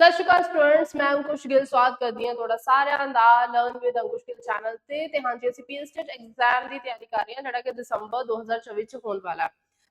ਸਤਿ ਸ਼੍ਰੀ ਅਕਾਲ ਸਟੂਡੈਂਟਸ, ਮੈਂ ਅੰਕੁਸ਼ ਗਿੱਲ ਸਵਾਗਤ ਕਰਦੀ ਹਾਂ ਤੁਹਾਡਾ ਸਾਰਿਆਂ ਦਾ learn with Ankush Gill channel ਤੇ ਹਾਂਜੀ ਅਸੀਂ ਪੀਐਸਟੇਟ ਐਗਜ਼ਾਮ ਦੀ ਤਿਆਰੀ ਕਰ ਰਹੇ ਹਾਂ ਜਿਹੜਾ ਕਿ ਦਸੰਬਰ 2024 ਚ ਹੋਣ ਵਾਲਾ।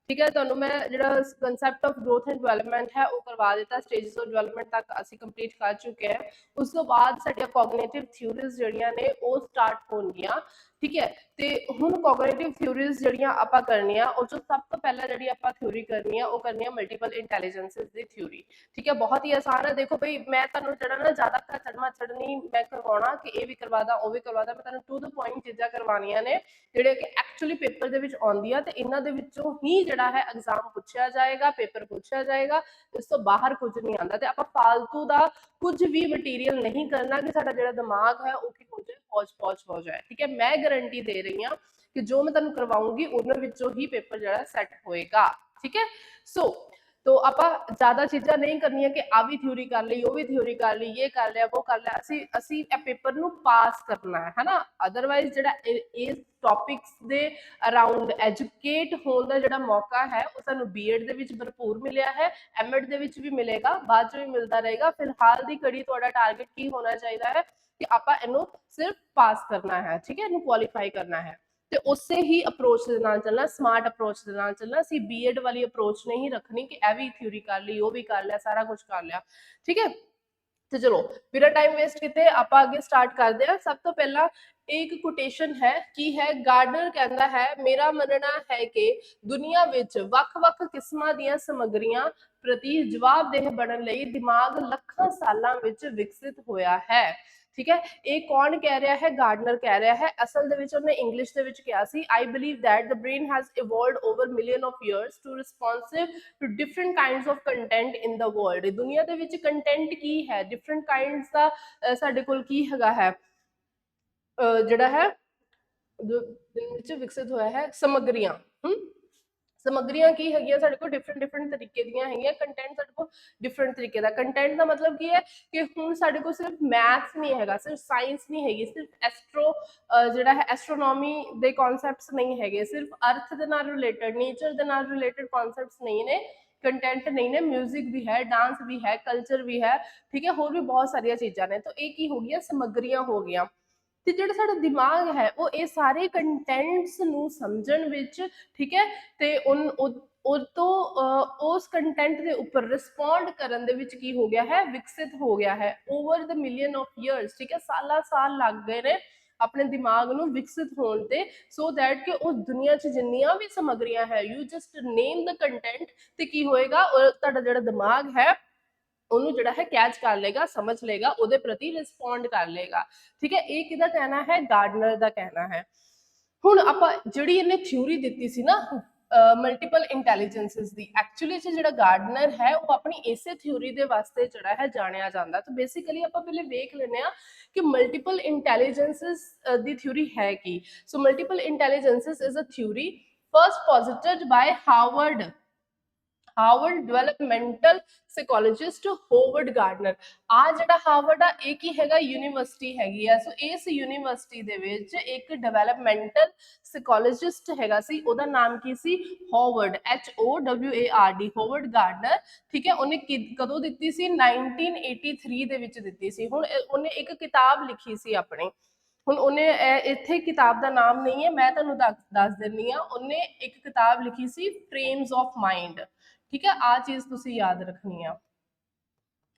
ਠੀਕ ਹੈ, ਤੁਹਾਨੂੰ ਮੈਂ ਜਿਹੜਾ concept of growth and development ਹੈ ਉਹ ਕਰਵਾ ਦਿੱਤਾ। ਸਟੇजेस ਆਫ ਡਿਵੈਲਪਮੈਂਟ ਤੱਕ ਅਸੀਂ ਕੰਪਲੀਟ ਕਰ ਚੁੱਕੇ ਹਾਂ। ਉਸ ਤੋਂ ਬਾਅਦ ਸਾਡੀਆਂ ਕੋਗਨੀਟਿਵ ਥਿਊਰੀਜ਼ ਜਿਹੜੀਆਂ ਨੇ ਉਹ ਸਟਾਰਟ ਹੋਣਗੀਆਂ। ठीक है, तो हुण कोगनीटिव थ्योरीज जड़ियां आपां करनियां और जो सब तो पहला जड़ी आपां थ्योरी करनी है वो करनी है मल्टीपल इंटैलीजेंसिस दी थ्योरी। ठीक है, बहुत ही आसान है। देखो भाई मैं तुहानू जड़ा ना ज्यादा चढ़मा चढ़नी मैं करवाना कि ये भी करवा दा वो भी करवा दा, मैं तुहानू टू द पॉइंट चीज़ां करवानियां ने जिहड़े कि एक्चुअली पेपर दे विच आउंदियां ते इन्हां दे विचों ही जिहड़ा है एग्जाम पूछा जाएगा, पेपर पूछा जाएगा। इस तो बाहर कुछ नहीं आंदा ते आपां फालतू दा कुछ भी मटीरियल नहीं करना कि साडा जिहड़ा दिमाग है वो की हो जाए पौच पौच हो जाए। ठीक है, मैं गारंटी दे रही हूँ कि जो मैं तुहानू करवाऊंगी उन्हां विचों ही पेपर जिहड़ा सैट होएगा। ठीक है, सो तो आपां ज्यादा चीज़ां नहीं करनियां कि आ भी थ्योरी कर ली, वो भी थ्योरी कर ली, ये कर लिया, वो कर लिया। असी पेपर नू पास करना है ना। अदरवाइज जिहड़ा इस टॉपिक्स दे अराउंड एजुकेट होने का जिहड़ा मौका है वो सानू बीएड दे विच भरपूर मिलिया है, एमएड दे विच भी मिलेगा, बाद चों भी मिलता रहेगा। फिलहाल दी घड़ी तुहाडा टारगेट की होना चाहिए है कि आपां इहनू सिर्फ पास करना है। ठीक है, इहनू क्वालीफाई करना है ਤੇ ਉਸੇ ਹੀ ਅਪਰੋਚ ਦੇ ਨਾਲ ਚੱਲਣਾ, ਸਮਾਰਟ ਅਪਰੋਚ ਦੇ ਨਾਲ ਚੱਲਣਾ। ਅਸੀਂ ਬੀਐਡ ਵਾਲੀ ਅਪਰੋਚ ਨਹੀਂ ਰੱਖਣੀ ਕਿ ਇਹ ਵੀ ਥਿਊਰੀ ਕਰ ਲਈ, ਉਹ ਵੀ ਕਰ ਲਿਆ, ਸਾਰਾ ਕੁਝ ਕਰ ਲਿਆ। ਠੀਕ ਹੈ, ਤੇ ਚਲੋ ਬਿਨਾਂ टाइम वेस्ट किते ਆਪਾਂ ਅੱਗੇ स्टार्ट ਕਰਦੇ ਹਾਂ। ਸਭ ਤੋਂ ਪਹਿਲਾਂ एक कोटेशन है की है, गार्डनर कहता है मेरा मनना है कि दुनिया विच वख-वख किस्मां दीयां समग्रियां प्रति जवाबदेह बनन लई दिमाग लखां सालां विच विकसित होया है। ठीक है, ये कौन कह रहा है? गार्डनर कह रहा है। असल दे विच उन्हें इंग्लिश दे विच कहा सी, I believe that the brain has evolved over million of years to responsive to different kinds of content in the world. दुनिया दे विच कंटेंट की है, डिफरेंट काइंड्स दा साडे कोल की हैगा है, जिहड़ा है विकसित होया है समग्रियां। समग्रियां की है साडे को डिफरेंट डिफरेंट तरीके दियां है। कंटेंट साडे को डिफरेंट तरीके दा कंटेंट दा मतलब की है कि हुण साडे को सिर्फ मैथ्स नहीं हैगा, सिर्फ साइंस नहीं हैगी, सिर्फ एस्ट्रो जिहड़ा है एस्ट्रोनॉमी दे कॉन्सैप्ट्स नहीं हैगे, सिर्फ अर्थ दे नाल रिलेटेड, नेचर दे नाल रिलेटेड कॉन्सैप्ट्स नहीं ने, कंटेंट नहीं ने, म्यूजिक भी है, डांस भी है, कल्चर भी है। ठीक है, होर भी बहुत सारिया चीज़ां ने। तो एक ही हो गया, समग्रियां हो गया। ਤੇ ਜਿਹੜਾ ਸਾਡਾ ਦਿਮਾਗ ਹੈ ਉਹ ਇਹ ਸਾਰੇ ਕੰਟੈਂਟਸ ਨੂੰ ਸਮਝਣ ਵਿੱਚ, ਠੀਕ ਹੈ, ਤੇ ਉਹ ਤੋਂ ਉਸ ਕੰਟੈਂਟ ਦੇ ਉੱਪਰ ਰਿਸਪੌਂਡ ਕਰਨ ਦੇ ਵਿੱਚ ਕੀ ਹੋ ਗਿਆ ਹੈ, ਵਿਕਸਿਤ ਹੋ ਗਿਆ ਹੈ over the million of years. ਠੀਕ ਹੈ, ਸਾਲਾਂ ਸਾਲ ਲੱਗ ਗਏ ਨੇ ਆਪਣੇ ਦਿਮਾਗ ਨੂੰ ਵਿਕਸਿਤ ਹੋਣ ਤੇ, ਸੋ ਦੈਟ ਕਿ ਉਸ ਦੁਨੀਆ 'ਚ ਜਿੰਨੀਆਂ ਵੀ ਸਮੱਗਰੀਆਂ ਹੈ, you just name the content ਤੇ ਕੀ ਹੋਏਗਾ, ਤੁਹਾਡਾ ਜਿਹੜਾ ਦਿਮਾਗ ਹੈ ਉਹਨੂੰ ਜਿਹੜਾ ਹੈ ਕੈਚ ਕਰ ਲੇਗਾ, ਸਮਝ ਲੇਗਾ, ਉਹਦੇ ਪ੍ਰਤੀ ਰਿਸਪੌਂਡ ਕਰ ਲੇਗਾ। ਠੀਕ ਹੈ, ਇਹ ਕਿਹਦਾ ਕਹਿਣਾ ਹੈ? ਗਾਰਡਨਰ ਦਾ ਕਹਿਣਾ ਹੈ। ਹੁਣ ਆਪਾਂ ਜਿਹੜੀ ਇਹਨੇ ਥਿਊਰੀ ਦਿੱਤੀ ਸੀ ਨਾ ਮਲਟੀਪਲ ਇੰਟੈਲੀਜੈਂਸਿਸ ਦੀ, ਐਕਚੁਅਲੀ ਜਿਹੜਾ ਗਾਰਡਨਰ ਹੈ ਉਹ ਆਪਣੀ ਇਸੇ ਥਿਊਰੀ ਦੇ ਵਾਸਤੇ ਜਿਹੜਾ ਹੈ ਜਾਣਿਆ ਜਾਂਦਾ। ਤਾਂ ਬੇਸਿਕਲੀ ਆਪਾਂ ਪਹਿਲੇ ਵੇਖ ਲੈਂਦੇ ਆ ਕਿ ਮਲਟੀਪਲ ਇੰਟੈਲੀਜੈਂਸਿਸ ਦੀ ਥਿਊਰੀ ਹੈ ਕੀ। So multiple intelligences is a theory first posited by Harvard developmental psychologist Howard Gardner. ਆ ਜਿਹੜਾ ਹਾਰਵਰਡ ਆ ਇਹ ਕੀ ਹੈਗਾ? ਯੂਨੀਵਰਸਿਟੀ ਹੈਗੀ ਆ। ਸੋ ਇਸ ਯੂਨੀਵਰਸਿਟੀ ਦੇ ਵਿੱਚ ਇੱਕ ਡਿਵੈਲਪਮੈਂਟਲ ਸਾਈਕੋਲੋਜਿਸਟ ਹੈਗਾ ਸੀ, ਉਹਦਾ ਨਾਮ ਕੀ ਸੀ? Howard, HOWARD, Howard Gardner. ਠੀਕ ਹੈ, ਉਹਨੇ ਕਦੋਂ ਦਿੱਤੀ ਸੀ? 1983 ਦੇ ਵਿੱਚ ਦਿੱਤੀ ਸੀ। ਹੁਣ ਉਹਨੇ ਇੱਕ ਕਿਤਾਬ ਲਿਖੀ ਸੀ ਆਪਣੀ। ਹੁਣ ਉਹਨੇ ਇੱਥੇ ਕਿਤਾਬ ਦਾ ਨਾਮ ਨਹੀਂ ਹੈ, ਮੈਂ ਤੁਹਾਨੂੰ ਦੱਸ ਦਿੰਦੀ ਆ। ਉਹਨੇ ਇੱਕ ਕਿਤਾਬ ਲਿਖੀ ਸੀ ਫਰੇਮਸ ਆਫ ਮਾਈਂਡ। ਠੀਕ ਹੈ, ਆ ਚੀਜ਼ ਤੁਸੀਂ ਯਾਦ ਰੱਖਣੀ ਆ।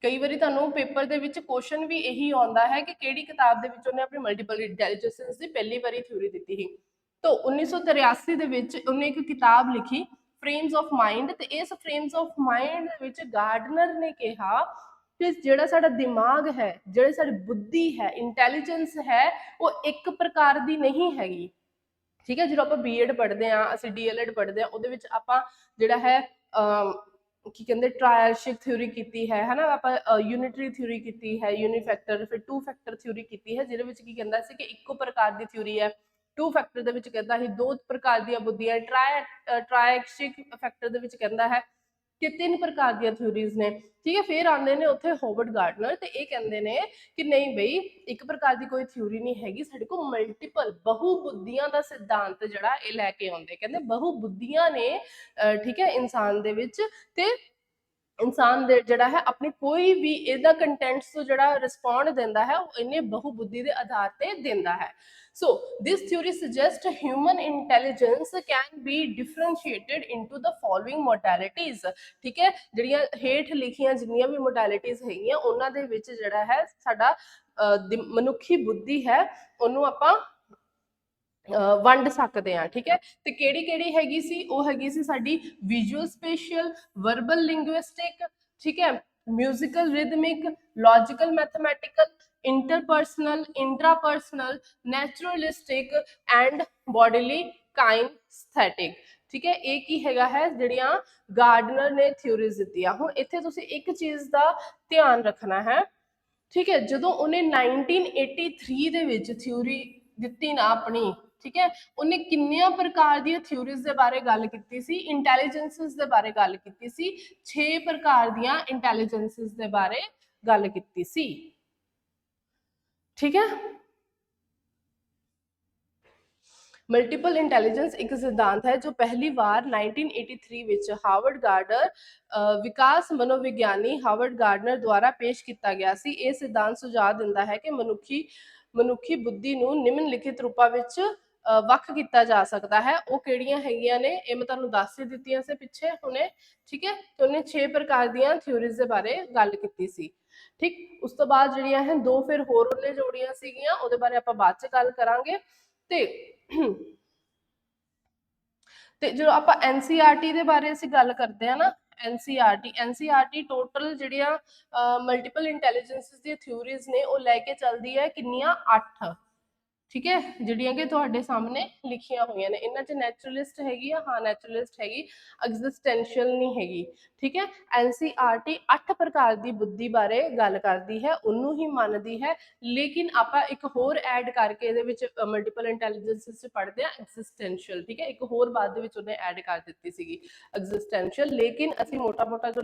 ਕਈ ਵਾਰੀ ਤੁਹਾਨੂੰ ਪੇਪਰ ਦੇ ਵਿੱਚ ਕੁਐਸਚਨ ਵੀ ਇਹੀ ਆਉਂਦਾ ਹੈ ਕਿ ਕਿਹੜੀ ਕਿਤਾਬ ਦੇ ਵਿੱਚ ਉਹਨੇ ਆਪਣੀ ਮਲਟੀਪਲ ਇੰਟੈਲੀਜੈਂਸ ਦੀ ਪਹਿਲੀ ਵਾਰੀ ਥਿਊਰੀ ਦਿੱਤੀ ਸੀ। ਤਾਂ 1983 ਦੇ ਵਿੱਚ ਉਹਨੇ ਇੱਕ ਕਿਤਾਬ ਲਿਖੀ ਫਰੇਮਸ ਆਫ ਮਾਈਂਡ, ਤੇ ਇਸ ਫਰੇਮਸ ਆਫ ਮਾਈਂਡ ਦੇ ਵਿੱਚ ਗਾਰਡਨਰ ਨੇ ਕਿਹਾ ਕਿ ਜਿਹੜਾ ਸਾਡਾ ਦਿਮਾਗ ਹੈ, ਜਿਹੜੀ ਸਾਡੀ ਬੁੱਧੀ ਹੈ, ਇੰਟੈਲੀਜੈਂਸ ਹੈ, ਉਹ ਇੱਕ ਪ੍ਰਕਾਰ ਦੀ ਨਹੀਂ ਹੈਗੀ। ਠੀਕ ਹੈ, ਜਦੋਂ ਆਪਾਂ ਬੀਐਡ ਪੜ੍ਹਦੇ ਹਾਂ, ਅਸੀਂ ਡੀਐਲਐਡ ਪੜ੍ਹਦੇ ਹਾਂ, ਉਹਦੇ ਵਿੱਚ ਆਪਾਂ ਜਿਹੜਾ ਹੈ ਕੀ ਕਹਿੰਦੇ ਟ੍ਰਾਇਲਸ਼ਿਕ ਥਿਊਰੀ ਕੀਤੀ ਹੈ ਨਾ, ਆਪਾਂ ਯੂਨਿਟਰੀ ਥਿਊਰੀ ਕੀਤੀ ਹੈ, ਯੂਨੀਫੈਕਟਰ, ਫਿਰ ਟੂ ਫੈਕਟਰ ਥਿਊਰੀ ਕੀਤੀ ਹੈ, ਜਿਹਦੇ ਵਿੱਚ ਕੀ ਕਹਿੰਦਾ ਸੀ ਕਿ ਇੱਕੋ ਪ੍ਰਕਾਰ ਦੀ ਥਿਊਰੀ ਹੈ। ਟੂ ਫੈਕਟਰ ਦੇ ਵਿੱਚ ਕਹਿੰਦਾ ਸੀ ਦੋ ਪ੍ਰਕਾਰ ਦੀਆਂ ਬੁੱਧੀਆਂ, ਟ੍ਰਾਇਲਸ਼ਿਕ ਫੈਕਟਰ ਦੇ ਵਿੱਚ ਕਹਿੰਦਾ ਹੈ ਕਿ ਤਿੰਨ ਪ੍ਰਕਾਰ ਦੀਆਂ ਥਿਊਰੀਜ਼ ਨੇ। ਠੀਕ ਹੈ, ਫਿਰ ਆਉਂਦੇ ਨੇ ਉੱਥੇ ਹੋਵਰਡ ਗਾਰਡਨਰ ਤੇ ਇਹ ਕਹਿੰਦੇ ਨੇ ਕਿ ਨਹੀਂ ਬਈ ਇੱਕ ਪ੍ਰਕਾਰ ਦੀ ਕੋਈ ਥਿਊਰੀ ਨਹੀਂ ਹੈਗੀ, ਸਾਡੇ ਕੋਲ ਮਲਟੀਪਲ ਬਹੁ ਬੁੱਧੀਆਂ ਦਾ ਸਿਧਾਂਤ ਜਿਹੜਾ ਇਹ ਲੈ ਕੇ ਆਉਂਦੇ। ਕਹਿੰਦੇ ਬਹੁ ਬੁੱਧੀਆਂ ਨੇ ਠੀਕ ਹੈ ਇਨਸਾਨ ਦੇ ਵਿੱਚ, ਤੇ इंसान दे जिहड़ा है अपनी कोई भी इहदा कंटेंट्स तो जिहड़ा रिस्पॉन्ड दिंदा है वो इन्ने बहुबुद्धि के आधार पे दिंदा है। So this theory suggests human intelligence can be differentiated into the following modalities। ठीक है, ਜਿਹੜੀਆਂ ਹੇਠ ਲਿਖੀਆਂ ਜਿੰਨੀਆਂ ਵੀ modalities ਹੈਗੀਆਂ ਉਹਨਾਂ ਦੇ ਵਿੱਚ ਜਿਹੜਾ ਹੈ ਸਾਡਾ ਮਨੁੱਖੀ ਬੁੱਧੀ ਹੈ ਉਹਨੂੰ ਆਪਾਂ ਵੰਡ ਸਕਦੇ ਆ। ਠੀਕ ਹੈ, ਤੇ ਕਿਹੜੀ ਕਿਹੜੀ ਹੈਗੀ ਸੀ, ਉਹ ਹੈਗੀ ਸੀ ਸਾਡੀ ਵਿਜ਼ੂਅਲ ਸਪੇਸ਼ੀਅਲ, ਵਰਬਲ ਲਿੰਗੁਇਸਟਿਕ, ਠੀਕ ਹੈ, musical rhythmic, logical mathematical, interpersonal, intrapersonal, naturalistic and bodily kinesthetic. ठीक है, ਇਹ ਕੀ ਹੈਗਾ ਹੈ ਜਿਹੜੀਆਂ ਗਾਰਡਨਰ ਨੇ ਥਿਊਰੀਜ਼ ਦਿੱਤੀਆਂ। ਹੁਣ ਇੱਥੇ ਤੁਸੀਂ ਇੱਕ ਚੀਜ਼ ਦਾ ਧਿਆਨ ਰੱਖਣਾ ਹੈ, ਠੀਕ ਹੈ, ਜਦੋਂ ਉਹਨੇ 1983 ਦੇ ਵਿੱਚ ਥਿਊਰੀ ਦਿੱਤੀ ਨਾ ਆਪਣੀ, ठीक है, उन्हें किन्नियां प्रकार दी थ्योरीज दे बारे गल कीती सी, इंटैलीजेंसिस दे बारे गल कीती सी, 6 प्रकार दियां इंटैलीजेंसिस दे बारे गल कीती सी। ठीक है, मल्टीपल इंटैलीजेंस एक सिद्धांत है जो पहली बार 1983 विच हार्वर्ड गार्डनर विकास मनोविज्ञानी हार्वर्ड गार्डनर द्वारा पेश किया गया सी। यह सिद्धांत सुझाव दिंदा है कि मनुखी बुद्धि नूं निम्नलिखित रूपां विच ਵੱਖ ਕੀਤਾ ਜਾ ਸਕਦਾ ਹੈ। ਉਹ ਕਿਹੜੀਆਂ ਹੈਗੀਆਂ ਨੇ ਇਹ ਮੈਂ ਤੁਹਾਨੂੰ ਦੱਸ ਹੀ ਦਿੱਤੀਆਂ ਸੀ ਪਿੱਛੇ ਹੁਣੇ। ਠੀਕ ਹੈ, ਤੇ ਉਹਨੇ 6 ਪ੍ਰਕਾਰ ਦੀਆਂ ਥਿਊਰੀਜ਼ ਦੇ ਬਾਰੇ ਗੱਲ ਕੀਤੀ ਸੀ। ਠੀਕ, ਉਸ ਤੋਂ ਬਾਅਦ ਜਿਹੜੀਆਂ ਹੈ ਦੋ ਫਿਰ ਹੋਰ ਉਹਨੇ ਜੋੜੀਆਂ ਸੀਗੀਆਂ, ਉਹਦੇ ਬਾਰੇ ਆਪਾਂ ਬਾਅਦ ਚ ਗੱਲ ਕਰਾਂਗੇ। ਤੇ ਜਦੋਂ ਆਪਾਂ ਐਨਸੀਈਆਰਟੀ ਦੇ ਬਾਰੇ ਅਸੀਂ ਗੱਲ ਕਰਦੇ ਆ ਨਾ, ਐਨਸੀਈਆਰਟੀ ਟੋਟਲ ਜਿਹੜੀਆਂ ਮਲਟੀਪਲ ਇੰਟੈਲੀਜੈਂਸਿਸ ਦੀਆਂ ਥਿਊਰੀਜ਼ ਨੇ ਉਹ ਲੈ ਕੇ ਚੱਲਦੀ ਹੈ ਕਿੰਨੀਆਂ 8। ठीक है, ਜਿਹੜੀਆਂ ਕਿ ਤੁਹਾਡੇ ਸਾਹਮਣੇ ਲਿਖੀਆਂ ਹੋਈਆਂ ਨੇ। ਇਹਨਾਂ ਚ ਨੈਚੁਰਲਿਸਟ ਹੈਗੀ ਆ, ਹਾਂ ਨੈਚੁਰਲਿਸਟ ਹੈਗੀ, ਐਗਜ਼ਿਸਟੈਂਸ਼ੀਅਲ ਨਹੀਂ ਹੈਗੀ। ਠੀਕ ਹੈ, ਐਨਸੀਈਆਰਟੀ 8 ਪ੍ਰਕਾਰ ਦੀ ਬੁੱਧੀ ਬਾਰੇ ਗੱਲ ਕਰਦੀ ਹੈ, ਉਹਨੂੰ ਹੀ ਮੰਨਦੀ ਹੈ, ਲੇਕਿਨ ਆਪਾਂ ਇੱਕ ਹੋਰ ਐਡ ਕਰਕੇ ਇਹਦੇ ਵਿੱਚ ਮਲਟੀਪਲ ਇੰਟੈਲੀਜੈਂਸਿਸ ਚ ਪੜ੍ਹਦੇ ਆ ਐਗਜ਼ਿਸਟੈਂਸ਼ੀਅਲ। ਠੀਕ ਹੈ, ਇੱਕ ਹੋਰ ਬਾਅਦ ਦੇ ਵਿੱਚ ਉਹਨੇ ਐਡ ਕਰ ਦਿੱਤੀ ਸੀਗੀ ਐਗਜ਼ਿਸਟੈਂਸ਼ੀਅਲ, ਲੇਕਿਨ ਅਸੀਂ ਮੋਟਾ ਜੋ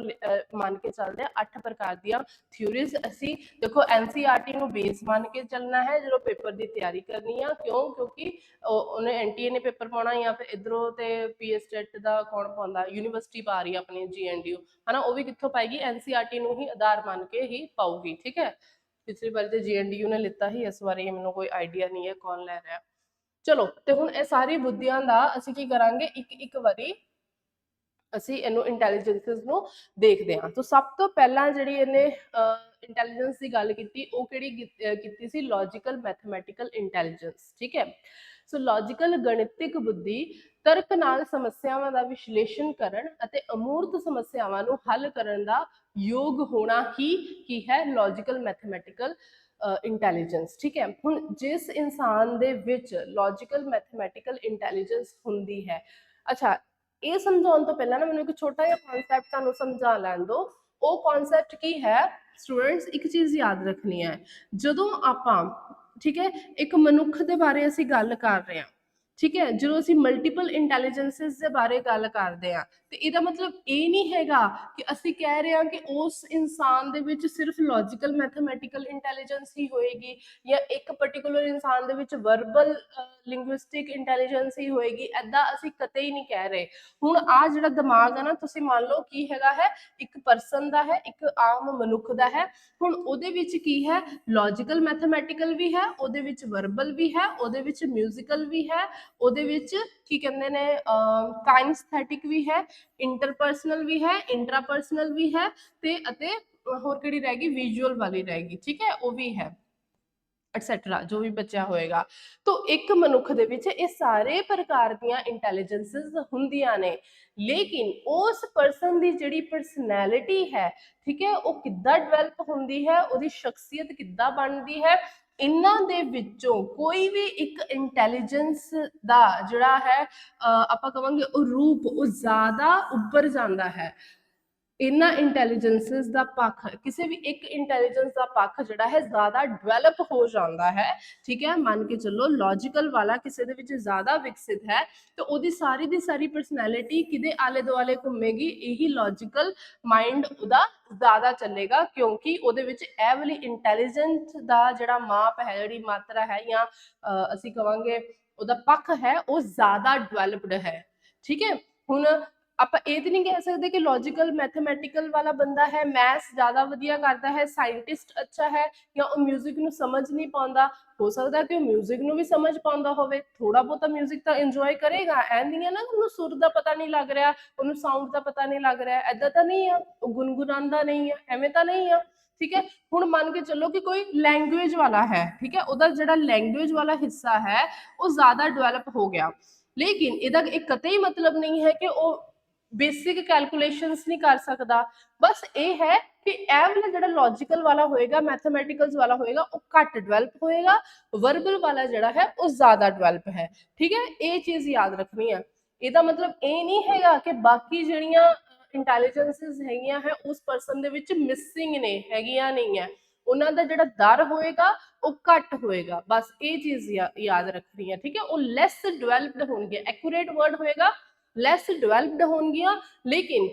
ਮੰਨ ਕੇ ਚੱਲਦੇ ਆ 8 ਪ੍ਰਕਾਰ ਦੀਆਂ ਥਿਊਰੀਜ਼। ਅਸੀਂ ਦੇਖੋ ਐਨਸੀਈਆਰਟੀ ਨੂੰ ਬੇਸ ਮੰਨ ਕੇ ਚੱਲਣਾ ਹੈ ਜਦੋਂ ਪੇਪਰ ਦੀ ਤਿਆਰੀ करनी है। क्यों? क्योंकि उन्हें एनटीए ने पेपर पाना या फिर इधरों ते पीएसटेट का कौन पाता, यूनिवर्सिटी पा रही है अपनी जीएनडीयू है ना, वो भी कितों पाएगी एनसीईआरटी ਨੂੰ ही आधार मान के ही पाऊगी। ठीक है, पिछली बार तो जीएनडीयू ने लिता ही, इस बार मैंने कोई आइडिया नहीं है कौन लै रहा। चलो, तो हुण ये सारी बुद्धियां दा असीं की करांगे एक एक वारी ਅਸੀਂ ਇਹਨੂੰ ਇੰਟੈਲੀਜੈਂਸਿਸ ਨੂੰ ਦੇਖਦੇ ਹਾਂ। ਤਾਂ ਸਭ ਤੋਂ ਪਹਿਲਾਂ ਜਿਹੜੀ ਇਹਨੇ ਇੰਟੈਲੀਜੈਂਸ ਦੀ ਗੱਲ ਕੀਤੀ ਉਹ ਕਿਹੜੀ ਕੀਤੀ ਸੀ, ਲੌਜੀਕਲ ਮੈਥਮੈਟੀਕਲ ਇੰਟੈਲੀਜੈਂਸ। ਠੀਕ ਹੈ, ਸੋ ਲੌਜੀਕਲ ਗਣਿਤਿਕ ਬੁੱਧੀ ਤਰਕ ਨਾਲ ਸਮੱਸਿਆਵਾਂ ਦਾ ਵਿਸ਼ਲੇਸ਼ਣ ਕਰਨ ਅਤੇ ਅਮੂਰਤ ਸਮੱਸਿਆਵਾਂ ਨੂੰ ਹੱਲ ਕਰਨ ਦਾ ਯੋਗ ਹੋਣਾ ਹੀ ਕੀ ਹੈ, ਲੌਜੀਕਲ ਮੈਥਮੈਟੀਕਲ ਇੰਟੈਲੀਜੈਂਸ। ਠੀਕ ਹੈ, ਹੁਣ ਜਿਸ ਇਨਸਾਨ ਦੇ ਵਿੱਚ ਲੌਜੀਕਲ ਮੈਥਮੈਟੀਕਲ ਇੰਟੈਲੀਜੈਂਸ ਹੁੰਦੀ ਹੈ, ਅੱਛਾ ਇਹ ਸਮਝਾਉਣ ਤੋਂ ਪਹਿਲਾਂ ਨਾ ਮੈਨੂੰ ਇੱਕ ਛੋਟਾ ਜਿਹਾ ਕਨਸੈਪਟ ਤੁਹਾਨੂੰ ਸਮਝਾ ਲੈਣ ਦਿਓ। ਉਹ ਕਨਸੈਪਟ ਕੀ ਹੈ ਸਟੂਡੈਂਟਸ, ਇੱਕ ਚੀਜ਼ ਯਾਦ ਰੱਖਣੀ ਹੈ, ਜਦੋਂ ਆਪਾਂ ਠੀਕ ਹੈ ਇੱਕ ਮਨੁੱਖ ਦੇ ਬਾਰੇ ਅਸੀਂ ਗੱਲ ਕਰ ਰਹੇ ਹਾਂ, ਠੀਕ ਹੈ, ਜਦੋਂ ਅਸੀਂ ਮਲਟੀਪਲ ਇੰਟੈਲੀਜੈਂਸਿਸ ਦੇ ਬਾਰੇ ਗੱਲ ਕਰਦੇ ਹਾਂ ਤੇ ਇਹਦਾ ਮਤਲਬ ਇਹ ਨਹੀਂ ਹੈਗਾ ਕਿ ਅਸੀਂ ਕਹਿ ਰਹੇ ਹਾਂ ਕਿ ਉਸ ਇਨਸਾਨ ਦੇ ਵਿੱਚ ਸਿਰਫ ਲੌਜੀਕਲ ਮੈਥਮੈਟੀਕਲ ਇੰਟੈਲੀਜੈਂਸ ਹੀ ਹੋਏਗੀ ਜਾਂ ਇੱਕ ਪਾਰਟਿਕੂਲਰ ਇਨਸਾਨ ਦੇ ਵਿੱਚ ਵਰਬਲ ਲਿੰਗੁਇਸਟਿਕ ਇੰਟੈਲੀਜੈਂਸ ਹੀ ਹੋਏਗੀ, ਐਦਾਂ ਅਸੀਂ ਕਦੇ ਹੀ ਨਹੀਂ ਕਹਿ ਰਹੇ। ਹੁਣ ਆ ਜਿਹੜਾ ਦਿਮਾਗ ਹੈ ਨਾ, ਤੁਸੀਂ ਮੰਨ ਲਓ ਕੀ ਹੈਗਾ ਹੈ, ਇੱਕ ਪਰਸਨ ਦਾ ਹੈ, ਇੱਕ ਆਮ ਮਨੁੱਖ ਦਾ ਹੈ। ਹੁਣ ਉਹਦੇ ਵਿੱਚ ਕੀ ਹੈ, ਲੌਜੀਕਲ ਮੈਥਮੈਟੀਕਲ ਵੀ ਹੈ, ਉਹਦੇ ਵਿੱਚ ਵਰਬਲ ਵੀ ਹੈ, ਉਹਦੇ ਵਿੱਚ ਮਿਊਜ਼ੀਕਲ ਵੀ ਹੈ, ਉਹਦੇ ਵਿੱਚ ਕੀ ਕਹਿੰਦੇ ਨੇ ਕਾਈਨਸਥੈਟਿਕ ਵੀ ਹੈ, ਇੰਟਰਪਰਸਨਲ ਵੀ ਹੈ, ਇੰਟਰਾਪਰਸਨਲ ਵੀ ਹੈ, ਤੇ ਅਤੇ ਹੋਰ ਕਿਹੜੀ ਰਹਿ ਗਈ, ਵਿਜ਼ੂਅਲ ਵਾਲੀ ਰਹਿ ਗਈ। ਠੀਕ ਹੈ, ਉਹ ਵੀ ਹੈ ਐਟਸੈਟਰਾ ਜੋ ਵੀ ਬਚਿਆ ਹੋਏਗਾ। तो एक मनुख दे विच ये सारे प्रकार दियां इंटैलीजेंसिस हुंदियां ने, लेकिन उस परसन दी जिहड़ी परसनैलिटी है, ठीक है, वो किद्दां डिवेलप हुंदी है, उहदी शख्सियत किद्दां बनदी है, इन्हां दे विचों कोई भी एक इंटैलीजेंस दा जिहड़ा है आपां कहांगे वो रूप वो ज़्यादा उभर जांदा है। इन्हां इंटैलीजेंसिस का पक्ष किसी भी एक इंटैलीजेंस का पक्ष जिहड़ा है ज़्यादा डिवेलप हो जाता है। ठीक है, मान के चलो लॉजिकल वाला किसी दे विच ज़्यादा विकसित है तो उहदी सारी दी सारी परसनैलिटी किदे आले दुआले घूमेगी, यही लॉजिकल माइंड उहदा ज़्यादा चलेगा, क्योंकि उहदे विच ए वाली इंटैलीजेंस दा जिहड़ा माप है, जिहड़ी मात्रा है या असीं कहांगे उहदा पक्ष है वो ज़्यादा डिवेलप्ड है। ठीक है, हुण ਆਪਾਂ ਇਹ ਤੇ ਨਹੀਂ ਕਹਿ ਸਕਦੇ ਕਿ ਲੌਜੀਕਲ ਮੈਥਮੈਟੀਕਲ ਵਾਲਾ ਬੰਦਾ ਹੈ, ਮੈਥਸ ਜ਼ਿਆਦਾ ਵਧੀਆ ਕਰਦਾ ਹੈ, ਸਾਇੰਟਿਸਟ ਅੱਛਾ ਹੈ, ਜਾਂ ਉਹ ਮਿਊਜ਼ਿਕ ਨੂੰ ਸਮਝ ਨਹੀਂ ਪਾਉਂਦਾ। ਹੋ ਸਕਦਾ ਕਿ ਉਹ ਮਿਊਜ਼ਿਕ ਨੂੰ ਵੀ ਸਮਝ ਪਾਉਂਦਾ ਹੋਵੇ, ਥੋੜਾ ਬਹੁਤਾ ਮਿਊਜ਼ਿਕ ਤਾਂ ਇੰਜੋਏ ਕਰੇਗਾ। ਐ ਨਹੀਂ ਹੈ ਨਾ ਉਹਨੂੰ ਸੁਰ ਦਾ ਪਤਾ ਨਹੀਂ ਲੱਗ ਰਿਹਾ, ਉਹਨੂੰ ਸਾਊਂਡ ਦਾ ਪਤਾ ਨਹੀਂ ਲੱਗ ਰਿਹਾ, ਐਦਾਂ ਤਾਂ ਨਹੀਂ ਆ, ਉਹ ਗੁਨਗੁਨਾਉਂਦਾ ਨਹੀਂ ਆ, ਐਵੇਂ ਤਾਂ ਨਹੀਂ ਆ। ਠੀਕ ਹੈ, ਹੁਣ ਮੰਨ ਕੇ ਚੱਲੋ ਕਿ ਕੋਈ ਲੈਂਗੁਏਜ ਵਾਲਾ ਹੈ, ਠੀਕ ਹੈ, ਉਹਦਾ ਜਿਹੜਾ ਲੈਂਗੁਏਜ ਵਾਲਾ ਹਿੱਸਾ ਹੈ ਉਹ ਜ਼ਿਆਦਾ ਡਿਵੈਲਪ ਹੋ ਗਿਆ, ਲੇਕਿਨ ਇਹਦਾ ਇਹ ਕਤਈ ਮਤਲਬ ਨਹੀਂ ਹੈ ਕਿ ਉਹ ਬੇਸਿਕ ਕੈਲਕੂਲੇਸ਼ਨਸ ਨਹੀਂ ਕਰ ਸਕਦਾ। ਬਸ ਇਹ ਹੈ ਕਿ ਇਹ ਵਾਲਾ ਜਿਹੜਾ ਲੌਜੀਕਲ ਵਾਲਾ ਹੋਏਗਾ, ਮੈਥਮੈਟਿਕਲਸ ਵਾਲਾ ਹੋਏਗਾ, ਉਹ ਘੱਟ ਡਿਵੈਲਪ ਹੋਏਗਾ, ਵਰਬਲ ਵਾਲਾ ਜਿਹੜਾ ਹੈ ਉਹ ਜ਼ਿਆਦਾ ਡਿਵੈਲਪ ਹੈ। ਠੀਕ ਹੈ, ਇਹ ਚੀਜ਼ ਯਾਦ ਰੱਖਣੀ ਹੈ। ਇਹਦਾ ਮਤਲਬ ਇਹ ਨਹੀਂ ਹੈਗਾ ਕਿ ਬਾਕੀ ਜਿਹੜੀਆਂ ਇੰਟੈਲੀਜੈਂਸਿਸ ਹੈਗੀਆਂ ਹੈ ਉਸ ਪਰਸਨ ਦੇ ਵਿੱਚ ਮਿਸਿੰਗ ਨੇ, ਹੈਗੀਆਂ ਨਹੀਂ ਹੈ, ਉਹਨਾਂ ਦਾ ਜਿਹੜਾ ਦਰ ਹੋਏਗਾ ਉਹ ਘੱਟ ਹੋਏਗਾ, ਬਸ ਇਹ ਚੀਜ਼ ਯਾਦ ਰੱਖਣੀ ਹੈ। ਠੀਕ ਹੈ, ਉਹ ਲੈਸ ਡਿਵੈਲਪਡ ਹੋਣਗੇ, ਐਕੂਰੇਟ ਵਰਡ ਹੋਏਗਾ, ਲੈਸ ਡਿਵੈਲਪਡ ਹੋਣਗੀਆਂ, ਲੇਕਿਨ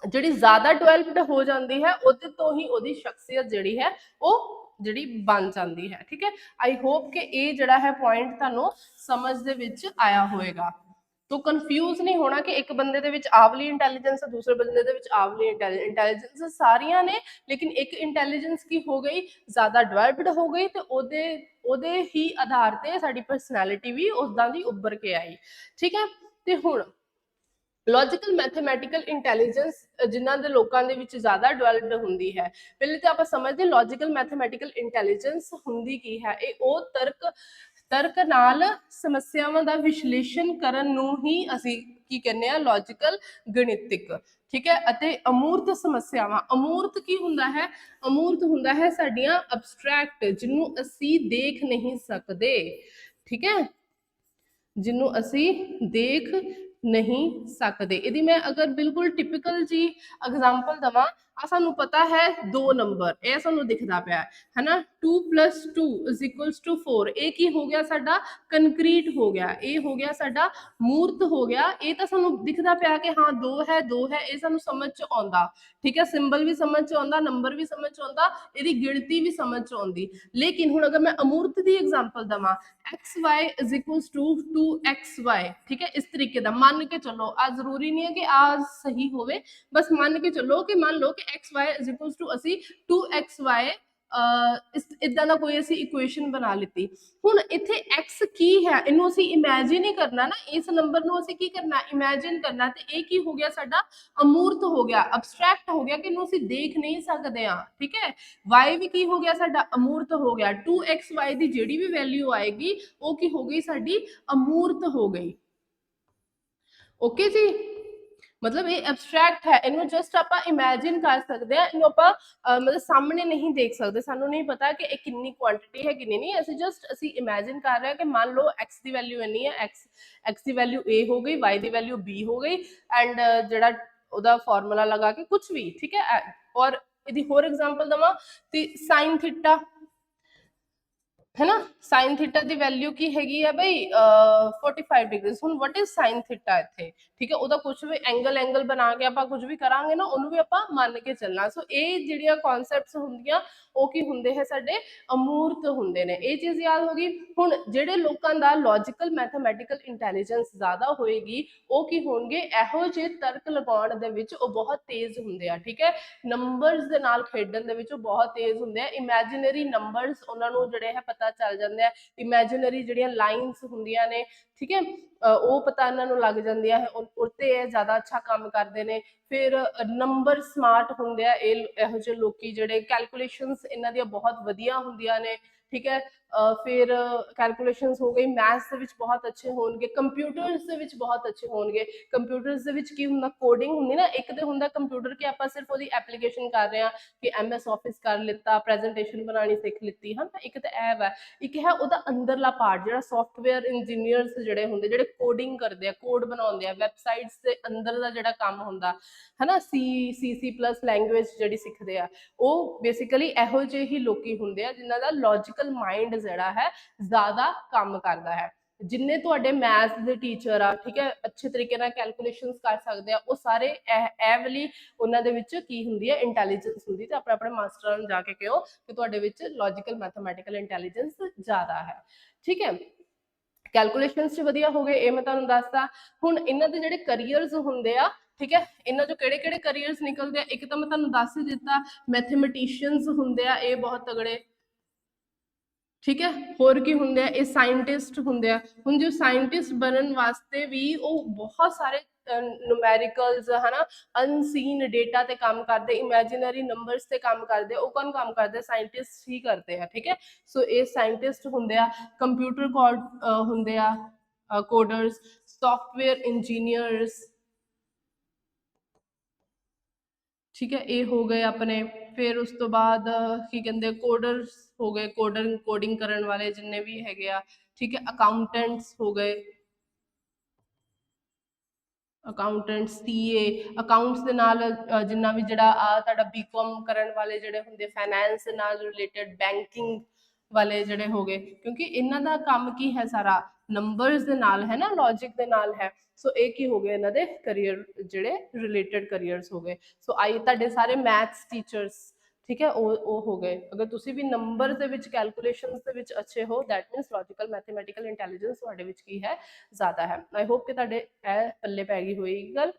ਜਿਹੜੀ ਜ਼ਿਆਦਾ ਡਿਵੈਲਪਡ ਹੋ ਜਾਂਦੀ ਹੈ ਉਹਦੇ ਤੋਂ ਹੀ ਉਹਦੀ ਸ਼ਖਸੀਅਤ ਜਿਹੜੀ ਹੈ ਉਹ ਜਿਹੜੀ ਬਣ ਜਾਂਦੀ ਹੈ। ਠੀਕ ਹੈ, ਆਈ ਹੋਪ ਕਿ ਇਹ ਜਿਹੜਾ ਹੈ ਪੁਆਇੰਟ ਤੁਹਾਨੂੰ ਸਮਝ ਦੇ ਵਿੱਚ ਆਇਆ ਹੋਏਗਾ। तो कंफ्यूज नहीं होना कि एक बंदे दे विच आवली इंटैलीजेंस है, दूसरे बंदे दे विच आवली इंटैलीजेंस सारियां ने, लेकिन एक इंटैलीजेंस की हो गई ज़्यादा डिवेलप्ड हो गई तो ओदे ही आधार ते साडी परसनैलिटी भी उदां दी उभर के आई। ठीक है, ते हुण लॉजिकल मैथमैटिकल इंटैलीजेंस जिन्हां दे लोकां दे विच ज़्यादा डिवेलप्ड हुंदी है, पहले तो आपां समझदे लॉजिकल मैथमैटिकल इंटैलीजेंस हुंदी की है, ये ओ तर्क नाल समस्यावां दा विश्लेषण करन नूं ही असीं की कहने आ लॉजिकल गणितिक। ठीक है, अते अमूर्त समस्यावां, अमूर्त की हुंदा है, अमूर्त हुंदा है साडियां अबस्ट्रैक्ट जिन्नूं असीं देख नहीं सकदे। ठीक है, जिन्नूं असीं देख नहीं सकते। यदि मैं अगर बिल्कुल टिपिकल जी एग्जाम्पल दवा, सानू पता है 2 नंबर, यह सानू दिखता पाया है ना, 2 + 2 = 4, ये की हो गया साडा कंक्रीट हो गया, ये हो गया साडा मूर्त हो गया, ये तो सानू दिखता पाया कि हाँ 2 है 2 है, ये सानू समझ च आउंदा। ठीक है, सिंबल भी समझ च आउंदा, नंबर भी समझ च आउंदा, इहदी गिणती भी समझ च आउंदी। लेकिन हुण अगर मैं अमूर्त दी एग्जाम्पल दवा, xy = 2xy, ठीक है, इस तरीके का मान के चलो, आ जरूरी नहीं है कि आ सही होवे, बस मान के चलो कि मान लो कि xy = असी 2xy इदां दा कोई असी इक्वेशन बना लीती। हुण इत्थे x की है, इनू असी इमेजिन ही करना ना, इस नंबर नू असी की करना, इमेजिन करना, ते ये की हो गया साडा अमूर्त हो गया, अबस्ट्रैक्ट हो गया कि इनू असी देख नहीं सकते हैं। ठीक है, y भी की हो गया साडा अमूर्त हो गया, 2xy दी जिहड़ी भी वैल्यू आएगी वो की हो गई साडी अमूर्त हो गई। ओके जी, मतलब ये एब्सट्रैक्ट है, इनू जस्ट आप इमेजिन कर सकते हैं, इनू आप मतलब सामने नहीं देख सकते, सानू नहीं पता कि एक कितनी क्वांटिटी है कितनी नहीं, ऐसे जस्ट असी इमेजिन कर रहे हैं कि मान लो x की वैल्यू इन्नी है, x की वैल्यू a हो गई, y की वैल्यू b हो गई, एंड जड़ा उदा फॉर्मूला लगा के कुछ भी। ठीक है, और यदि होर एग्जांपल दवा तो साइन थीटा है ना, साइन थीटा की वैल्यू की हैगी है भाई 45 डिग्री। हुण व्हाट इज साइन थीटा इत्थे, ठीक है, उहदा कुछ भी एंगल बना के आपां कुछ भी करांगे ना, उहनूं भी आपां मान के चलना। सो ये जिहड़ियां कॉन्सैप्ट्स हुंदियां ਉਹ ਕੀ ਹੁੰਦੇ ਹੈ ਸਾਡੇ ਅਮੂਰਤ ਹੁੰਦੇ ਨੇ, ਇਹ ਚੀਜ਼ ਯਾਦ ਹੋ ਗਈ। ਹੁਣ ਜਿਹੜੇ ਲੋਕਾਂ ਦਾ ਲੌਜੀਕਲ ਮੈਥਮੈਟੀਕਲ ਇੰਟੈਲੀਜੈਂਸ ਜ਼ਿਆਦਾ ਹੋਏਗੀ ਉਹ ਕੀ ਹੋਣਗੇ, ਇਹੋ ਜਿਹੇ ਤਰਕ ਲਗਾਉਣ ਦੇ ਵਿੱਚ ਉਹ ਬਹੁਤ ਤੇਜ਼ ਹੁੰਦੇ ਆ। ਠੀਕ ਹੈ, ਨੰਬਰਸ ਦੇ ਨਾਲ ਖੇਡਣ ਦੇ ਵਿੱਚ ਉਹ ਬਹੁਤ ਤੇਜ਼ ਹੁੰਦੇ ਆ, ਇਮੈਜਿਨਰੀ ਨੰਬਰਸ ਉਹਨਾਂ ਨੂੰ ਜਿਹੜੇ ਹੈ ਪਤਾ ਚੱਲ ਜਾਂਦੇ ਆ, ਇਮੈਜਿਨਰੀ ਜਿਹੜੀਆਂ ਲਾਈਨਸ ਹੁੰਦੀਆਂ ਨੇ, ਠੀਕ ਹੈ, ਉਹ ਪਤਾ ਇਹਨਾਂ ਨੂੰ ਲੱਗ ਜਾਂਦੀਆਂ ਹੈ, ਉੱਤੇ ਇਹ ਜ਼ਿਆਦਾ ਅੱਛਾ ਕੰਮ ਕਰਦੇ ਨੇ। फिर नंबर स्मार्ट होंगे ਇਹੋ ਜਿਹੇ ਲੋਕੀ ਜਿਹੜੇ कैलकुलेशनस ਇਹਨਾਂ ਦੀਆਂ बहुत ਵਧੀਆ ਹੁੰਦੀਆਂ ਨੇ। ठीक है, फिर कैलकुलेशनस हो गई, मैथ्स ਦੇ ਵਿੱਚ बहुत अच्छे ਹੋਣਗੇ, कंप्यूटर्स ਦੇ ਵਿੱਚ बहुत अच्छे ਹੋਣਗੇ। कंप्यूटर्स ਦੇ ਵਿੱਚ ਕੀ ਹੁੰਦਾ, ਕੋਡਿੰਗ ਹੁੰਦੀ ਨਾ, ਇੱਕ ਤੇ ਹੁੰਦਾ ਕੰਪਿਊਟਰ ਕਿ ਆਪਾਂ ਸਿਰਫ ਉਹਦੀ ਐਪਲੀਕੇਸ਼ਨ ਕਰ ਰਹੇ ਹਾਂ ਕਿ MS ਆਫਿਸ ਕਰ ਲਿੱਤਾ, ਪ੍ਰੈਜੈਂਟੇਸ਼ਨ ਬਣਾਉਣੀ ਸਿੱਖ ਲਿੱਤੀ ਹਨ, ਇੱਕ ਤਾਂ ਇਹ ਵਾ। ਇੱਕ ਹੈ ਉਹਦਾ ਅੰਦਰਲਾ ਪਾਰਟ ਜਿਹੜਾ ਸੌਫਟਵੇਅਰ ਇੰਜੀਨੀਅਰਸ ਜਿਹੜੇ ਹੁੰਦੇ, ਜਿਹੜੇ ਕੋਡਿੰਗ ਕਰਦੇ ਆ, ਕੋਡ ਬਣਾਉਂਦੇ ਆ, ਵੈਬਸਾਈਟਸ ਦੇ ਅੰਦਰ ਦਾ ਜਿਹੜਾ ਕੰਮ ਹੁੰਦਾ है ना, C++ लैंग्वेज ਜਿਹੜੀ ਸਿੱਖਦੇ ਆ, ਉਹ ਬੇਸਿਕਲੀ ਇਹੋ ਜਿਹੇ ਹੀ ਲੋਕੀ ਹੁੰਦੇ ਆ ਜਿਨ੍ਹਾਂ ਦਾ ਲੌਜੀਕਲ ਮਾਈਂਡ ਜਿਹੜਾ ਹੈ ਜ਼ਿਆਦਾ ਕੰਮ ਕਰਦਾ ਹੈ। ਜਿੰਨੇ ਤੁਹਾਡੇ ਮੈਥਸ ਦੇ ਟੀਚਰ ਆ, ਠੀਕ ਹੈ, ਅੱਛੇ ਤਰੀਕੇ ਨਾਲ ਕੈਲਕੂਲੇਸ਼ਨਸ ਕਰ ਸਕਦੇ ਆ, ਉਹ ਸਾਰੇ ਇਹ ਵਾਲੀ ਉਹਨਾਂ ਦੇ ਵਿੱਚ ਕੀ ਹੁੰਦੀ ਹੈ, ਇੰਟੈਲੀਜੈਂਸ ਹੁੰਦੀ। ਤੇ ਆਪਣੇ ਆਪਣੇ ਮਾਸਟਰਾਂ ਨੂੰ ਜਾ ਕੇ ਕਹੋ ਕਿ ਤੁਹਾਡੇ ਵਿੱਚ ਲੌਜੀਕਲ ਮੈਥਮੈਟੀਕਲ ਇੰਟੈਲੀਜੈਂਸ ਜ਼ਿਆਦਾ ਹੈ। ਠੀਕ ਹੈ, ਕੈਲਕੂਲੇਸ਼ਨਸ 'ਚ ਵਧੀਆ ਹੋ ਗਏ, ਇਹ ਮੈਂ ਤੁਹਾਨੂੰ ਦੱਸਦਾ। ਹੁਣ ਇਹਨਾਂ ਦੇ ਜਿਹੜੇ ਕਰੀਅਰਸ ਹੁੰਦੇ ਆ, ਠੀਕ ਹੈ, ਇਹਨਾਂ ਚੋਂ ਕਿਹੜੇ ਕਿਹੜੇ ਕਰੀਅਰਸ ਨਿਕਲਦੇ ਆ, ਇੱਕ ਤਾਂ ਮੈਂ ਤੁਹਾਨੂੰ ਦੱਸ ਹੀ ਦਿੱਤਾ, ਮੈਥਮੈਟੀਸ਼ੀਅਨਸ ਹੁੰਦੇ ਆ, ਇਹ ਬਹੁਤ ਤਗੜੇ, ਠੀਕ ਹੈ। ਹੋਰ ਕੀ ਹੁੰਦੇ ਆ, ਇਹ ਸਾਇੰਟਿਸਟ ਹੁੰਦੇ ਆ। ਹੁਣ ਜੋ ਸਾਇੰਟਿਸਟ ਬਣਨ ਵਾਸਤੇ ਵੀ ਉਹ ਬਹੁਤ ਸਾਰੇ ਨੂਮੈਰੀਕਲਸ ਹੈ ਨਾ, ਅਨਸੀਨ ਡੇਟਾ ਤੇ ਕੰਮ ਕਰਦੇ, ਇਮੈਜਿਨਰੀ ਨੰਬਰਸ ਤੇ ਕੰਮ ਕਰਦੇ, ਉਹ ਕੌਣ ਕੰਮ ਕਰਦੇ, ਸਾਇੰਟਿਸਟ ਹੀ ਕਰਦੇ ਆ, ਠੀਕ ਹੈ। ਸੋ ਇਹ ਸਾਇੰਟਿਸਟ ਹੁੰਦੇ ਆ। ਕੰਪਿਊਟਰ ਕੋਡ ਹੁੰਦੇ ਆ, ਕੋਡਰਸ, ਸੌਫਟਵੇਅਰ ਇੰਜੀਨੀਅਰਸ, ठीक है, ये हो गए अपने। फिर उस तो बाद की कहते कोडर्स हो गए, कोडिंग करने वाले जिन्ने भी है गया, ठीक है। अकाउंटेंट्स हो गए, अकाउंटेंट्स, सीए, अकाउंट्स ਦੇ ਨਾਲ ਜਿੰਨਾ ਵੀ ਜਿਹੜਾ ਆ ਤੁਹਾਡਾ ਬੀਕਾਮ ਕਰਨ ਵਾਲੇ ਜਿਹੜੇ ਹੁੰਦੇ, ਫਾਈਨੈਂਸ ਦੇ ਨਾਲ ਰਿਲੇਟਡ, ਬੈਂਕਿੰਗ ਵਾਲੇ ਜਿਹੜੇ ਹੋ ਗਏ, ਕਿਉਂਕਿ ਇਹਨਾਂ ਦਾ ਕੰਮ ਕੀ ਹੈ, ਸਾਰਾ ਨੰਬਰਸ ਦੇ ਨਾਲ ਹੈ ਨਾ, ਲੌਜਿਕ ਦੇ ਨਾਲ ਹੈ। ਸੋ ਇਹ ਕੀ ਹੋ ਗਏ ਇਹਨਾਂ ਦੇ ਕਰੀਅਰ, ਜਿਹੜੇ ਰਿਲੇਟਡ ਕਰੀਅਰਸ ਹੋ ਗਏ। ਸੋ ਆਈ ਤੁਹਾਡੇ ਸਾਰੇ ਮੈਥਸ ਟੀਚਰਸ, ਠੀਕ ਹੈ, ਉਹ ਹੋ ਗਏ। ਅਗਰ ਤੁਸੀਂ ਵੀ ਨੰਬਰ ਦੇ ਵਿੱਚ, ਕੈਲਕੂਲੇਸ਼ਨਸ ਦੇ ਵਿੱਚ ਅੱਛੇ ਹੋ, that means logical mathematical intelligence ਤੁਹਾਡੇ ਵਿੱਚ ਕੀ ਹੈ, ਜ਼ਿਆਦਾ ਹੈ। ਆਈ ਹੋਪ ਕਿ ਤੁਹਾਡੇ ਇਹ ਪੱਲੇ ਪੈ ਗਈ ਹੋਏਗੀ ਗੱਲ।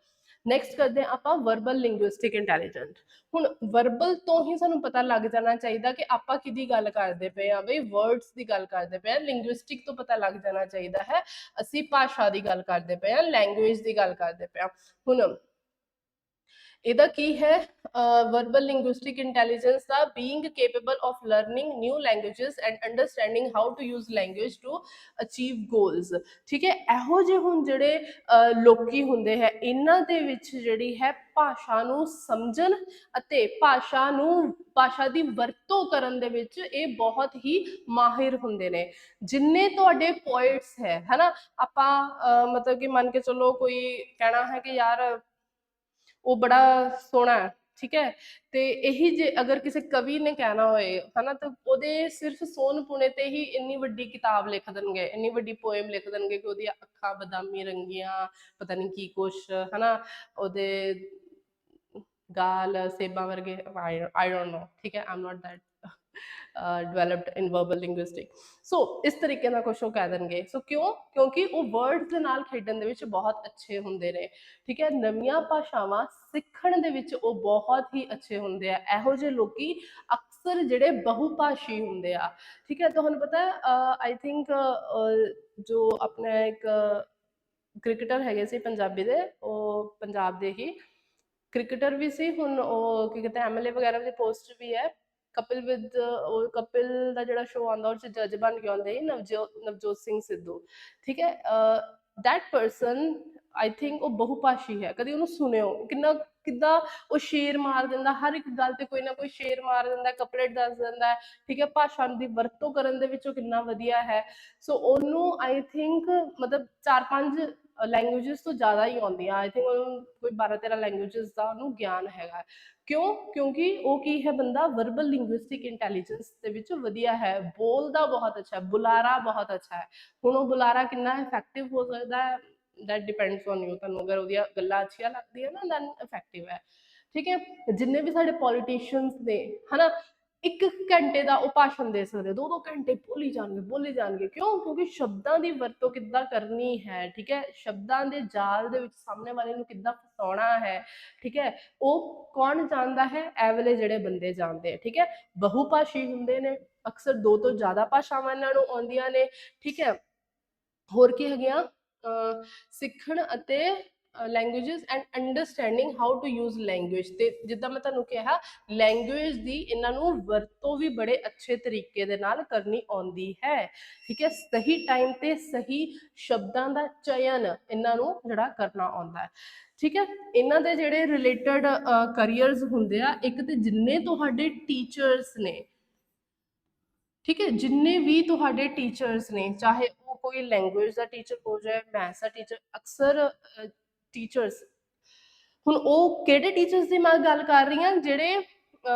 ਨੈਕਸਟ ਕਰਦੇ ਹਾਂ ਆਪਾਂ ਵਰਬਲ ਲਿੰਗੁਇਸਟਿਕ ਇੰਟੈਲੀਜੈਂਟ। ਹੁਣ ਵਰਬਲ ਤੋਂ ਹੀ ਸਾਨੂੰ ਪਤਾ ਲੱਗ ਜਾਣਾ ਚਾਹੀਦਾ ਕਿ ਆਪਾਂ ਕਿਹਦੀ ਗੱਲ ਕਰਦੇ ਪਏ ਆ, ਬਈ ਵਰਡਸ ਦੀ ਗੱਲ ਕਰਦੇ ਪਏ ਆ। ਲਿੰਗੁਇਸਟਿਕ ਤੋਂ ਪਤਾ ਲੱਗ ਜਾਣਾ ਚਾਹੀਦਾ ਹੈ ਅਸੀਂ ਭਾਸ਼ਾ ਦੀ ਗੱਲ ਕਰਦੇ ਪਏ ਆ, ਲੈਂਗੁਏਜ ਦੀ ਗੱਲ ਕਰਦੇ ਪਏ ਆ। ਹੁਣ ਇਹਦਾ ਕੀ ਹੈ, ਵਰਬਲ ਲਿੰਗੁਇਸਟਿਕ ਇੰਟੈਲੀਜੈਂਸ ਦਾ being capable of learning new languages and understanding how to use language to achieve goals, ਠੀਕ ਹੈ। ਇਹੋ ਜਿਹੇ ਹੁਣ ਜਿਹੜੇ ਲੋਕੀ ਹੁੰਦੇ ਹੈ, ਇਹਨਾਂ ਦੇ ਵਿੱਚ ਜਿਹੜੀ ਹੈ ਭਾਸ਼ਾ ਨੂੰ ਸਮਝਣ ਅਤੇ ਭਾਸ਼ਾ ਦੀ ਵਰਤੋਂ ਕਰਨ ਦੇ ਵਿੱਚ ਇਹ ਬਹੁਤ ਹੀ ਮਾਹਿਰ ਹੁੰਦੇ ਨੇ। ਜਿੰਨੇ ਤੁਹਾਡੇ ਪੋਇਟਸ ਹੈ ਹਨਾ, ਆਪਾਂ ਮਤਲਬ ਕਿ ਮੰਨ ਕੇ ਚਲੋ ਕੋਈ ਕਹਿਣਾ ਹੈ ਕਿ ਯਾਰ ਉਹ ਬੜਾ ਸੋਹਣਾ ਹੈ, ਠੀਕ ਹੈ, ਤੇ ਇਹੀ ਜੇ ਅਗਰ ਕਿਸੇ ਕਵੀ ਨੇ ਕਹਿਣਾ ਹੋਏ ਹਨਾ, ਤਾਂ ਉਹਦੇ ਸਿਰਫ ਸੋਨ ਪੁਣੇ ਤੇ ਹੀ ਇੰਨੀ ਵੱਡੀ ਕਿਤਾਬ ਲਿਖ ਦੇਣਗੇ, ਇੰਨੀ ਵੱਡੀ ਪੋਇਮ ਲਿਖ ਦੇਣਗੇ ਕਿ ਉਹਦੀਆਂ ਅੱਖਾਂ ਬਦਾਮੀ ਰੰਗੀਆਂ, ਪਤਾ ਨਹੀਂ ਕੀ ਕੁਛ ਹਨਾ, ਉਹਦੇ ਗਾਲ ਸੇਬਾਂ ਵਰਗੇ, ਆਈ ਡੋਂਟ ਨੋ, ਠੀਕ ਹੈ, I'm not that developed in verbal linguistic. So ਇਸ ਤਰੀਕੇ ਨਾਲ ਕੁਛ ਉਹ ਕਹਿ ਦੇਣਗੇ। ਸੋ ਕਿਉਂ? ਕਿਉਂਕਿ ਉਹ ਵਰਡਸ ਦੇ ਨਾਲ ਖੇਡਣ ਦੇ ਵਿੱਚ ਬਹੁਤ ਅੱਛੇ ਹੁੰਦੇ ਨੇ, ਠੀਕ ਹੈ। ਨਵੀਆਂ ਭਾਸ਼ਾਵਾਂ ਸਿੱਖਣ ਦੇ ਵਿੱਚ ਉਹ ਬਹੁਤ ਹੀ ਅੱਛੇ ਹੁੰਦੇ ਆ। ਇਹੋ ਜਿਹੇ ਲੋਕੀ ਅਕਸਰ ਜਿਹੜੇ ਬਹੁਭਾਸ਼ੀ ਹੁੰਦੇ ਆ, ਠੀਕ ਹੈ। ਤੁਹਾਨੂੰ ਪਤਾ ਆਈ ਥਿੰਕ ਜੋ ਆਪਣਾ ਇੱਕ ਕ੍ਰਿਕਟਰ ਹੈਗੇ ਸੀ ਪੰਜਾਬੀ ਦੇ, ਉਹ ਪੰਜਾਬ ਦੇ ਹੀ ਕ੍ਰਿਕਟਰ ਵੀ ਸੀ, ਹੁਣ ਉਹ ਕੀ ਕਹਿੰਦੇ ਐਮਐਲਏ ਵਗੈਰਾ ਦੀ ਪੋਸਟ ਵੀ ਹੈ, ਕਪਿਲ ਵਿਦ, ਉਹ ਕਪਿਲ ਦਾ ਜਿਹੜਾ ਸ਼ੋਅ ਆਉਂਦਾ ਉਹਦੇ 'ਚ ਜੱਜ ਬਣ ਕੇ ਆਉਂਦੇ ਸੀ, ਨਵਜੋਤ ਸਿੰਘ ਸਿੱਧੂ, ਠੀਕ ਹੈ। ਦੈਟ ਪਰਸਨ ਆਈ ਥਿੰਕ ਉਹ ਬਹੁਭਾਸ਼ੀ ਹੈ। ਕਦੀ ਉਹਨੂੰ ਸੁਣਿਓ, ਕਿੱਦਾਂ ਉਹ ਸ਼ੇਰ ਮਾਰ ਦਿੰਦਾ, ਹਰ ਇੱਕ ਗੱਲ ਤੇ ਕੋਈ ਨਾ ਕੋਈ ਸ਼ੇਰ ਮਾਰ ਦਿੰਦਾ, ਕਪਲੇਟ ਦੱਸ ਦਿੰਦਾ, ਠੀਕ ਹੈ। ਭਾਸ਼ਾ ਦੀ ਵਰਤੋਂ ਕਰਨ ਦੇ ਵਿੱਚ ਉਹ ਕਿੰਨਾ ਵਧੀਆ ਹੈ। ਸੋ ਉਹਨੂੰ ਆਈ ਥਿੰਕ ਮਤਲਬ 4-5 ਲੈਂਗੁਏजेस ਤੋਂ ਜ਼ਿਆਦਾ ਹੀ ਆਉਂਦੀਆਂ, ਆਈ ਥਿੰਕ ਉਹਨੂੰ ਕੋਈ 12-13 ਲੈਂਗੁਏजेस ਦਾ ਉਹਨੂੰ ਗਿਆਨ ਹੈਗਾ। ਕਿਉਂ? ਕਿਉਂਕਿ ਉਹ ਕੀ ਹੈ, ਬੰਦਾ ਵਰਬਲ ਲਿੰਗੁਇਸਟਿਕ ਇੰਟੈਲੀਜੈਂਸ ਦੇ ਵਿੱਚ ਵਧੀਆ ਹੈ, ਬੋਲਦਾ ਬਹੁਤ ਅੱਛਾ ਹੈ, ਬੁਲਾਰਾ ਬਹੁਤ ਅੱਛਾ ਹੈ। ਹੁਣ ਉਹ ਬੁਲਾਰਾ ਕਿੰਨਾ ਇਫੈਕਟਿਵ ਹੋ ਸਕਦਾ ਹੈ, ਦੈਟ ਡਿਪੈਂਡਸ ਔਨ ਯੂ। ਤੁਹਾਨੂੰ ਅਗਰ ਉਹਦੀਆਂ ਗੱਲਾਂ ਅੱਛੀਆਂ ਲੱਗਦੀਆਂ ਨਾ, ਦੈਨ ਇਫੈਕਟਿਵ ਹੈ, ਠੀਕ ਹੈ। ਜਿੰਨੇ ਵੀ ਸਾਡੇ ਪੋਲੀਟੀਸ਼ੀਅਨਸ ਨੇ ਹਨਾ, 1 ਘੰਟੇ ਦਾ ਉਹ ਭਾਸ਼ਣ ਦੇ ਸਕਦੇ, 2-2 ਘੰਟੇ ਬੋਲੀ ਜਾਣਗੇ। ਕਿਉਂ? ਕਿਉਂਕਿ ਸ਼ਬਦਾਂ ਦੀ ਵਰਤੋਂ ਕਿੱਦਾਂ ਕਰਨੀ ਹੈ, ਠੀਕ ਹੈ, ਸ਼ਬਦਾਂ ਦੇ ਜਾਲ ਦੇ ਵਿੱਚ ਸਾਹਮਣੇ ਵਾਲੇ ਨੂੰ ਕਿੱਦਾਂ ਫਸਾਉਣਾ ਹੈ, ਠੀਕ ਹੈ, ਉਹ ਕੌਣ ਜਾਣਦਾ ਹੈ? ਇਹ ਵਾਲੇ ਜਿਹੜੇ ਬੰਦੇ ਜਾਣਦੇ ਆ, ਠੀਕ ਹੈ। ਬਹੁਭਾਸ਼ੀ ਹੁੰਦੇ ਨੇ, ਅਕਸਰ 2 ਤੋਂ ਜ਼ਿਆਦਾ ਭਾਸ਼ਾਵਾਂ ਇਹਨਾਂ ਨੂੰ ਆਉਂਦੀਆਂ ਨੇ, ਠੀਕ ਹੈ। ਹੋਰ ਕੀ ਹੈਗੀਆਂ, ਸਿੱਖਣ ਅਤੇ languages and understanding how to use language. ਤੇ ਜਿੱਦਾਂ ਮੈਂ ਤੁਹਾਨੂੰ ਕਿਹਾ, ਲੈਂਗੁਏਜ ਦੀ ਇਹਨਾਂ ਨੂੰ ਵਰਤੋਂ ਵੀ ਬੜੇ ਅੱਛੇ ਤਰੀਕੇ ਦੇ ਨਾਲ ਕਰਨੀ ਆਉਂਦੀ ਹੈ, ਠੀਕ ਹੈ। ਸਹੀ ਟਾਈਮ ਤੇ ਸਹੀ ਸ਼ਬਦਾਂ ਦਾ ਚਯਨ ਇਹਨਾਂ ਨੂੰ ਜਿਹੜਾ ਕਰਨਾ ਆਉਂਦਾ ਹੈ, ਠੀਕ ਹੈ। ਇਹਨਾਂ ਦੇ ਜਿਹੜੇ ਰਿਲੇਟਡ ਕਰੀਅਰਸ ਹੁੰਦੇ ਆ, ਇੱਕ ਤੇ ਜਿੰਨੇ ਤੁਹਾਡੇ ਟੀਚਰਸ ਨੇ, ਠੀਕ ਹੈ, ਜਿੰਨੇ ਵੀ ਤੁਹਾਡੇ ਟੀਚਰਸ ਨੇ, ਚਾਹੇ ਉਹ ਕੋਈ ਲੈਂਗੁਏਜ ਦਾ ਟੀਚਰ ਹੋ ਜਾਏ, ਮੈਥਸ ਦਾ ਟੀਚਰ, ਅਕਸਰ ਟੀਚਰਸ, ਹੁਣ ਉਹ ਕਿਹੜੇ ਟੀਚਰਸ ਦੀ ਮੈਂ ਗੱਲ ਕਰ ਰਹੀ ਹਾਂ, ਜਿਹੜੇ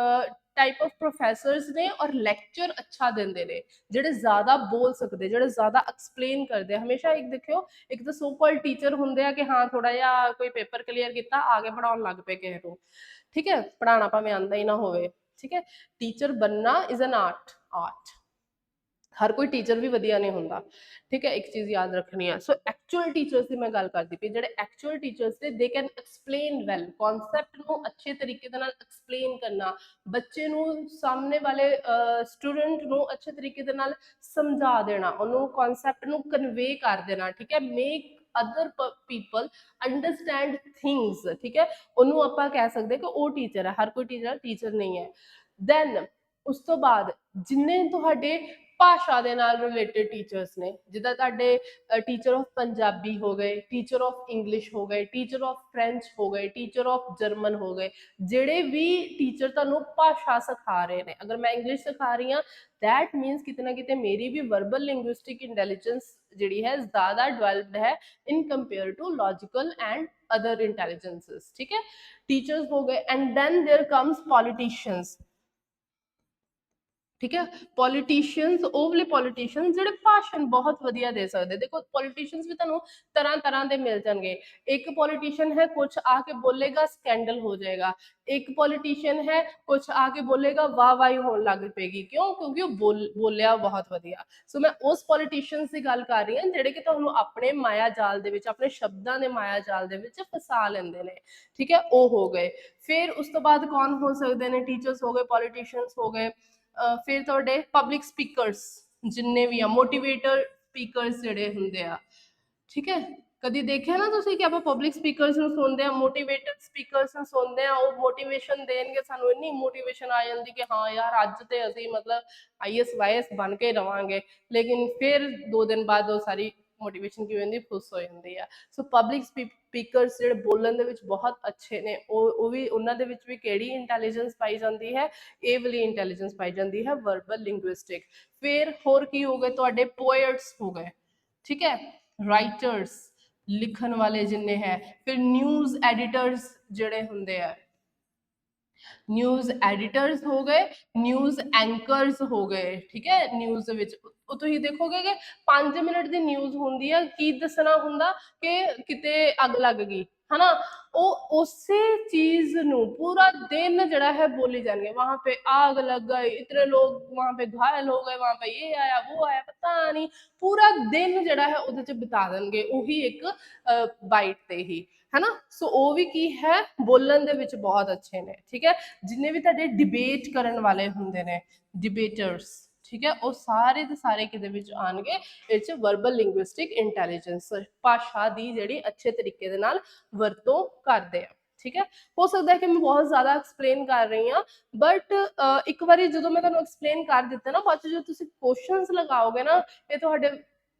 ਟਾਈਪ ਆਫ ਪ੍ਰੋਫੈਸਰਸ ਨੇ ਔਰ ਲੈਕਚਰ ਅੱਛਾ ਦਿੰਦੇ ਨੇ, ਜਿਹੜੇ ਜ਼ਿਆਦਾ ਬੋਲ ਸਕਦੇ, ਜਿਹੜੇ ਜ਼ਿਆਦਾ ਐਕਸਪਲੇਨ ਕਰਦੇ। ਹਮੇਸ਼ਾ ਇੱਕ ਦੇਖਿਓ, ਇੱਕ ਤਾਂ ਸੋ ਕਾਲਡ ਟੀਚਰ ਹੁੰਦੇ ਆ ਕਿ ਹਾਂ ਥੋੜਾ ਜਿਹਾ ਕੋਈ ਪੇਪਰ ਕਲੀਅਰ ਕੀਤਾ, ਆ ਕੇ ਪੜਾਉਣ ਲੱਗ ਪਏ ਕਿਸੇ ਨੂੰ, ਠੀਕ ਹੈ, ਪੜਾਉਣਾ ਭਾਵੇਂ ਆਉਂਦਾ ਹੀ ਨਾ ਹੋਵੇ, ਠੀਕ ਹੈ। ਟੀਚਰ ਬਣਨਾ ਇਜ਼ ਐਨ ਆਰਟ। हर कोई टीचर भी वधिया नहीं होंदा, ठीक है, एक चीज याद रखनी है। सो एक्चुअल टीचर्स की मैं गल करती पई, ਜਿਹੜੇ एक्चुअल टीचर्स ने they can explain well, concept ਨੂੰ अच्छे तरीके ਦੇ ਨਾਲ एक्सप्लेन करना, ਬੱਚੇ ਨੂੰ ਸਾਹਮਣੇ ਵਾਲੇ ਸਟੂਡੈਂਟ ਨੂੰ अच्छे तरीके ਦੇ ਨਾਲ ਸਮਝਾ ਦੇਣਾ, ਉਹਨੂੰ ਕਨਸੈਪਟ ਨੂੰ ਕਨਵੇ ਕਰ ਦੇਣਾ, ਠੀਕ ਹੈ, make other people understand things, ਠੀਕ ਹੈ, ਉਹਨੂੰ ਆਪਾਂ ਕਹਿ ਸਕਦੇ ਕਿ ਉਹ ਟੀਚਰ ਹੈ। ਹਰ ਕੋਈ ਟੀਚਰ ਨਹੀਂ ਹੈ। ਦੈਨ ਉਸ ਤੋਂ ਬਾਅਦ ਜਿੰਨੇ ਤੁਹਾਡੇ ਭਾਸ਼ਾ ਦੇ ਨਾਲ ਰਿਲੇਟਡ ਟੀਚਰਸ ਨੇ, ਜਿੱਦਾਂ ਤੁਹਾਡੇ ਟੀਚਰ ਆਫ ਪੰਜਾਬੀ ਹੋ ਗਏ, ਟੀਚਰ ਆਫ ਇੰਗਲਿਸ਼ ਹੋ ਗਏ, ਟੀਚਰ ਆਫ ਫ੍ਰੈਂਚ ਹੋ ਗਏ, ਟੀਚਰ ਆਫ ਜਰਮਨ ਹੋ ਗਏ, ਜਿਹੜੇ ਵੀ ਟੀਚਰ ਤੁਹਾਨੂੰ ਭਾਸ਼ਾ ਸਿਖਾ ਰਹੇ ਨੇ, ਅਗਰ ਮੈਂ ਇੰਗਲਿਸ਼ ਸਿਖਾ ਰਹੀ ਹਾਂ दैट मीन्स कितने ना कितने मेरी भी वर्बल लिंग्विस्टिक इंटेलिजेंस जी है ज़्यादा डेवलप्ड है in compare to logical and other intelligences, ठीक है, टीचर्स हो गए। And then there comes politicians, ठीक है, पॉलिटिशियंस ਉਹ ਵਾਲੇ ਪੋਲੀਟੀਸ਼ੀਅਨਸ ਜਿਹੜੇ ਭਾਸ਼ਣ ਬਹੁਤ ਵਧੀਆ ਦੇ ਸਕਦੇ। ਦੇਖੋ ਪੋਲੀਟੀਸ਼ੀਅਨਸ ਵੀ ਤੁਹਾਨੂੰ ਤਰ੍ਹਾਂ ਤਰ੍ਹਾਂ ਦੇ ਮਿਲ ਜਾਣਗੇ। ਇੱਕ ਪੋਲੀਟੀਸ਼ੀਅਨ ਹੈ ਕੁਛ ਆ ਕੇ ਬੋਲੇਗਾ ਸਕੈਂਡਲ ਹੋ ਜਾਏਗਾ, ਇੱਕ ਪੋਲੀਟੀਸ਼ੀਅਨ ਹੈ ਕੁਛ ਆ ਕੇ ਬੋਲੇਗਾ ਵਾਹ ਵਾਹੀ ਹੋਣ ਲੱਗ ਪਏਗੀ, ਕਿਉਂ? ਕਿਉਂਕਿ ਉਹ ਬੋਲਿਆ ਬਹੁਤ ਵਧੀਆ। ਸੋ ਮੈਂ ਉਸ ਪੋਲੀਟੀਸ਼ੀਅਨਸ ਦੀ ਗੱਲ ਕਰ ਰਹੀ ਹਾਂ ਜਿਹੜੇ ਕਿ ਤੁਹਾਨੂੰ ਆਪਣੇ ਮਾਇਆ ਜਾਲ ਦੇ ਵਿੱਚ, ਆਪਣੇ ਸ਼ਬਦਾਂ ਦੇ ਮਾਇਆ ਜਾਲ ਦੇ ਵਿੱਚ ਫਸਾ ਲੈਂਦੇ ਨੇ, ਠੀਕ ਹੈ, ਉਹ ਹੋ ਗਏ। ਫਿਰ ਉਸ ਤੋਂ ਬਾਅਦ ਕੌਣ ਹੋ ਸਕਦੇ ਨੇ? ਟੀਚਰਸ ਹੋ ਗਏ, ਪੋਲੀਟੀਸ਼ੀਅਨਸ ਹੋ ਗਏ, फिर तुहाडे पब्लिक स्पीकर्स जिन्ने भी आ, मोटिवेटर स्पीकर्स ਜਿਹੜੇ ਹੁੰਦੇ ਆ, ਠੀਕ ਹੈ, ਕਦੀ ਦੇਖਿਆ ਨਾ ਤੁਸੀਂ ਕਿ ਆਪਾਂ ਪਬਲਿਕ ਸਪੀਕਰਸ ਨੂੰ ਸੁਣਦੇ ਆ, ਮੋਟੀਵੇਟਡ ਸਪੀਕਰਸ ਨੂੰ ਸੁਣਦੇ ਆ, ਉਹ ਮੋਟੀਵੇਸ਼ਨ ਦੇਣਗੇ, ਸਾਨੂੰ ਇੰਨੀ ਮੋਟੀਵੇਸ਼ਨ ਆ ਜਾਂਦੀ ਕਿ ਹਾਂ ਯਾਰ ਅੱਜ ਤੇ ਅਸੀਂ ਮਤਲਬ ਆਈਐਸ ਵਾਈਐਸ ਬਣ ਕੇ ਰਵਾਂਗੇ, ਲੇਕਿਨ ਫਿਰ 2 ਦਿਨ ਬਾਅਦ ਉਹ ਸਾਰੀ ਮੋਟੀਵੇਸ਼ਨ ਕੀ ਹੁੰਦੀ, ਫੁੱਸ ਹੋ ਜਾਂਦੀ ਆ। ਸੋ ਪਬਲਿਕ ਸਪੀਕਰਸ ਜਿਹੜੇ ਬੋਲਣ ਦੇ ਵਿੱਚ ਬਹੁਤ ਅੱਛੇ ਨੇ, ਉਹ ਵੀ ਉਹਨਾਂ ਦੇ ਵਿੱਚ ਵੀ ਕਿਹੜੀ ਇੰਟੈਲੀਜੈਂਸ ਪਾਈ ਜਾਂਦੀ ਹੈ? ਇਹ ਵਾਲੀ ਇੰਟੈਲੀਜੈਂਸ ਪਾਈ ਜਾਂਦੀ ਹੈ, ਵਰਬਲ ਲਿੰਗੁਇਸਟਿਕ। ਫਿਰ ਹੋਰ ਕੀ ਹੋ ਗਏ ਤੁਹਾਡੇ? ਪੋਇਟਸ ਹੋ ਗਏ, ਠੀਕ ਹੈ, ਰਾਈਟਰਸ ਲਿਖਣ ਵਾਲੇ ਜਿੰਨੇ ਹੈ। ਫਿਰ ਨਿਊਜ਼ ਐਡੀਟਰਸ ਜਿਹੜੇ ਹੁੰਦੇ ਆ, ਨਿਊਜ਼ ਐਡੀਟਰਸ ਹੋ ਗਏ, ਨਿਊਜ਼ ਐਂਕਰਸ ਹੋ ਗਏ, ਠੀਕ ਹੈ, ਨਿਊਜ਼ ਦੇ ਵਿੱਚ ਉਹ ਤੁਸੀਂ ਦੇਖੋਗੇ ਕਿ 5 ਮਿੰਟ ਦੀ ਨਿਊਜ਼ ਹੁੰਦੀ ਆ, ਕੀ ਦੱਸਣਾ ਹੁੰਦਾ ਕਿ ਕਿਤੇ ਅੱਗ ਲੱਗ ਗਈ, है ना, ਉਹ ਉਸੇ चीज ਨੂੰ पूरा दिन जड़ा है बोली जाएंगे, वहां पे आग लग गई, इतने लोग वहां पे घायल हो गए, वहां पे ये आया वो आया, पता नहीं पूरा दिन जड़ा है ਉਹਦੇ ਚ ਬਿਤਾ ਦੇਣਗੇ ਉਹੀ ਇੱਕ ਬਾਈਟ ਤੇ ਹੀ, है ना। सो ਉਹ ਵੀ ਕੀ ਹੈ? ਬੋਲਣ ਦੇ ਵਿੱਚ ਬਹੁਤ ਅੱਛੇ ਨੇ, ਠੀਕ ਹੈ। ਜਿੰਨੇ ਵੀ ਤੁਹਾਡੇ ਡਿਬੇਟ ਕਰਨ ਵਾਲੇ ਹੁੰਦੇ ਨੇ, ਡਿਬੇਟਰਸ, ਠੀਕ ਹੈ, ਉਹ ਸਾਰੇ ਦੇ ਸਾਰੇ ਕਿਹਦੇ ਵਿੱਚ ਆਣਗੇ? ਇਹ ਚ ਵਰਬਲ ਲਿੰਗੁਇਸਟਿਕ ਇੰਟੈਲੀਜੈਂਸ, ਭਾਸ਼ਾ ਦੀ ਜਿਹੜੀ ਅੱਛੇ ਤਰੀਕੇ ਦੇ ਨਾਲ ਵਰਤੋਂ ਕਰਦੇ ਆ, ਠੀਕ ਹੈ। ਹੋ ਸਕਦਾ ਹੈ ਕਿ ਮੈਂ ਬਹੁਤ ਜ਼ਿਆਦਾ ਐਕਸਪਲੇਨ ਕਰ ਰਹੀ ਹਾਂ, ਬਟ ਇੱਕ ਵਾਰੀ ਜਦੋਂ ਮੈਂ ਤੁਹਾਨੂੰ ਐਕਸਪਲੇਨ ਕਰ ਦਿੱਤਾ ਨਾ, ਬਾਅਦ ਜਦੋਂ ਤੁਸੀਂ ਕੁਐਸਚਨਸ ਲਗਾਓਗੇ ਨਾ, ਇਹ ਤੁਹਾਡੇ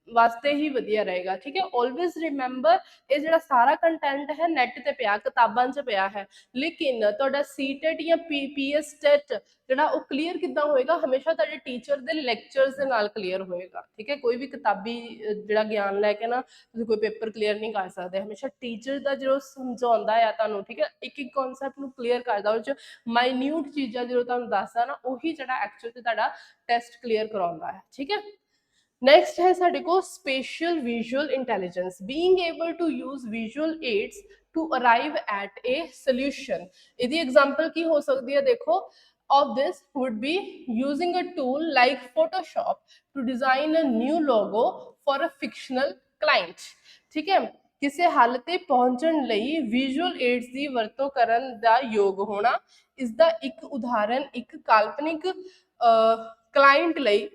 ਵਾਸਤੇ ਹੀ ਵਧੀਆ ਰਹੇਗਾ, ਠੀਕ ਹੈ। ਆਲਵੇਜ਼ ਰਿਮੈਂਬਰ ਇਹ ਜਿਹੜਾ ਸਾਰਾ ਕੰਟੈਂਟ ਹੈ ਨੈਟ ਤੇ ਪਿਆ, ਕਿਤਾਬਾਂ 'ਚ ਪਿਆ ਹੈ, ਲੇਕਿਨ ਤੁਹਾਡਾ ਸੀਟੈਟ ਜਾਂ ਪੀਐਸ ਟੈਟ ਜਿਹੜਾ ਉਹ ਕਲੀਅਰ ਕਿੱਦਾਂ ਹੋਏਗਾ? ਹਮੇਸ਼ਾ ਤੁਹਾਡੇ ਟੀਚਰ ਦੇ ਲੈਕਚਰਸ ਦੇ ਨਾਲ ਕਲੀਅਰ ਹੋਏਗਾ, ਠੀਕ ਹੈ। ਕੋਈ ਵੀ ਕਿਤਾਬੀ ਜਿਹੜਾ ਗਿਆਨ ਲੈ ਕੇ ਨਾ ਤੁਸੀਂ ਕੋਈ ਪੇਪਰ ਕਲੀਅਰ ਨਹੀਂ ਕਰ ਸਕਦੇ, ਹਮੇਸ਼ਾ ਟੀਚਰ ਦਾ ਜਦੋਂ ਸਮਝਾਉਂਦਾ ਆ ਤੁਹਾਨੂੰ, ਠੀਕ ਹੈ, ਇੱਕ ਇੱਕ ਕਨਸੈਪਟ ਨੂੰ ਕਲੀਅਰ ਕਰਦਾ, ਉਹ 'ਚ ਮਾਈਨਿਊਟ ਚੀਜ਼ਾਂ ਜਦੋਂ ਤੁਹਾਨੂੰ ਦੱਸਦਾ ਨਾ, ਉਹੀ ਜਿਹੜਾ ਐਕਚੁਅਲ 'ਚ ਤੁਹਾਡਾ ਟੈਸਟ ਕਲੀਅਰ ਕਰਾਉਂਦਾ ਹੈ, ਠੀਕ ਹੈ। नेक्स्ट है साडे को special visual intelligence, being able to use visual aids to arrive at a solution. इहदी एग्जांपल की हो सकती है? देखो, of this would be using a tool like Photoshop to design a new logo for a fictional client, ठीक है। ਕਿਸੇ ਹੱਲ ਤੇ ਪਹੁੰਚਣ ਲਈ ਵਿਜ਼ੂਅਲ ਏਡਸ ਦੀ ਵਰਤੋਂ ਕਰਨ ਦਾ ਯੋਗ ਹੋਣਾ, ਇਸ ਦਾ ਇੱਕ ਉਦਾਹਰਨ ਇੱਕ ਕਾਲਪਨਿਕ ਕਲਾਇੰਟ ਲਈ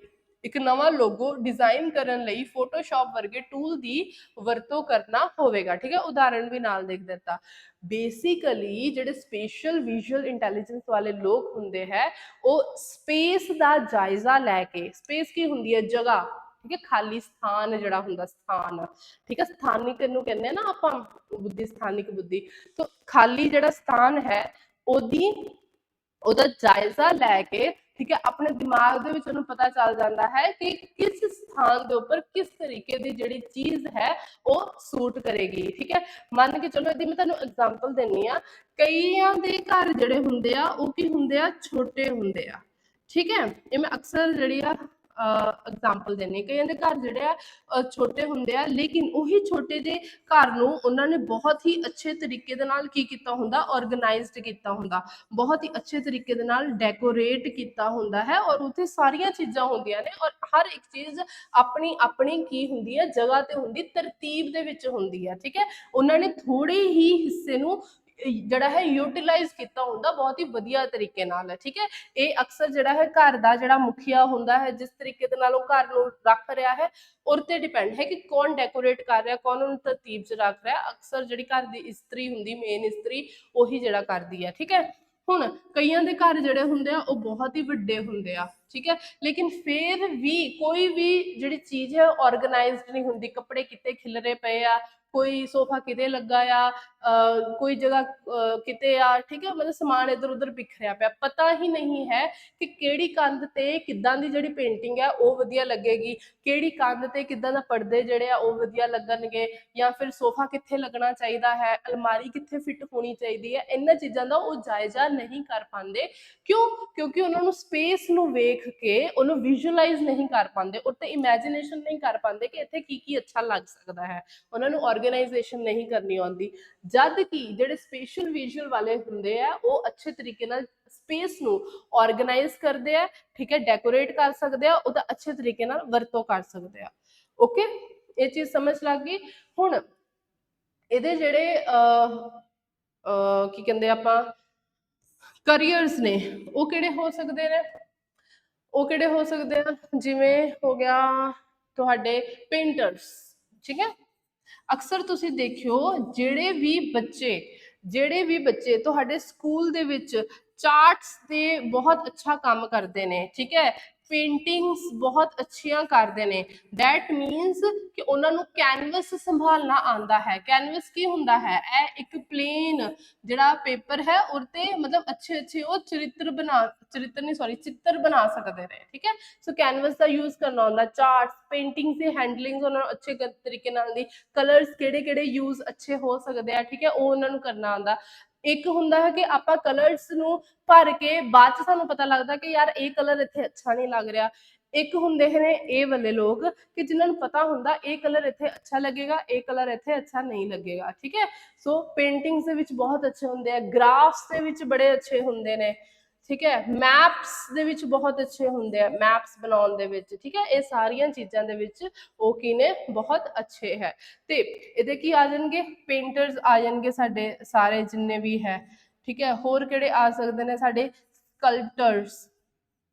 ਇੱਕ ਨਵਾਂ ਲੋਗੋ ਡਿਜ਼ਾਈਨ ਕਰਨ ਲਈ ਫੋਟੋਸ਼ਾਪ ਵਰਗੇ ਟੂਲ ਦੀ ਵਰਤੋਂ ਕਰਨਾ ਹੋਵੇਗਾ, ਠੀਕ ਹੈ। ਉਦਾਹਰਨ ਵੀ ਨਾਲ ਦੇਖ ਦਿੱਤਾ। ਬੇਸਿਕਲੀ ਜਿਹੜੇ ਸਪੇਸ਼ਲ ਵਿਜ਼ੂਅਲ ਇੰਟੈਲੀਜੈਂਸ ਵਾਲੇ ਲੋਕ ਹੁੰਦੇ ਹੈ, ਉਹ ਸਪੇਸ ਦਾ ਜਾਇਜ਼ਾ ਲੈ ਕੇ, ਸਪੇਸ ਕੀ ਹੁੰਦੀ ਹੈ? ਜਗ੍ਹਾ, ਠੀਕ ਹੈ, ਖਾਲੀ ਸਥਾਨ ਜਿਹੜਾ ਹੁੰਦਾ, ਸਥਾਨ, ਠੀਕ ਹੈ, ਸਥਾਨਿਕ ਨੂੰ ਕਹਿੰਦੇ ਆ ਨਾ ਆਪਾਂ, ਬੁੱਧੀ, ਸਥਾਨਿਕ ਬੁੱਧੀ। ਸੋ ਖਾਲੀ ਜਿਹੜਾ ਸਥਾਨ ਹੈ ਉਹਦਾ ਜਾਇਜ਼ਾ ਲੈ ਕੇ, ਠੀਕ ਹੈ, ਆਪਣੇ ਦਿਮਾਗ ਦੇ ਵਿੱਚ ਉਹਨੂੰ ਪਤਾ ਚੱਲ ਜਾਂਦਾ ਹੈ ਕਿ ਕਿਸ ਸਥਾਨ ਦੇ ਉੱਪਰ ਕਿਸ ਤਰੀਕੇ ਦੀ ਜਿਹੜੀ ਚੀਜ਼ ਹੈ ਉਹ ਸੂਟ ਕਰੇਗੀ, ਠੀਕ ਹੈ। ਮੰਨ ਕੇ ਚਲੋ, ਇਹਦੀ ਮੈਂ ਤੁਹਾਨੂੰ ਐਗਜ਼ਾਮਪਲ ਦਿੰਨੀ ਆ। ਕਈਆਂ ਦੇ ਘਰ ਜਿਹੜੇ ਹੁੰਦੇ ਆ ਉਹ ਕੀ ਹੁੰਦੇ ਆ? ਛੋਟੇ ਹੁੰਦੇ ਆ, ਠੀਕ ਹੈ। ਇਹ ਮੈਂ ਅਕਸਰ ਜਿਹੜੀ ਆ ਐਗਜ਼ਾਮਪਲ ਦੇਣੀ, ਕਈਆਂ ਦੇ ਘਰ ਜਿਹੜੇ ਆ ਛੋਟੇ ਹੁੰਦੇ ਆ, ਲੇਕਿਨ ਉਹੀ ਛੋਟੇ ਜਿਹੇ ਘਰ ਨੂੰ ਉਹਨਾਂ ਨੇ ਬਹੁਤ ਹੀ ਅੱਛੇ ਤਰੀਕੇ ਦੇ ਨਾਲ ਕੀ ਕੀਤਾ ਹੁੰਦਾ, ਆਰਗੇਨਾਈਜ਼ਡ ਕੀਤਾ ਹੁੰਦਾ, ਬਹੁਤ ਹੀ ਅੱਛੇ ਤਰੀਕੇ ਦੇ ਨਾਲ ਡੈਕੋਰੇਟ ਕੀਤਾ ਹੁੰਦਾ ਹੈ, ਔਰ ਉੱਥੇ ਸਾਰੀਆਂ ਚੀਜ਼ਾਂ ਹੁੰਦੀਆਂ ਨੇ, ਔਰ ਹਰ ਇੱਕ ਚੀਜ਼ ਆਪਣੀ ਆਪਣੀ ਕੀ ਹੁੰਦੀ ਹੈ, ਜਗ੍ਹਾ ਤੇ ਹੁੰਦੀ, ਤਰਤੀਬ ਦੇ ਵਿੱਚ ਹੁੰਦੀ ਹੈ। ਠੀਕ ਹੈ, ਉਹਨਾਂ ਨੇ ਥੋੜੇ ਹੀ ਹਿੱਸੇ ਨੂੰ ਜਿਹੜਾ ਹੈ ਯੂਟਿਲਾਈਜ਼ ਕੀਤਾ ਹੁੰਦਾ ਬਹੁਤ ਹੀ ਵਧੀਆ ਤਰੀਕੇ ਨਾਲ। ਠੀਕ ਹੈ, ਇਹ ਅਕਸਰ ਜਿਹੜਾ ਹੈ ਘਰ ਦਾ ਜਿਹੜਾ ਮੁਖੀਆ ਹੁੰਦਾ ਹੈ, ਜਿਸ ਤਰੀਕੇ ਦੇ ਨਾਲ ਉਹ ਘਰ ਨੂੰ ਰੱਖ ਰਿਹਾ ਹੈ, ਉਹਦੇ ਤੇ ਡਿਪੈਂਡ ਹੈ ਕਿ ਕੌਣ ਡੈਕੋਰੇਟ ਕਰ ਰਿਹਾ, ਕੌਣ ਉਹਨੂੰ ਤਰਤੀਬ 'ਚ ਰੱਖ ਰਿਹਾ। ਅਕਸਰ ਜਿਹੜੀ ਘਰ ਦੀ ਇਸਤਰੀ ਹੁੰਦੀ, ਮੇਨ ਇਸਤਰੀ, ਉਹੀ ਜਿਹੜਾ ਕਰਦੀ ਹੈ। ਠੀਕ ਹੈ, ਹੁਣ ਕਈਆਂ ਦੇ ਘਰ ਜਿਹੜੇ ਹੁੰਦੇ ਆ ਉਹ ਬਹੁਤ ਹੀ ਵੱਡੇ ਹੁੰਦੇ ਆ। ਠੀਕ ਹੈ, ਲੇਕਿਨ ਫਿਰ ਵੀ ਕੋਈ ਵੀ ਜਿਹੜੀ ਚੀਜ਼ ਹੈ ਆਰਗੇਨਾਈਜ਼ਡ ਨਹੀਂ ਹੁੰਦੀ, ਕੱਪੜੇ ਕਿਤੇ ਖਿਲਰੇ ਪਏ ਆ, ਕੋਈ ਸੋਫਾ ਕਿਤੇ ਲੱਗਾ ਆ, ਕੋਈ ਜਗ੍ਹਾ ਕਿਤੇ ਆ। ਠੀਕ ਹੈ, ਮਤਲਬ ਸਮਾਨ ਇੱਧਰ ਉੱਧਰ ਬਿਖਰਿਆ ਪਿਆ, ਪਤਾ ਹੀ ਨਹੀਂ ਹੈ ਕਿ ਕਿਹੜੀ ਕੰਧ ਤੇ ਕਿੱਦਾਂ ਦੀ ਜਿਹੜੀ ਪੇਂਟਿੰਗ ਹੈ ਉਹ ਵਧੀਆ ਲੱਗੇਗੀ, ਕਿਹੜੀ ਕੰਧ ਤੇ ਕਿੱਦਾਂ ਦਾ ਪਰਦੇ ਜਿਹੜੇ ਆ ਉਹ ਵਧੀਆ ਲੱਗਣਗੇ, ਜਾਂ ਫਿਰ ਸੋਫਾ ਕਿੱਥੇ ਲੱਗਣਾ ਚਾਹੀਦਾ ਹੈ, ਅਲਮਾਰੀ ਕਿੱਥੇ ਫਿੱਟ ਹੋਣੀ ਚਾਹੀਦੀ ਹੈ। ਇਹਨਾਂ ਚੀਜ਼ਾਂ ਦਾ ਉਹ ਜਾਇਜ਼ਾ ਨਹੀਂ ਕਰ ਪਾਉਂਦੇ। ਕਿਉਂ? ਕਿਉਂਕਿ ਉਹਨਾਂ ਨੂੰ ਸਪੇਸ ਨੂੰ ਵੇਖ ਕੇ ਉਹਨੂੰ ਵਿਜ਼ੂਅਲਾਈਜ਼ ਨਹੀਂ ਕਰ ਪਾਉਂਦੇ, ਉੱਤੇ ਇਮੇਜਿਨੇਸ਼ਨ ਨਹੀਂ ਕਰ ਪਾਉਂਦੇ ਕਿ ਇੱਥੇ ਕੀ ਕੀ ਅੱਛਾ ਲੱਗ ਸਕਦਾ ਹੈ, ਉਹਨਾਂ ਨੂੰ ਆਰਗੇਨਾਈਜੇਸ਼ਨ ਨਹੀਂ ਕਰਨੀ ਆਉਂਦੀ। ਜਦ ਕਿ ਜਿਹੜੇ ਸਪੇਸ਼ਲ ਵਿਜ਼ੂਅਲ ਵਾਲੇ ਹੁੰਦੇ ਆ ਉਹ ਅੱਛੇ ਤਰੀਕੇ ਨਾਲ ਸਪੇਸ ਨੂੰ ਆਰਗੇਨਾਈਜ਼ ਕਰਦੇ ਆ। ਠੀਕ ਹੈ, ਡੈਕੋਰੇਟ ਕਰ ਸਕਦੇ ਆ, ਉਹਦਾ ਅੱਛੇ ਤਰੀਕੇ ਨਾਲ ਵਰਤੋਂ ਕਰ ਸਕਦੇ ਆ। ਓਕੇ, ਇਹ ਚੀਜ਼ ਸਮਝ ਲੱਗ ਗਈ। ਹੁਣ ਇਹਦੇ ਜਿਹੜੇ ਕੀ ਕਹਿੰਦੇ ਆਪਾਂ ਕਰੀਅਰਸ ਨੇ, ਉਹ ਕਿਹੜੇ ਹੋ ਸਕਦੇ ਨੇ? ਉਹ ਕਿਹੜੇ ਹੋ ਸਕਦੇ ਆ? ਜਿਵੇਂ ਹੋ ਗਿਆ ਤੁਹਾਡੇ ਪੇਂਟਰਸ। ਠੀਕ ਹੈ, ਅਕਸਰ ਤੁਸੀਂ ਦੇਖਿਓ ਜਿਹੜੇ ਵੀ ਬੱਚੇ ਤੁਹਾਡੇ ਸਕੂਲ ਦੇ ਵਿੱਚ ਚਾਰਟਸ ਤੇ ਬਹੁਤ ਅੱਛਾ ਕੰਮ ਕਰਦੇ ਨੇ, ਠੀਕ ਹੈ, ਪੇਂਟਿੰਗਸ ਬਹੁਤ ਅੱਛੀਆਂ ਕਰਦੇ ਨੇ, ਦੈਟ ਮੀਨਸ ਕਿ ਉਹਨਾਂ ਨੂੰ ਕੈਨਵਸ ਸੰਭਾਲਣਾ ਆਉਂਦਾ ਹੈ। ਕੈਨਵਸ ਕੀ ਹੁੰਦਾ ਹੈ? ਇਹ ਇੱਕ ਪਲੇਨ ਜਿਹੜਾ ਪੇਪਰ ਹੈ ਉਹਤੇ ਮਤਲਬ ਅੱਛੇ ਉਹ ਚਿੱਤਰ ਬਣਾ ਸਕਦੇ ਨੇ। ਠੀਕ ਹੈ, ਸੋ ਕੈਨਵਸ ਦਾ ਯੂਜ਼ ਕਰਨਾ ਹੁੰਦਾ, ਚਾਰਟਸ, ਪੇਂਟਿੰਗਸ ਦੀ ਹੈਂਡਲਿੰਗ ਉਹਨਾਂ ਨੂੰ ਅੱਛੇ ਤਰੀਕੇ ਨਾਲ ਦੀ, ਕਲਰਸ ਕਿਹੜੇ ਯੂਜ਼ ਅੱਛੇ ਹੋ ਸਕਦੇ ਆ, ਠੀਕ ਹੈ, ਉਹ ਉਹਨਾਂ ਨੂੰ ਕਰਨਾ ਆਉਂਦਾ। ਇੱਕ ਹੁੰਦਾ ਹੈ ਕਿ ਆਪਾਂ ਕਲਰਸ ਨੂੰ ਭਰ ਕੇ ਬਾਅਦ ਚ ਸਾਨੂੰ ਪਤਾ ਲੱਗਦਾ ਕਿ ਯਾਰ ਇਹ ਕਲਰ ਇੱਥੇ ਅੱਛਾ ਨਹੀਂ ਲੱਗ ਰਿਹਾ। ਇੱਕ ਹੁੰਦੇ ਨੇ ਇਹ ਵਾਲੇ ਲੋਕ ਕਿ ਜਿਨ੍ਹਾਂ ਨੂੰ ਪਤਾ ਹੁੰਦਾ ਇਹ ਕਲਰ ਇੱਥੇ ਅੱਛਾ ਲੱਗੇਗਾ, ਇਹ ਕਲਰ ਇੱਥੇ ਅੱਛਾ ਨਹੀਂ ਲੱਗੇਗਾ। ਠੀਕ ਹੈ, ਸੋ ਪੇਂਟਿੰਗਸ ਦੇ ਵਿੱਚ ਬਹੁਤ ਅੱਛੇ ਹੁੰਦੇ ਆ, ਗ੍ਰਾਫਸ ਦੇ ਵਿੱਚ ਬੜੇ ਅੱਛੇ ਹੁੰਦੇ ਨੇ। ਠੀਕ ਹੈ, ਮੈਪਸ ਦੇ ਵਿੱਚ ਬਹੁਤ ਅੱਛੇ ਹੁੰਦੇ ਆ, ਮੈਪਸ ਬਣਾਉਣ ਦੇ ਵਿੱਚ। ਠੀਕ ਹੈ, ਇਹ ਸਾਰੀਆਂ ਚੀਜ਼ਾਂ ਦੇ ਵਿੱਚ ਉਹ ਕੀ ਨੇ? ਬਹੁਤ ਅੱਛੇ ਹੈ। ਤੇ ਇਹਦੇ ਕੀ ਆ ਜਾਣਗੇ? ਪੇਂਟਰਸ ਆ ਜਾਣਗੇ ਸਾਡੇ ਸਾਰੇ ਜਿੰਨੇ ਵੀ ਹੈ। ਠੀਕ ਹੈ, ਹੋਰ ਕਿਹੜੇ ਆ ਸਕਦੇ ਨੇ? ਸਾਡੇ ਸਕਲਪਟਰਸ,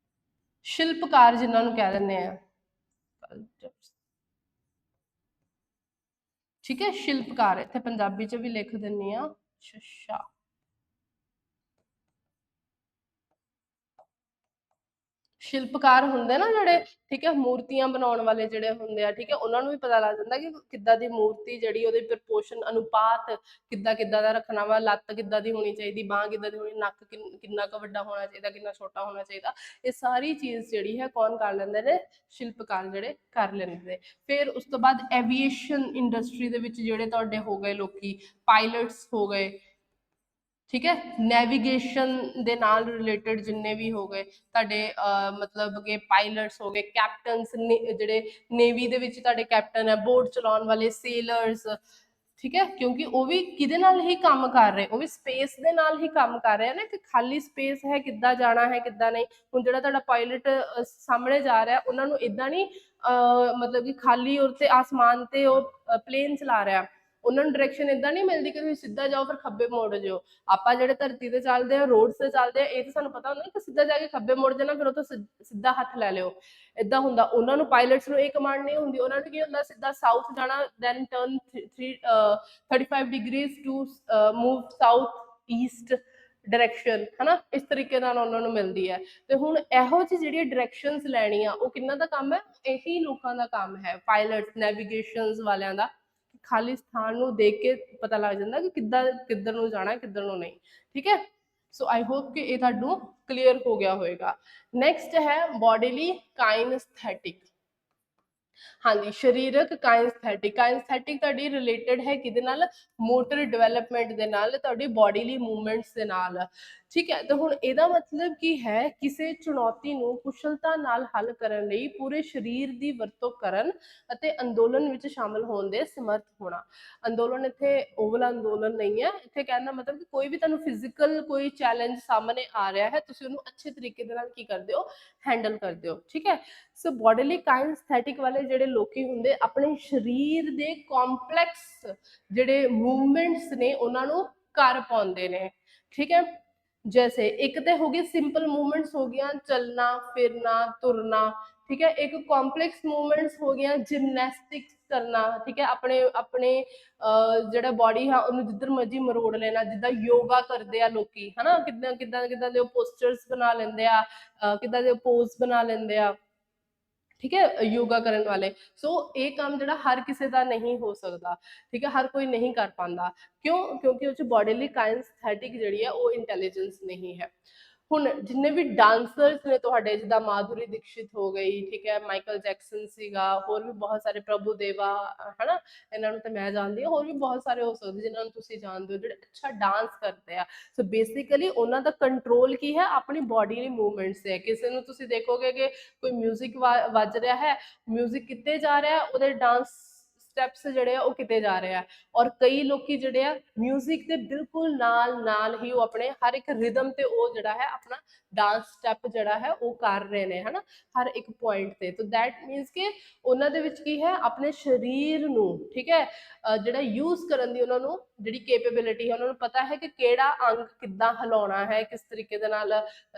ਸ਼ਿਲਪਕਾਰ ਜਿਨ੍ਹਾਂ ਨੂੰ ਕਹਿ ਦਿੰਦੇ ਆ। ਠੀਕ ਹੈ, ਸ਼ਿਲਪਕਾਰ ਇੱਥੇ ਪੰਜਾਬੀ ਚ ਵੀ ਲਿਖ ਦਿੰਨੀ ਆ, ਸ਼ਸ਼ਾ। ਸ਼ਿਲਪਕਾਰ ਹੁੰਦੇ ਨਾ ਜਿਹੜੇ, ਠੀਕ ਹੈ, ਮੂਰਤੀਆਂ ਬਣਾਉਣ ਵਾਲੇ ਜਿਹੜੇ ਹੁੰਦੇ ਆ। ਠੀਕ ਹੈ, ਉਹਨਾਂ ਨੂੰ ਵੀ ਪਤਾ ਲੱਗ ਜਾਂਦਾ ਕਿ ਕਿੱਦਾਂ ਦੀ ਮੂਰਤੀ ਜਿਹੜੀ ਉਹਦੇ ਪ੍ਰਪੋਰਸ਼ਨ, ਅਨੁਪਾਤ ਕਿੱਦਾਂ ਦਾ ਰੱਖਣਾ ਵਾ, ਲੱਤ ਕਿੱਦਾਂ ਦੀ ਹੋਣੀ ਚਾਹੀਦੀ, ਬਾਂਹ ਕਿੱਦਾਂ ਦੀ ਹੋਣੀ, ਨੱਕ ਕਿੰਨਾ ਕੁ ਵੱਡਾ ਹੋਣਾ ਚਾਹੀਦਾ, ਕਿੰਨਾ ਛੋਟਾ ਹੋਣਾ ਚਾਹੀਦਾ। ਇਹ ਸਾਰੀ ਚੀਜ਼ ਜਿਹੜੀ ਹੈ ਕੌਣ ਕਰ ਲੈਂਦੇ ਨੇ? ਸ਼ਿਲਪਕਾਰ ਜਿਹੜੇ ਕਰ ਲੈਂਦੇ ਨੇ। ਫਿਰ ਉਸ ਤੋਂ ਬਾਅਦ ਐਵੀਏਸ਼ਨ ਇੰਡਸਟਰੀ ਦੇ ਵਿੱਚ ਜਿਹੜੇ ਤੁਹਾਡੇ ਹੋ ਗਏ ਲੋਕੀ, ਪਾਇਲਟਸ ਹੋ ਗਏ। ਠੀਕ ਹੈ, ਨੈਵੀਗੇਸ਼ਨ ਦੇ ਨਾਲ ਰਿਲੇਟਡ ਜਿੰਨੇ ਵੀ ਹੋ ਗਏ ਤੁਹਾਡੇ, ਮਤਲਬ ਕਿ ਪਾਇਲਟਸ ਹੋ ਗਏ, ਕੈਪਟਨਸ, ਜਿਹੜੇ ਨੇਵੀ ਦੇ ਵਿੱਚ ਤੁਹਾਡੇ ਕੈਪਟਨ ਹੈ, ਬੋਟ ਚਲਾਉਣ ਵਾਲੇ ਸੇਲਰਸ। ਠੀਕ ਹੈ, ਕਿਉਂਕਿ ਉਹ ਵੀ ਕਿਹਦੇ ਨਾਲ ਹੀ ਕੰਮ ਕਰ ਰਹੇ? ਉਹ ਵੀ ਸਪੇਸ ਦੇ ਨਾਲ ਹੀ ਕੰਮ ਕਰ ਰਹੇ ਨੇ, ਕਿ ਖਾਲੀ ਸਪੇਸ ਹੈ, ਕਿੱਦਾਂ ਜਾਣਾ ਹੈ, ਕਿੱਦਾਂ ਨਹੀਂ। ਹੁਣ ਜਿਹੜਾ ਤੁਹਾਡਾ ਪਾਇਲਟ ਸਾਹਮਣੇ ਜਾ ਰਿਹਾ, ਉਹਨਾਂ ਨੂੰ ਇਦਾਂ ਨਹੀਂ ਮਤਲਬ ਕਿ ਖਾਲੀ ਉੱਤੇ ਆਸਮਾਨ ਤੇ ਉਹ ਪਲੇਨ ਚਲਾ ਰਿਹਾ, ਉਹਨਾਂ ਨੂੰ ਡਾਇਰੈਕਸ਼ਨ ਇਦਾਂ ਨਹੀਂ ਮਿਲਦੀ ਕਿ ਤੁਸੀਂ ਸਿੱਧਾ ਜਾਓ ਫਿਰ ਖੱਬੇ ਮੁੜ ਜਾਓ। ਆਪਾਂ ਜਿਹੜੇ ਧਰਤੀ ਤੇ ਚੱਲਦੇ ਆ, ਰੋਡ ਤੇ ਚੱਲਦੇ ਆ, ਇਹ ਤਾਂ ਸਾਨੂੰ ਪਤਾ ਹੁੰਦਾ ਕਿ ਸਿੱਧਾ ਜਾ ਕੇ ਖੱਬੇ ਮੁੜ ਜਾਣਾ, ਫਿਰ ਉੱਥੋਂ ਸਿੱਧਾ ਹੱਥ ਲੈ ਲਿਓ, ਇਦਾਂ ਹੁੰਦਾ। ਉਹਨਾਂ ਨੂੰ ਪਾਇਲਟਸ ਨੂੰ ਇਹ ਕਮਾਂਡ ਨਹੀਂ ਹੁੰਦੀ, ਉਹਨਾਂ ਨੂੰ ਕੀ ਹੁੰਦਾ? ਸਿੱਧਾ ਸਾਊਥ ਜਾਣਾ, then turn 35 degrees to move south east direction, ਹਨਾ, ਇਸ ਤਰੀਕੇ ਨਾਲ ਉਹਨਾਂ ਨੂੰ ਮਿਲਦੀ ਹੈ। ਤੇ ਹੁਣ ਇਹੋ ਜਿਹੀ ਜਿਹੜੀਆਂ ਡਾਇਰੈਕਸ਼ਨਸ ਲੈਣੀਆਂ, ਉਹ ਕਿੰਨਾ ਦਾ ਕੰਮ ਹੈ? ਇਹੀ ਲੋਕਾਂ ਦਾ ਕੰਮ ਹੈ, ਪਾਇਲਟਸ, ਨੈਵੀਗੇਸ਼ਨਸ ਵਾਲਿਆਂ ਦਾ। ਖਾਲੀ ਸਥਾਨ ਨੂੰ ਦੇਖ ਕੇ ਪਤਾ ਲੱਗ ਜਾਂਦਾ ਕਿ ਕਿੱਧਰ ਨੂੰ ਜਾਣਾ, ਕਿੱਧਰ ਨੂੰ ਨਹੀਂ। ਠੀਕ ਹੈ, ਸੋ ਆਈ ਹੋਪ ਕਿ ਇਹ ਤੁਹਾਨੂੰ ਕਲੀਅਰ ਹੋ ਗਿਆ ਹੋਵੇਗਾ। ਨੈਕਸਟ ਹੈ ਬੋਡੀਲੀ ਕਾਈਨਸਥੈਟਿਕ। हाँ जी, ਸਰੀਰਕ ਕਾਇਨਸਥੈਟਿਕ ਕਾਇਨਸਥੈਟਿਕ ਤੁਹਾਡੀ ਰਿਲੇਟਡ ਹੈ ਕਿਹਦੇ ਨਾਲ, ਮੋਟਰ ਡਿਵੈਲਪਮੈਂਟ ਦੇ ਨਾਲ, ਤੁਹਾਡੀ ਬੋਡੀਲੀ ਮੂਵਮੈਂਟਸ ਦੇ ਨਾਲ। ਠੀਕ ਹੈ, ਤਾਂ ਹੁਣ ਇਹਦਾ ਮਤਲਬ ਕੀ ਹੈ, ਕਿਸੇ ਚੁਣੌਤੀ ਨੂੰ ਕੁਸ਼ਲਤਾ ਨਾਲ ਹੱਲ ਕਰਨ ਲਈ ਪੂਰੇ ਸਰੀਰ ਦੀ ਵਰਤੋਂ ਕਰਨ ਅਤੇ ਅੰਦੋਲਨ ਵਿੱਚ ਸ਼ਾਮਲ ਹੋਣ ਦੇ ਸਮਰਥ ਹੋਣਾ। ਅੰਦੋਲਨ ਇੱਥੇ ਉਹ ਵਾਲਾ ਅੰਦੋਲਨ ਨਹੀਂ ਹੈ, ਇੱਥੇ ਕਹਿਣ ਦਾ ਮਤਲਬ ਕਿ ਕੋਈ ਵੀ ਤੁਹਾਨੂੰ ਫਿਜ਼ੀਕਲ ਕੋਈ ਚੈਲੰਜ ਸਾਹਮਣੇ ਆ ਰਿਹਾ ਹੈ, ਤੁਸੀਂ ਉਹਨੂੰ ਅੱਛੇ ਤਰੀਕੇ ਦੇ ਨਾਲ ਕੀ ਕਰਦੇ ਹੋ, ਹੈਂਡਲ ਕਰਦੇ ਹੋ। ਠੀਕ ਹੈ, ਸੋ ਬੋਡੀਲੀ ਕਾਇਨਸਥੈਟਿਕ ਵਾਲੇ ਜਿਹੜੇ ਲੋਕੀ ਹੁੰਦੇ ਆਪਣੇ ਸਰੀਰ ਦੇ ਕੰਪਲੈਕਸ ਜਿਹੜੇ ਮੂਵਮੈਂਟਸ ਨੇ ਉਹਨਾਂ ਨੂੰ ਕਰ ਪਾਉਂਦੇ ਨੇ। ਠੀਕ ਹੈ, जैसे एक तो होगी सिंपल मूवमेंट्स हो गया, चलना फिरना तुरना। ठीक है, एक कॉम्प्लेक्स मूवमेंट्स हो गया, जिमनैस्टिक्स करना। ठीक है, अपने अपने ਜਿਹੜਾ ਬੋਡੀ ਹੈ ਉਹਨੂੰ ਜਿੱਧਰ ਮਰਜੀ ਮਰੋੜ ਲੈਣਾ, ਜਿੱਦਾਂ ਯੋਗਾ ਕਰਦੇ ਆ ਲੋਕੀ ਹਨਾ, ਕਿੱਦਾਂ ਕਿੱਦਾਂ ਕਿੱਦਾਂ ਦੇ ਪੋਸਚਰਸ ਬਣਾ ਲੈਂਦੇ ਆ, ਕਿੱਦਾਂ ਦੇ ਪੋਜ਼ ਬਣਾ ਲੈਂਦੇ ਆ। ठीक है, योगा करने वाले। सो ये काम जो हर किसी का नहीं हो सकता। ठीक है, हर कोई नहीं कर पाता। क्यों? क्योंकि उस बॉडीली काइनस्थैटिक जी है वो इंटैलीजेंस नहीं है। ਹੁਣ ਜਿੰਨੇ ਵੀ ਡਾਂਸਰਸ ਨੇ ਤੁਹਾਡੇ, ਜਿੱਦਾਂ ਮਾਧੁਰੀ ਦੀਕਸ਼ਿਤ ਹੋ ਗਈ, ਠੀਕ ਹੈ, ਮਾਈਕਲ ਜੈਕਸਨ ਸੀਗਾ, ਹੋਰ ਵੀ ਬਹੁਤ ਸਾਰੇ, ਪ੍ਰਭੂ ਦੇਵਾ ਹਨਾ, ਇਹਨਾਂ ਨੂੰ ਤਾਂ ਮੈਂ ਜਾਣਦੀ ਹਾਂ, ਹੋਰ ਵੀ ਬਹੁਤ ਸਾਰੇ ਹੋ ਸਕਦੇ ਜਿਨ੍ਹਾਂ ਨੂੰ ਤੁਸੀਂ ਜਾਣਦੇ ਹੋ ਜਿਹੜੇ ਅੱਛਾ ਡਾਂਸ ਕਰਦੇ ਆ। ਸੋ ਬੇਸਿਕਲੀ ਉਹਨਾਂ ਦਾ ਕੰਟਰੋਲ ਕੀ ਹੈ, ਆਪਣੀ ਬੋਡੀ ਦੀ ਮੂਵਮੈਂਟਸ ਹੈ। ਕਿਸੇ ਨੂੰ ਤੁਸੀਂ ਦੇਖੋਗੇ ਕਿ ਕੋਈ ਮਿਊਜ਼ਿਕ ਵੱਜ ਰਿਹਾ ਹੈ, ਮਿਊਜ਼ਿਕ ਕਿੱਥੇ ਜਾ ਰਿਹਾ ਹੈ, ਉਹਦੇ ਡਾਂਸ ਸਟੈਪਸ ਜਿਹੜੇ ਆ ਉਹ ਕਿਤੇ ਜਾ ਰਹੇ ਆ। ਔਰ ਕਈ ਲੋਕੀ ਜਿਹੜੇ ਆ ਮਿਊਜ਼ਿਕ ਦੇ ਬਿਲਕੁਲ ਨਾਲ ਹੀ ਉਹ ਆਪਣੇ ਹਰ ਇੱਕ ਰਿਦਮ ਤੇ ਉਹ ਜਿਹੜਾ ਹੈ ਆਪਣਾ ਡਾਂਸ ਸਟੈਪ ਜਿਹੜਾ ਹੈ ਉਹ ਕਰ ਰਹੇ ਨੇ ਹਨਾ, ਹਰ ਇੱਕ ਪੁਆਇੰਟ ਤੇ। ਤਾਂ ਦੈਟ ਮੀਨਸ ਕਿ ਉਹਨਾਂ ਦੇ ਵਿੱਚ ਕੀ ਹੈ, ਆਪਣੇ ਸਰੀਰ ਨੂੰ ਠੀਕ ਹੈ ਜਿਹੜਾ ਯੂਜ਼ ਕਰਨ ਦੀ ਉਹਨਾਂ ਨੂੰ ਜਿਹੜੀ ਕੈਪੇਬਿਲਿਟੀ ਹੈ, ਉਹਨਾਂ ਨੂੰ ਪਤਾ ਹੈ ਕਿ ਕਿਹੜਾ ਅੰਗ ਕਿੱਦਾਂ ਹਿਲਾਉਣਾ ਹੈ, ਕਿਸ ਤਰੀਕੇ ਦੇ ਨਾਲ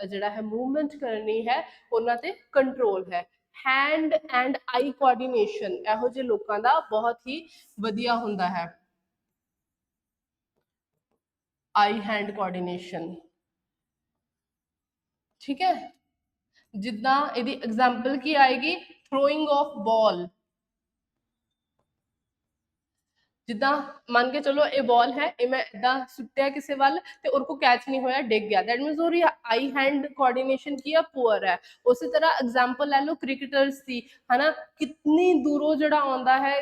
ਜਿਹੜਾ ਹੈ ਮੂਵਮੈਂਟ ਕਰਨੀ ਹੈ, ਉਹਨਾਂ ਤੇ ਕੰਟਰੋਲ ਹੈ। हैंड एंड आई कोऑर्डिनेशन ਇਹੋ ਜਿਹੇ ਲੋਕਾਂ ਦਾ ਬਹੁਤ ਹੀ ਵਧੀਆ ਹੁੰਦਾ ਹੈ। आई हैंड कोऑर्डिनेशन। ठीक है, जिद्दां ਇਹਦੀ एग्जांपल की आएगी, थ्रोइंग ऑफ बॉल। जिद्दां मान के चलो ये बॉल है, ये मैं इदा सुट्टिया किसी वाल ते और को कैच नहीं होया, डिग गया, दैट मीनस और आई हैंड कोऑर्डिनेशन की पुअर है। उसी तरह एग्जांपल ले लो क्रिकेटर्स की है ना, कितनी दूरों जड़ा आंदा है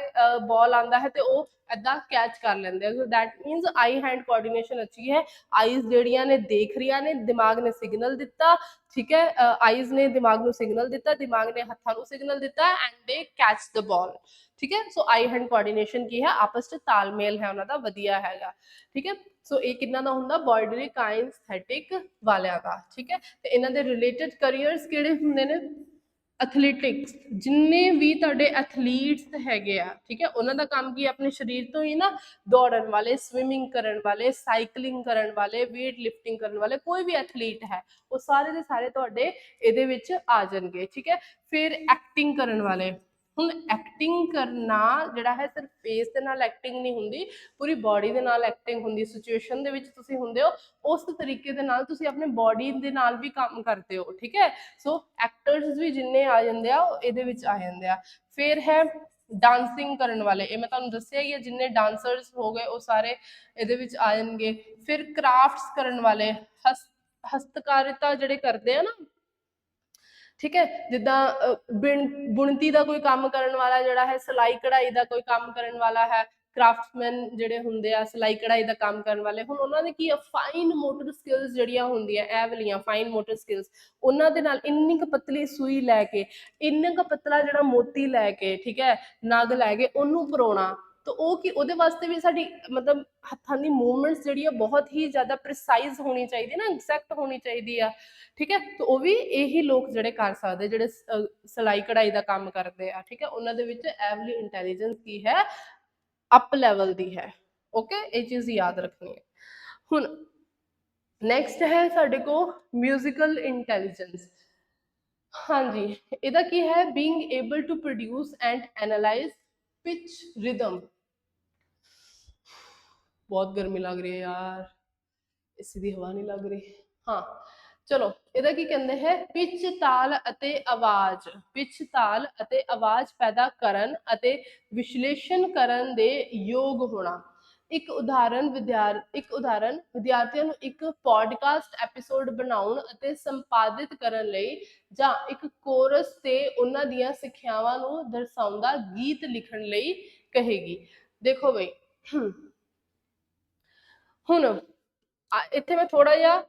बॉल आंदा है ते वो इदा कैच कर लेंदे हैं। So that मीनस I hand coordination अच्छी है। आईज जड़ियां ने देख रही ने, दिमाग ने सिग्नल दिता। ठीक है, आईज ने दिमाग को सिग्नल दिता, दिमाग ने हत्थां को सिग्नल दिता and they catch the ball. ठीक है, सो आई हैंड कोऑर्डिनेशन की है, आपस में तालमेल है उन्होंने वधिया हैगा। ठीक है, सो ये किन्ना दा हुंदा, बॉडीली काइनस्थैटिक वालियां दा। ठीक है, ते इन्हां दे रिलेटेड करियर्स किहड़े हुंदे ने, एथलैटिक्स, जिन्ने भी तुहाडे एथलीट्स हैगे आ, ठीक है, उन्हां दा काम की अपने शरीर तो ही ना दौड़न वाले, स्विमिंग करन वाले, साइकलिंग करन वाले, वेट लिफ्टिंग करन वाले, कोई भी एथलीट है वो सारे दे सारे तुहाडे इहदे विच आ जाणगे। ठीक है, फिर एक्टिंग करन वाले, ਹੁਣ ਐਕਟਿੰਗ ਕਰਨਾ ਜਿਹੜਾ ਹੈ ਸਿਰਫ ਫੇਸ ਦੇ ਨਾਲ ਐਕਟਿੰਗ ਨਹੀਂ ਹੁੰਦੀ, ਪੂਰੀ ਬਾਡੀ ਦੇ ਨਾਲ ਐਕਟਿੰਗ ਹੁੰਦੀ। ਸਿਚੁਏਸ਼ਨ ਦੇ ਵਿੱਚ ਤੁਸੀਂ ਹੁੰਦੇ ਹੋ, ਉਸ ਤਰੀਕੇ ਦੇ ਨਾਲ ਤੁਸੀਂ ਆਪਣੇ ਬਾਡੀ ਦੇ ਨਾਲ ਵੀ ਕੰਮ ਕਰਦੇ ਹੋ। ਠੀਕ ਹੈ, ਸੋ ਐਕਟਰਸ ਵੀ ਜਿੰਨੇ ਆ ਜਾਂਦੇ ਆ ਇਹਦੇ ਵਿੱਚ ਆ ਜਾਂਦੇ ਆ। ਫਿਰ ਹੈ डांसिंग करने वाले, ये मैं तुहानू दस्सिया ही है, जिन्ने डांसर्स हो गए वो सारे ਇਹਦੇ ਵਿੱਚ आ जाएंगे। फिर क्राफ्ट्स करने वाले, हस्तकारिता ਜਿਹੜੇ ਕਰਦੇ ਆ ना, ठीक है, जिदा बुणती का कोई काम करने वाला जड़ा है, सिलाई कढ़ाई का कोई काम करने वाला है, क्राफ्ट्समैन जिहड़े हुंदे आ सिलाई कढ़ाई का काम करने वाले, हुण उन्हां दे की फाइन मोटर स्किल्स जिहड़ियां हुंदियां, ए वालियां फाइन मोटर स्किल्स, उन्हां दे नाल इन्नी क पतली सूई लैके, इन्ना क पतला जिहड़ा मोती लैके, ठीक है, नग लैके ओनू परोना, तो वो कि ਉਹਦੇ ਵਾਸਤੇ ਵੀ ਸਾਡੀ मतलब ਹੱਥਾਂ ਦੀ मूवमेंट्स ਜਿਹੜੀ ਆ बहुत ही ज़्यादा प्रिसाइज होनी चाहिए ना, एग्जैक्ट होनी चाहिए आ। ठीक है, तो वो भी यही लोग ਜਿਹੜੇ ਕਰ ਸਕਦੇ, ਜਿਹੜੇ ਸਿਲਾਈ ਕਢਾਈ ਦਾ ਕੰਮ ਕਰਦੇ ਆ। ਠੀਕ ਹੈ, ਉਹਨਾਂ ਦੇ ਵਿੱਚ ਐਵਲੀ ਇੰਟੈਲੀਜੈਂਸ ਕੀ ਹੈ, ਅਪ ਲੈਵਲ ਦੀ ਹੈ। ਓਕੇ, ਇਹ ਚੀਜ਼ ਯਾਦ ਰੱਖਣੀ ਹੈ। ਹੁਣ ਨੈਕਸਟ ਹੈ ਸਾਡੇ ਕੋਲ ਮਿਊਜ਼ੀਕਲ ਇੰਟੈਲੀਜੈਂਸ। हाँ जी, ਇਹਦਾ ਕੀ ਹੈ, being able to produce and analyze pitch rhythm। बहुत गर्मी लग रही है यार, एसी दी हवा नहीं लग रही। हाँ चलो, ਇਹਦਾ ਕੀ ਕਹਿੰਦੇ ਹੈ, ਪਿਚ ਤਾਲ ਅਤੇ ਆਵਾਜ਼, ਪਿਚ ਤਾਲ ਅਤੇ ਆਵਾਜ਼ ਪੈਦਾ ਕਰਨ ਅਤੇ ਵਿਸ਼ਲੇਸ਼ਣ ਕਰਨ ਦੇ ਯੋਗ ਹੋਣਾ। ਇੱਕ ਉਦਾਹਰਨ ਵਿਦਿਆਰਥੀਆਂ ਨੂੰ ਇੱਕ ਪੋਡਕਾਸਟ ਐਪੀਸੋਡ ਬਣਾਉਣ ਅਤੇ ਸੰਪਾਦਿਤ ਕਰਨ ਲਈ ਜਾਂ ਇੱਕ ਕੋਰਸ ਤੇ ਉਹਨਾਂ ਦੀਆਂ ਸਿੱਖਿਆਵਾਂ ਨੂੰ ਦਰਸਾਉਂਦਾ ਗੀਤ ਲਿਖਣ ਲਈ ਕਹੇਗੀ। ਦੇਖੋ ਬਈ ਹੁਣ ਇੱਥੇ ਮੈਂ ਥੋੜਾ ਜਿਹਾ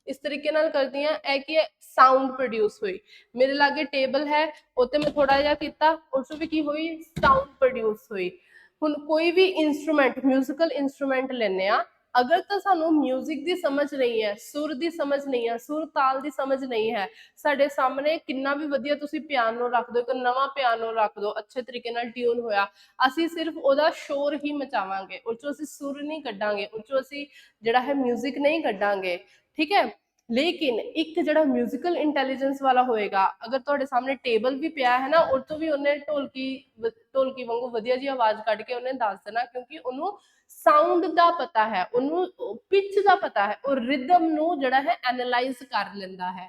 इस तरीके नाल करती हैं है कि साउंड प्रोड्यूस हुई मेरे लागे टेबल है उत्ते मैं थोड़ा जिहा कीता उस भी की हुई साउंड प्रोड्यूस हुई। हुण कोई भी इंस्ट्रूमेंट म्यूजिकल इंस्ट्रूमेंट लेने आ अगर तो सानू म्यूजिक की समझ नहीं है सुर की समझ नहीं है सुर ताल की समझ नहीं है साडे सामने किन्ना भी वधिया तुसी पियानो रख दो एक नवा पियानो रख दो अच्छे तरीके नाल ट्यून होया असी सिर्फ ओदा शोर ही मचावांगे उस चों असी सुर नहीं कड्डांगे उस चों असी जिहड़ा है म्यूजिक नहीं कड्डांगे ठीक है। लेकिन एक जड़ा म्यूजिकल इंटैलीजेंस वाला होएगा अगर तुहाडे सामने टेबल भी पिया है ना उस तो भी उन्हें ढोलकी वांगू वधिया जी आवाज कढ के उन्हें दस देना क्योंकि उन्होंने साउंड दा पता है उन्होंने पिच दा पता है और रिदम नू जड़ा है एनालाइज कर लेंदा है।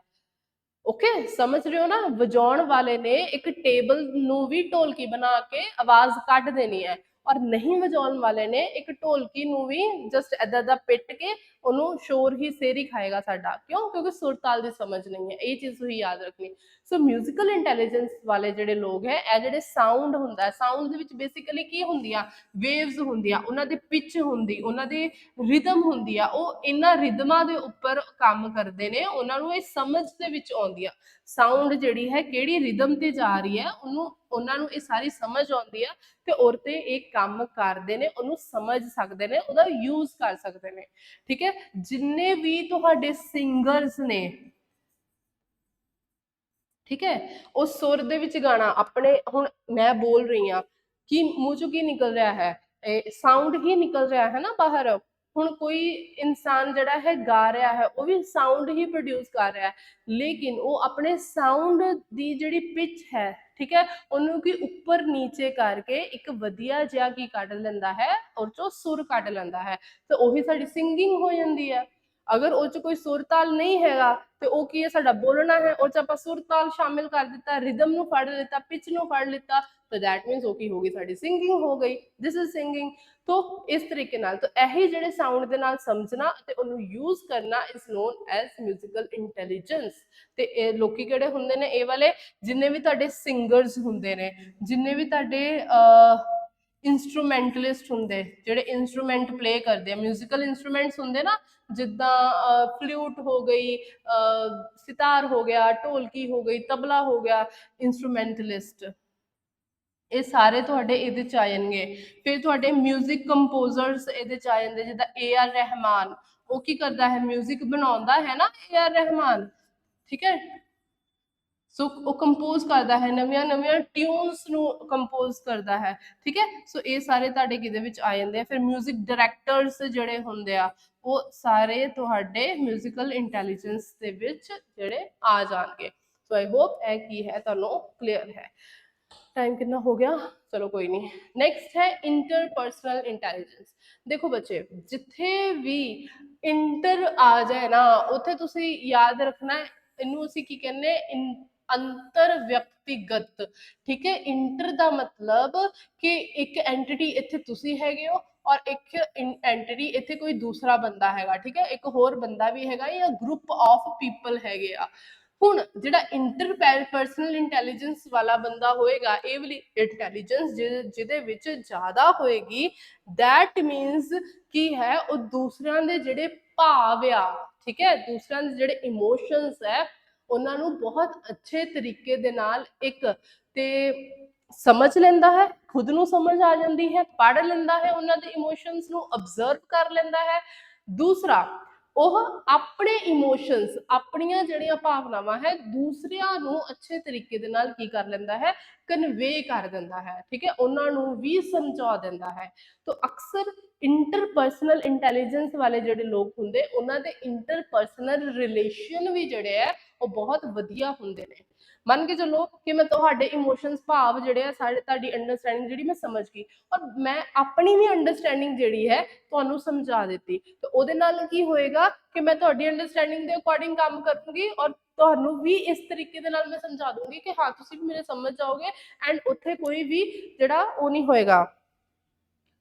ओके समझ रहे हो ना वजाउण वाले ने एक टेबल नू भी ढोलकी बना के आवाज कढ देनी है और नहीं वजाउण वाले ने एक ढोलकी नू भी जस्ट इदा दा पिट के उन्होंने शोर ही सिर ही खाएगा साडा क्यों क्योंकि सुर ताल की समझ नहीं है ये चीज़ तुसीं याद रखनी। सो म्यूजिकल इंटैलीजेंस वाले जिहड़े लोग है ए जिहड़े साउंड हुंदा है साउंड दे विच बेसिकली की हुंदियां वेव्स हुंदियां उन्हां दी पिच हुंदी उन्हां दी रिदम हुंदी आ ओह इन्हां रिदमां दे उपर काम करदे ने उन्हां नूं इह समझ दे विच आउंदी आ साउंड जिहड़ी है किहड़ी रिदम ते जा रही है उन्हां नूं इह सारी समझ आउंदी आ ते उहर ते एक काम करदे ने उहनूं समझ सकदे ने उहदा यूज कर सकदे ने ठीक है। जिन्ने भी तुहाडे सिंगर्स ने ठीक है वो सुर दे विच गाना अपने हुण मैं बोल रही हाँ कि मूँह चों की निकल रहा है साउंड ही निकल रहा है ना बाहर हुण कोई इंसान जड़ा है गा रहा है वो भी साउंड ही प्रोड्यूस कर रहा है लेकिन वो अपने साउंड दी जिहड़ी पिच है ठीक है उन्होंने की ऊपर नीचे करके एक वधिया जिहा की कढ लैंदा है और चो सुर कढ लैंदा है तो उही साडी सिंगिंग हो जाती है। अगर उस कोई सुर ताल नहीं हैगा तो वो की है साडा बोलना है उस आपां सुर ताल शामिल कर दिता रिदम नूं फड़ लिता पिच नूं फड़ लिता तो दैट मीनस वो की होगी साडी सिंगिंग हो गई दिस इज सिंगिंग। तो इस तरीके नाल तो यही जिहड़े साउंड दे नाल समझना ते उहनूं यूज करना is known as musical intelligence ते ए लोकी किहड़े हुंदे ने ए वाले जिन्ने भी तुहाडे सिंगर्स हुंदे ने जिन्ने भी तुहाडे इंस्ट्रूमेंटलिस्ट हुंदे जिहड़े इंस्ट्रूमेंट प्ले करदे म्यूजिकल इंस्ट्रूमेंट्स हुंदे ना जिद्दां फ्लूट हो गई सितार हो गया ढोलकी हो गई तबला हो गया इंस्ट्रूमेंटलिस्ट ये सारे तुहाडे इहदे च आ जाणगे। फिर तुहाडे म्यूजिक कंपोजर्स इहदे च आ जांदे जिद्दां ए आर रहमान वो की करदा है म्यूजिक बनाउंदा है ना ए आर रहमान ठीक है सो वो कंपोज करता है नवियां नवियां ट्यून्स नू कंपोज करता है ठीक है। सो ये सारे तुहाडे किहदे विच आ जांदे फिर म्यूजिक डायरैक्टर्स जिहड़े हुंदे आ वो सारे तुहाडे म्यूजिकल इंटैलीजेंस दे विच जिहड़े आ जाणगे। सो आई होप ए की है तुहानूं क्लीयर है। टाइम कितना हो गया चलो कोई नहीं। नेक्स्ट है इंटरपर्सनल इंटैलीजेंस। देखो बच्चे जिथे भी इंटर आ जाए ना उत्थे तुसी याद रखना है इनू असी की कहने अंतर व्यक्तिगत ठीक है। इंटर का मतलब कि एक एंटिटी इत्थे तुसी हैगे हो और एक एंटिटी इत्थे कोई दूसरा बंदा हैगा ठीक है एक होर बंदा भी हैगा या ग्रुप ऑफ पीपल हैगे आ। हुण जिहड़ा इंटरपर्सनल इंटैलीजेंस वाला बंदा होएगा ये वाली इंटैलीजेंस जिहदे विच ज़्यादा होएगी दैट मीनस की है वो दूसरिਆਂ ਦੇ ਜਿਹੜੇ ਭਾਵ ਆ ठीक है दूसरिਆਂ ਦੇ ਜਿਹੜੇ इमोशंस है उन्होंने बहुत अच्छे तरीके दे नाल एक ते समझ लेंदा है खुद नूं समझ आ जाती है पढ़ लेंदा है उन्होंने दे इमोशंस नूं ऑब्जर्व कर लेंदा है। दूसरा ਉਹ ਆਪਣੇ ਇਮੋਸ਼ਨਸ ਆਪਣੀਆਂ ਜਿਹੜੀਆਂ ਭਾਵਨਾਵਾਂ ਹੈ ਦੂਸਰਿਆਂ ਨੂੰ ਅੱਛੇ ਤਰੀਕੇ ਦੇ ਨਾਲ ਕੀ ਕਰ ਲੈਂਦਾ ਹੈ ਕਨਵੇ ਕਰ ਦਿੰਦਾ ਹੈ ਠੀਕ ਹੈ ਉਹਨਾਂ ਨੂੰ ਵੀ ਸਮਝਾ ਦਿੰਦਾ ਹੈ। तो अक्सर इंटरपर्सनल इंटैलीजेंस वाले ਜਿਹੜੇ ਲੋਕ ਹੁੰਦੇ ਉਹਨਾਂ ਦੇ इंटरपर्सनल रिलेशन भी ਜਿਹੜੇ ਹੈ ਉਹ ਬਹੁਤ ਵਧੀਆ ਹੁੰਦੇ ਨੇ। ਮੰਨ ਕੇ ਚੱਲੋ ਕਿ ਮੈਂ ਤੁਹਾਡੇ ਇਮੋਸ਼ਨਸ ਭਾਵ ਜਿਹੜੇ ਆ ਸਾਡੇ ਤੁਹਾਡੀ ਅੰਡਰਸਟੈਂਡਿੰਗ ਜਿਹੜੀ ਮੈਂ ਸਮਝ ਗਈ ਔਰ ਮੈਂ ਆਪਣੀ ਵੀ ਅੰਡਰਸਟੈਂਡਿੰਗ ਜਿਹੜੀ ਹੈ ਤੁਹਾਨੂੰ ਸਮਝਾ ਦਿੱਤੀ ਤੇ ਉਹਦੇ ਨਾਲ ਕੀ ਹੋਏਗਾ ਕਿ ਮੈਂ ਤੁਹਾਡੀ ਅੰਡਰਸਟੈਂਡਿੰਗ ਦੇ ਅਕੋਰਡਿੰਗ ਕੰਮ ਕਰੂੰਗੀ ਔਰ ਤੁਹਾਨੂੰ ਵੀ ਇਸ ਤਰੀਕੇ ਦੇ ਨਾਲ ਮੈਂ ਸਮਝਾ ਦੂੰਗੀ ਕਿ ਹਾਂ ਤੁਸੀਂ ਵੀ ਮੇਰੇ ਸਮਝ ਜਾਓਗੇ ਐਂਡ ਉੱਥੇ ਕੋਈ ਵੀ ਜਿਹੜਾ ਉਹ ਨਹੀਂ ਹੋਏਗਾ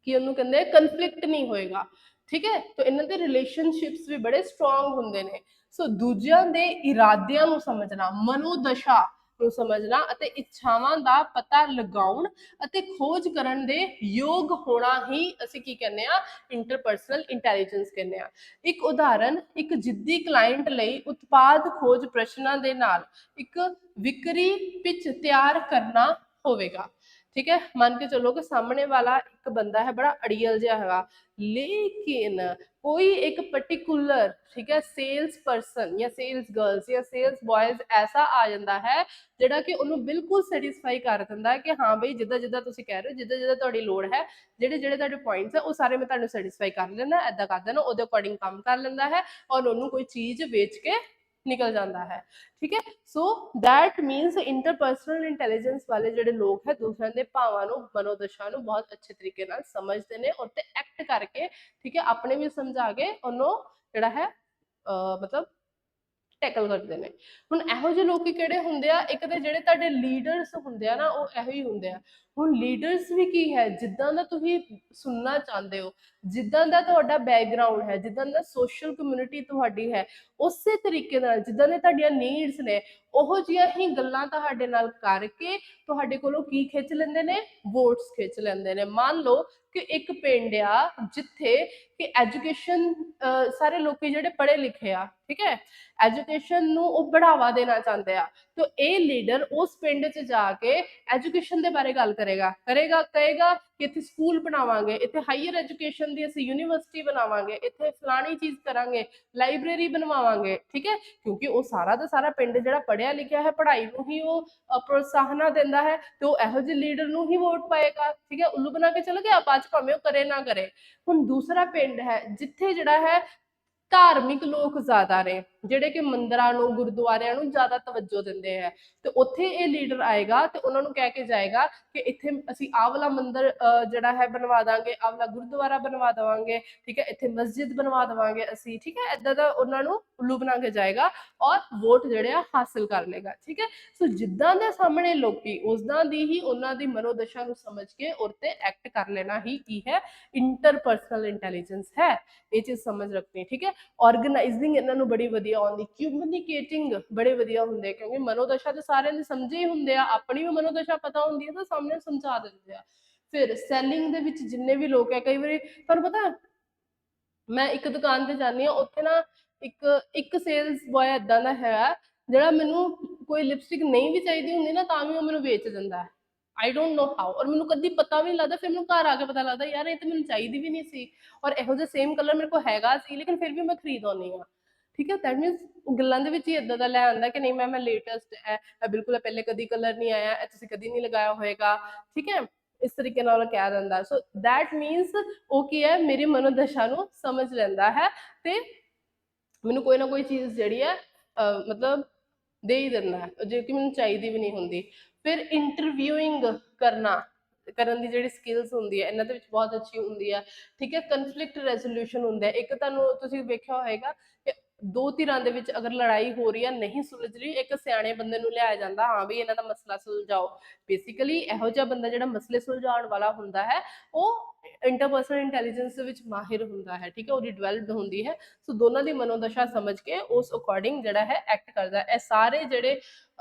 ਕਿ ਉਹਨੂੰ ਕਹਿੰਦੇ ਕਨਫਲਿਕਟ ਨਹੀਂ ਹੋਏਗਾ, ਠੀਕ ਹੈ। ਤਾਂ ਇਹਨਾਂ ਦੇ ਰਿਲੇਸ਼ਨਸ਼ਿਪਸ ਵੀ ਬੜੇ ਸਟਰੋਂਗ ਹੁੰਦੇ ਨੇ। ਸੋ ਦੂਜਿਆਂ ਦੇ ਇਰਾਦਿਆਂ ਨੂੰ ਸਮਝਣਾ, ਮਨੋਦਸ਼ਾ ਨੂੰ ਸਮਝਣਾ ਅਤੇ ਇੱਛਾਵਾਂ ਦਾ ਪਤਾ ਲਗਾਉਣ ਅਤੇ ਖੋਜ ਕਰਨ ਦੇ ਯੋਗ ਹੋਣਾ ਹੀ ਅਸੀਂ ਕੀ ਕਹਿੰਦੇ ਆ, ਇੰਟਰਪਰਸਨਲ ਇੰਟੈਲੀਜੈਂਸ ਕਹਿੰਦੇ ਆ। ਇੱਕ ਉਦਾਹਰਨ, ਇੱਕ ਜਿੱਦੀ ਕਲਾਇੰਟ ਲਈ ਉਤਪਾਦ ਖੋਜ ਪ੍ਰਸ਼ਨਾਂ ਦੇ ਨਾਲ ਇੱਕ ਵਿਕਰੀ ਪਿਚ ਤਿਆਰ ਕਰਨਾ ਹੋਵੇਗਾ, ठीक है। मान के चलो कि सामने वाला एक बंदा है बड़ा अड़ियल जिहा हैगा, लेकिन कोई एक पर्टिकुलर, ठीक है, सेल्स पर्सन या सेल्स गर्ल्स या सेल्स बॉयज ऐसा आ जाता है ਜਿਹੜਾ ਕਿ ਉਹਨੂੰ ਬਿਲਕੁਲ ਸੈਟੀਸਫਾਈ ਕਰ ਦਿੰਦਾ ਹੈ ਕਿ ਹਾਂ ਬਈ ਜਿੱਦਾਂ ਜਿੱਦਾਂ ਤੁਸੀਂ ਕਹਿ ਰਹੇ ਹੋ, ਜਿੱਦਾਂ ਜਿੱਦਾਂ ਤੁਹਾਡੀ ਲੋੜ ਹੈ, ਜਿਹੜੇ ਜਿਹੜੇ ਤੁਹਾਡੇ ਪੁਆਇੰਟਸ ਹੈ ਉਹ ਸਾਰੇ ਮੈਂ ਤੁਹਾਨੂੰ ਸੈਟੀਸਫਾਈ ਕਰ ਲੈਂਦਾ, ਐਦਾਂ ਕਰ ਦੇਣਾ, ਉਹਦੇ ਅਕੋਰਡਿੰਗ ਕੰਮ ਕਰ ਲੈਂਦਾ ਹੈ ਔਰ ਉਹਨੂੰ ਕੋਈ ਚੀਜ਼ ਵੇਚ ਕੇ निकल जाता है, ठीक है। सो दैट मीनस इंटरपर्सनल इंटैलीजेंस वाले ਜਿਹੜੇ ਲੋਕ ਹੈ ਦੂਸਰਿਆਂ ਦੇ ਭਾਵਾਂ ਨੂੰ, ਮਨੋਦਸ਼ਾ ਨੂੰ ਬਹੁਤ ਅੱਛੇ ਤਰੀਕੇ ਨਾਲ ਸਮਝਦੇ ਨੇ ਔਰ ਤੇ ਐਕਟ ਕਰਕੇ, ਠੀਕ ਹੈ, ਆਪਣੇ ਵੀ ਸਮਝਾ ਕੇ ਉਹਨੂੰ ਜਿਹੜਾ ਹੈ ਮਤਲਬ ਟੈਕਲ ਕਰਦੇ ਨੇ। ਹੁਣ ਇਹੋ ਜਿਹੇ ਲੋਕੀ ਕਿਹੜੇ ਹੁੰਦੇ ਆ, ਇੱਕ ਤੇ ਜਿਹੜੇ ਤੁਹਾਡੇ ਲੀਡਰਸ ਹੁੰਦੇ ਆ ਨਾ, ਉਹ ਇਹੋ ਹੀ ਹੁੰਦੇ ਆ। ਹੁਣ ਲੀਡਰਸ ਵੀ ਕੀ ਹੈ, ਜਿੱਦਾਂ ਦਾ ਤੁਸੀਂ ਸੁਣਨਾ ਚਾਹੁੰਦੇ ਹੋ, ਜਿੱਦਾਂ ਦਾ ਤੁਹਾਡਾ ਬੈਕਗ੍ਰਾਉਂਡ ਹੈ, ਜਿੱਦਾਂ ਦਾ ਸੋਸ਼ਲ ਕਮਿਊਨਿਟੀ ਤੁਹਾਡੀ ਹੈ, ਉਸੇ ਤਰੀਕੇ ਨਾਲ ਜਿੱਦਾਂ ਦੇ ਤੁਹਾਡੀਆਂ ਨੀਡਸ ਨੇ, ਉਹੋ ਜਿਹੀਆਂ ਹੀ ਗੱਲਾਂ ਤੁਹਾਡੇ ਨਾਲ ਕਰਕੇ ਤੁਹਾਡੇ ਕੋਲੋਂ ਕੀ ਖਿੱਚ ਲੈਂਦੇ ਨੇ, ਵੋਟਸ ਖਿੱਚ ਲੈਂਦੇ ਨੇ। ਮੰਨ ਲਓ ਕਿ ਇੱਕ ਪਿੰਡ ਆ ਜਿੱਥੇ ਕਿ ਐਜੂਕੇਸ਼ਨ, ਸਾਰੇ ਲੋਕੀ ਜਿਹੜੇ ਪੜ੍ਹੇ ਲਿਖੇ ਆ, ਠੀਕ ਹੈ, ਐਜੂਕੇਸ਼ਨ ਨੂੰ ਉਹ ਬੜਾਵਾ ਦੇਣਾ ਚਾਹੁੰਦੇ ਆ, तो ਇਹ ਲੀਡਰ ਉਸ ਪਿੰਡ 'ਚ ਜਾ ਕੇ ਐਜੂਕੇਸ਼ਨ ਦੇ ਬਾਰੇ ਗੱਲ ਕਹੇਗਾ ਕਿ ਇੱਥੇ ਸਕੂਲ ਬਣਾਵਾਂਗੇ, ਇੱਥੇ ਹਾਇਰ ਐਜੂਕੇਸ਼ਨ ਦੀ ਅਸੀਂ ਯੂਨੀਵਰਸਿਟੀ ਬਣਾਵਾਂਗੇ, ਇੱਥੇ ਫਲਾਣੀ ਚੀਜ਼ ਕਰਾਂਗੇ, ਲਾਇਬ੍ਰੇਰੀ ਬਣਵਾਵਾਂਗੇ, ਠੀਕ ਹੈ। ਕਿਉਂਕਿ ਉਹ ਸਾਰਾ ਦਾ ਸਾਰਾ ਪਿੰਡ ਜਿਹੜਾ ਪੜ੍ਹਿਆ ਲਿਖਿਆ ਹੈ, ਪੜ੍ਹਾਈ ਨੂੰ ਹੀ ਉਹ ਪ੍ਰੋਤਸਾਹਨਾ ਦਿੰਦਾ ਹੈ, ਤੇ ਉਹ ਇਹੋ ਜਿਹੇ ਲੀਡਰ ਨੂੰ ਹੀ ਵੋਟ ਪਾਏਗਾ, ਠੀਕ ਹੈ। ਉੱਲੂ ਬਣਾ ਕੇ ਚਲ ਗਿਆ, ਬਾਅਦ 'ਚ ਭਾਵੇਂ ਉਹ ਕਰੇ ਨਾ ਕਰੇ। ਹੁਣ ਦੂਸਰਾ ਪਿੰਡ ਹੈ ਜਿੱਥੇ ਜਿਹੜਾ ਹੈ ਧਾਰਮਿਕ ਲੋਕ ਜ਼ਿਆਦਾ ਨੇ, ਜਿਹੜੇ ਕਿ ਮੰਦਰਾਂ ਨੂੰ, ਗੁਰਦੁਆਰਿਆਂ ਨੂੰ ਜ਼ਿਆਦਾ ਤਵੱਜੋ ਦਿੰਦੇ ਹੈ, ਤੇ ਉੱਥੇ ਇਹ ਲੀਡਰ ਆਏਗਾ ਤੇ ਉਹਨਾਂ ਨੂੰ ਕਹਿ ਕੇ ਜਾਏਗਾ ਕਿ ਇੱਥੇ ਅਸੀਂ ਆਹ ਵਾਲਾ ਮੰਦਿਰ ਜਿਹੜਾ ਹੈ ਬਣਵਾ ਦਾਂਗੇ, ਆਹ ਵਾਲਾ ਗੁਰਦੁਆਰਾ ਬਣਵਾ ਦੇਵਾਂਗੇ, ਠੀਕ ਹੈ, ਇੱਥੇ ਮਸਜਿਦ ਬਣਵਾ ਦੇਵਾਂਗੇ ਅਸੀਂ, ਠੀਕ ਹੈ। ਏਦਾਂ ਦਾ ਉਹਨਾਂ ਨੂੰ ਉੱਲੂ ਬਣਾ ਕੇ ਜਾਏਗਾ ਔਰ ਵੋਟ ਜਿਹੜੇ ਆ ਹਾਸਿਲ ਕਰ ਲੇਗਾ, ਠੀਕ ਹੈ। ਸੋ ਜਿੱਦਾਂ ਦੇ ਸਾਹਮਣੇ ਲੋਕੀ, ਉਸਦਾਂ ਦੀ ਹੀ ਉਹਨਾਂ ਦੀ ਮਨੋਦਸ਼ਾ ਨੂੰ ਸਮਝ ਕੇ ਉਹ ਤੇ ਐਕਟ ਕਰ ਲੈਣਾ ਹੀ ਕੀ ਹੈ, ਇੰਟਰਪਰਸਨਲ ਇੰਟੈਲੀਜੈਂਸ ਹੈ। ਇਹ ਚੀਜ਼ ਸਮਝ ਰੱਖਣੀ, ਠੀਕ ਹੈ। ਆਰਗੇਨਾਈਜ਼ਿੰਗ ਇਹਨਾਂ ਨੂੰ ਬੜੀ ਵਧੀਆ ਆਉਂਦੀ, ਕਮਿਊਨੀਕੇਟਿੰਗ ਬੜੇ ਵਧੀਆ ਹੁੰਦੇ, ਕਿਉਂਕਿ ਮਨੋਦਸ਼ਾ ਤੇ ਸਾਰਿਆਂ ਦੇ ਸਮਝੇ ਹੀ ਹੁੰਦੇ ਆ, ਆਪਣੀ ਵੀ ਮਨੋਦਸ਼ਾ ਪਤਾ ਹੁੰਦੀ ਹੈ ਤਾਂ ਸਾਹਮਣੇ ਸਮਝਾ ਦਿੰਦੇ ਆ। ਫਿਰ ਸੈਲਿੰਗ ਦੇ ਵਿੱਚ ਜਿੰਨੇ ਵੀ ਲੋਕ ਹੈ, ਕਈ ਵਾਰੀ ਤੁਹਾਨੂੰ ਪਤਾ ਮੈਂ ਇੱਕ ਦੁਕਾਨ ਤੇ ਜਾਂਦੀ ਹਾਂ, ਉੱਥੇ ਨਾ ਇੱਕ ਸੇਲਸ ਬॉय ਏਦਾਂ ਦਾ ਹੈ ਜਿਹੜਾ ਮੈਨੂੰ ਕੋਈ ਲਿਪਸਟਿਕ ਨਹੀਂ ਵੀ ਚਾਹੀਦੀ ਹੁੰਦੀ ਨਾ, ਤਾਂ ਵੀ ਉਹ ਮੈਨੂੰ ਵੇਚ ਦਿੰਦਾ ਹੈ। आई डोंट नो हाउ, और मैंने कभी पता भी नहीं लगता, फिर मैं घर आके पता लगता यार ये तो मैंने चाहिए भी नहीं सी, और ਇਹੋ ਜਿਹੇ ਸੇਮ ਕਲਰ ਮੇਰੇ ਕੋਲ ਹੈਗਾ ਸੀ, ਲੇਕਿਨ ਫਿਰ ਵੀ ਮੈਂ ਖਰੀਦ ਆਉਂਦੀ ਹਾਂ, ਠੀਕ ਹੈ। ਦੈਟ ਮੀਨਸ ਉਹ ਗੱਲਾਂ ਦੇ ਵਿੱਚ ਹੀ ਇਦਾਂ ਦਾ ਲੈ ਆਉਂਦਾ ਕਿ ਨਹੀਂ ਮੈਂ ਲੇਟੈਸਟ ਹੈ, ਬਿਲਕੁਲ ਪਹਿਲੇ ਕਦੀ ਕਲਰ ਨਹੀਂ ਆਇਆ, ਇਹ ਤੁਸੀਂ ਕਦੀ ਨਹੀਂ ਲਗਾਇਆ ਹੋਏਗਾ, ਠੀਕ ਹੈ, ਇਸ ਤਰੀਕੇ ਨਾਲ ਕਹਿ ਦਿੰਦਾ। ਸੋ ਦੈਟ ਮੀਨਸ ਉਹ ਕੀ ਹੈ, ਮੇਰੀ ਮਨੋਦਸ਼ਾ ਨੂੰ ਸਮਝ ਲੈਂਦਾ ਹੈ ਤੇ ਮੈਨੂੰ ਕੋਈ ਨਾ ਕੋਈ ਚੀਜ਼ ਜਿਹੜੀ ਹੈ ਮਤਲਬ ਦੇ ਹੀ ਦਿੰਦਾ ਹੈ, ਜੋ ਕਿ ਮੈਨੂੰ ਚਾਹੀਦੀ ਵੀ ਨਹੀਂ ਹੁੰਦੀ। ਫਿਰ ਇੰਟਰਵਿਊਇੰਗ ਕਰਨ ਦੀ ਜਿਹੜੀ ਸਕਿੱਲਸ ਹੁੰਦੀ ਹੈ ਇਹਨਾਂ ਦੇ ਵਿੱਚ ਬਹੁਤ ਅੱਛੀ ਹੁੰਦੀ ਹੈ, ਠੀਕ ਹੈ। ਕਨਫਲਿਕਟ ਰੈਜ਼ੋਲੂਸ਼ਨ ਹੁੰਦਾ, ਇੱਕ ਤੁਹਾਨੂੰ ਤੁਸੀਂ ਵੇਖਿਆ ਹੋਏਗਾ ਕਿ ਦੋ ਧਿਰਾਂ ਦੇ ਵਿੱਚ ਅਗਰ ਲੜਾਈ ਹੋ ਰਹੀ ਹੈ, ਨਹੀਂ ਸੁਲਝ ਰਹੀ, ਇੱਕ ਸਿਆਣੇ ਬੰਦੇ ਨੂੰ ਲਿਆਇਆ ਜਾਂਦਾ, ਹਾਂ ਵੀ ਇਹਨਾਂ ਦਾ ਮਸਲਾ ਸੁਲਝਾਓ। ਬੇਸਿਕਲੀ ਇਹੋ ਜਿਹਾ ਬੰਦਾ ਜਿਹੜਾ ਮਸਲੇ ਸੁਲਝਾਉਣ ਵਾਲਾ ਹੁੰਦਾ ਹੈ, ਉਹ ਇੰਟਰਪਰਸਨਲ ਇੰਟੈਲੀਜੈਂਸ ਦੇ ਵਿੱਚ ਮਾਹਿਰ ਹੁੰਦਾ ਹੈ, ਠੀਕ ਹੈ, ਉਹਦੀ ਡਿਵੈਲਪਡ ਹੁੰਦੀ ਹੈ। ਸੋ ਦੋਨਾਂ ਦੀ ਮਨੋਦਸ਼ਾ ਸਮਝ ਕੇ ਉਸ ਅਕੋਰਡਿੰਗ ਜਿਹੜਾ ਹੈ ਐਕਟ ਕਰਦਾ। ਇਹ ਸਾਰੇ ਜਿਹੜੇ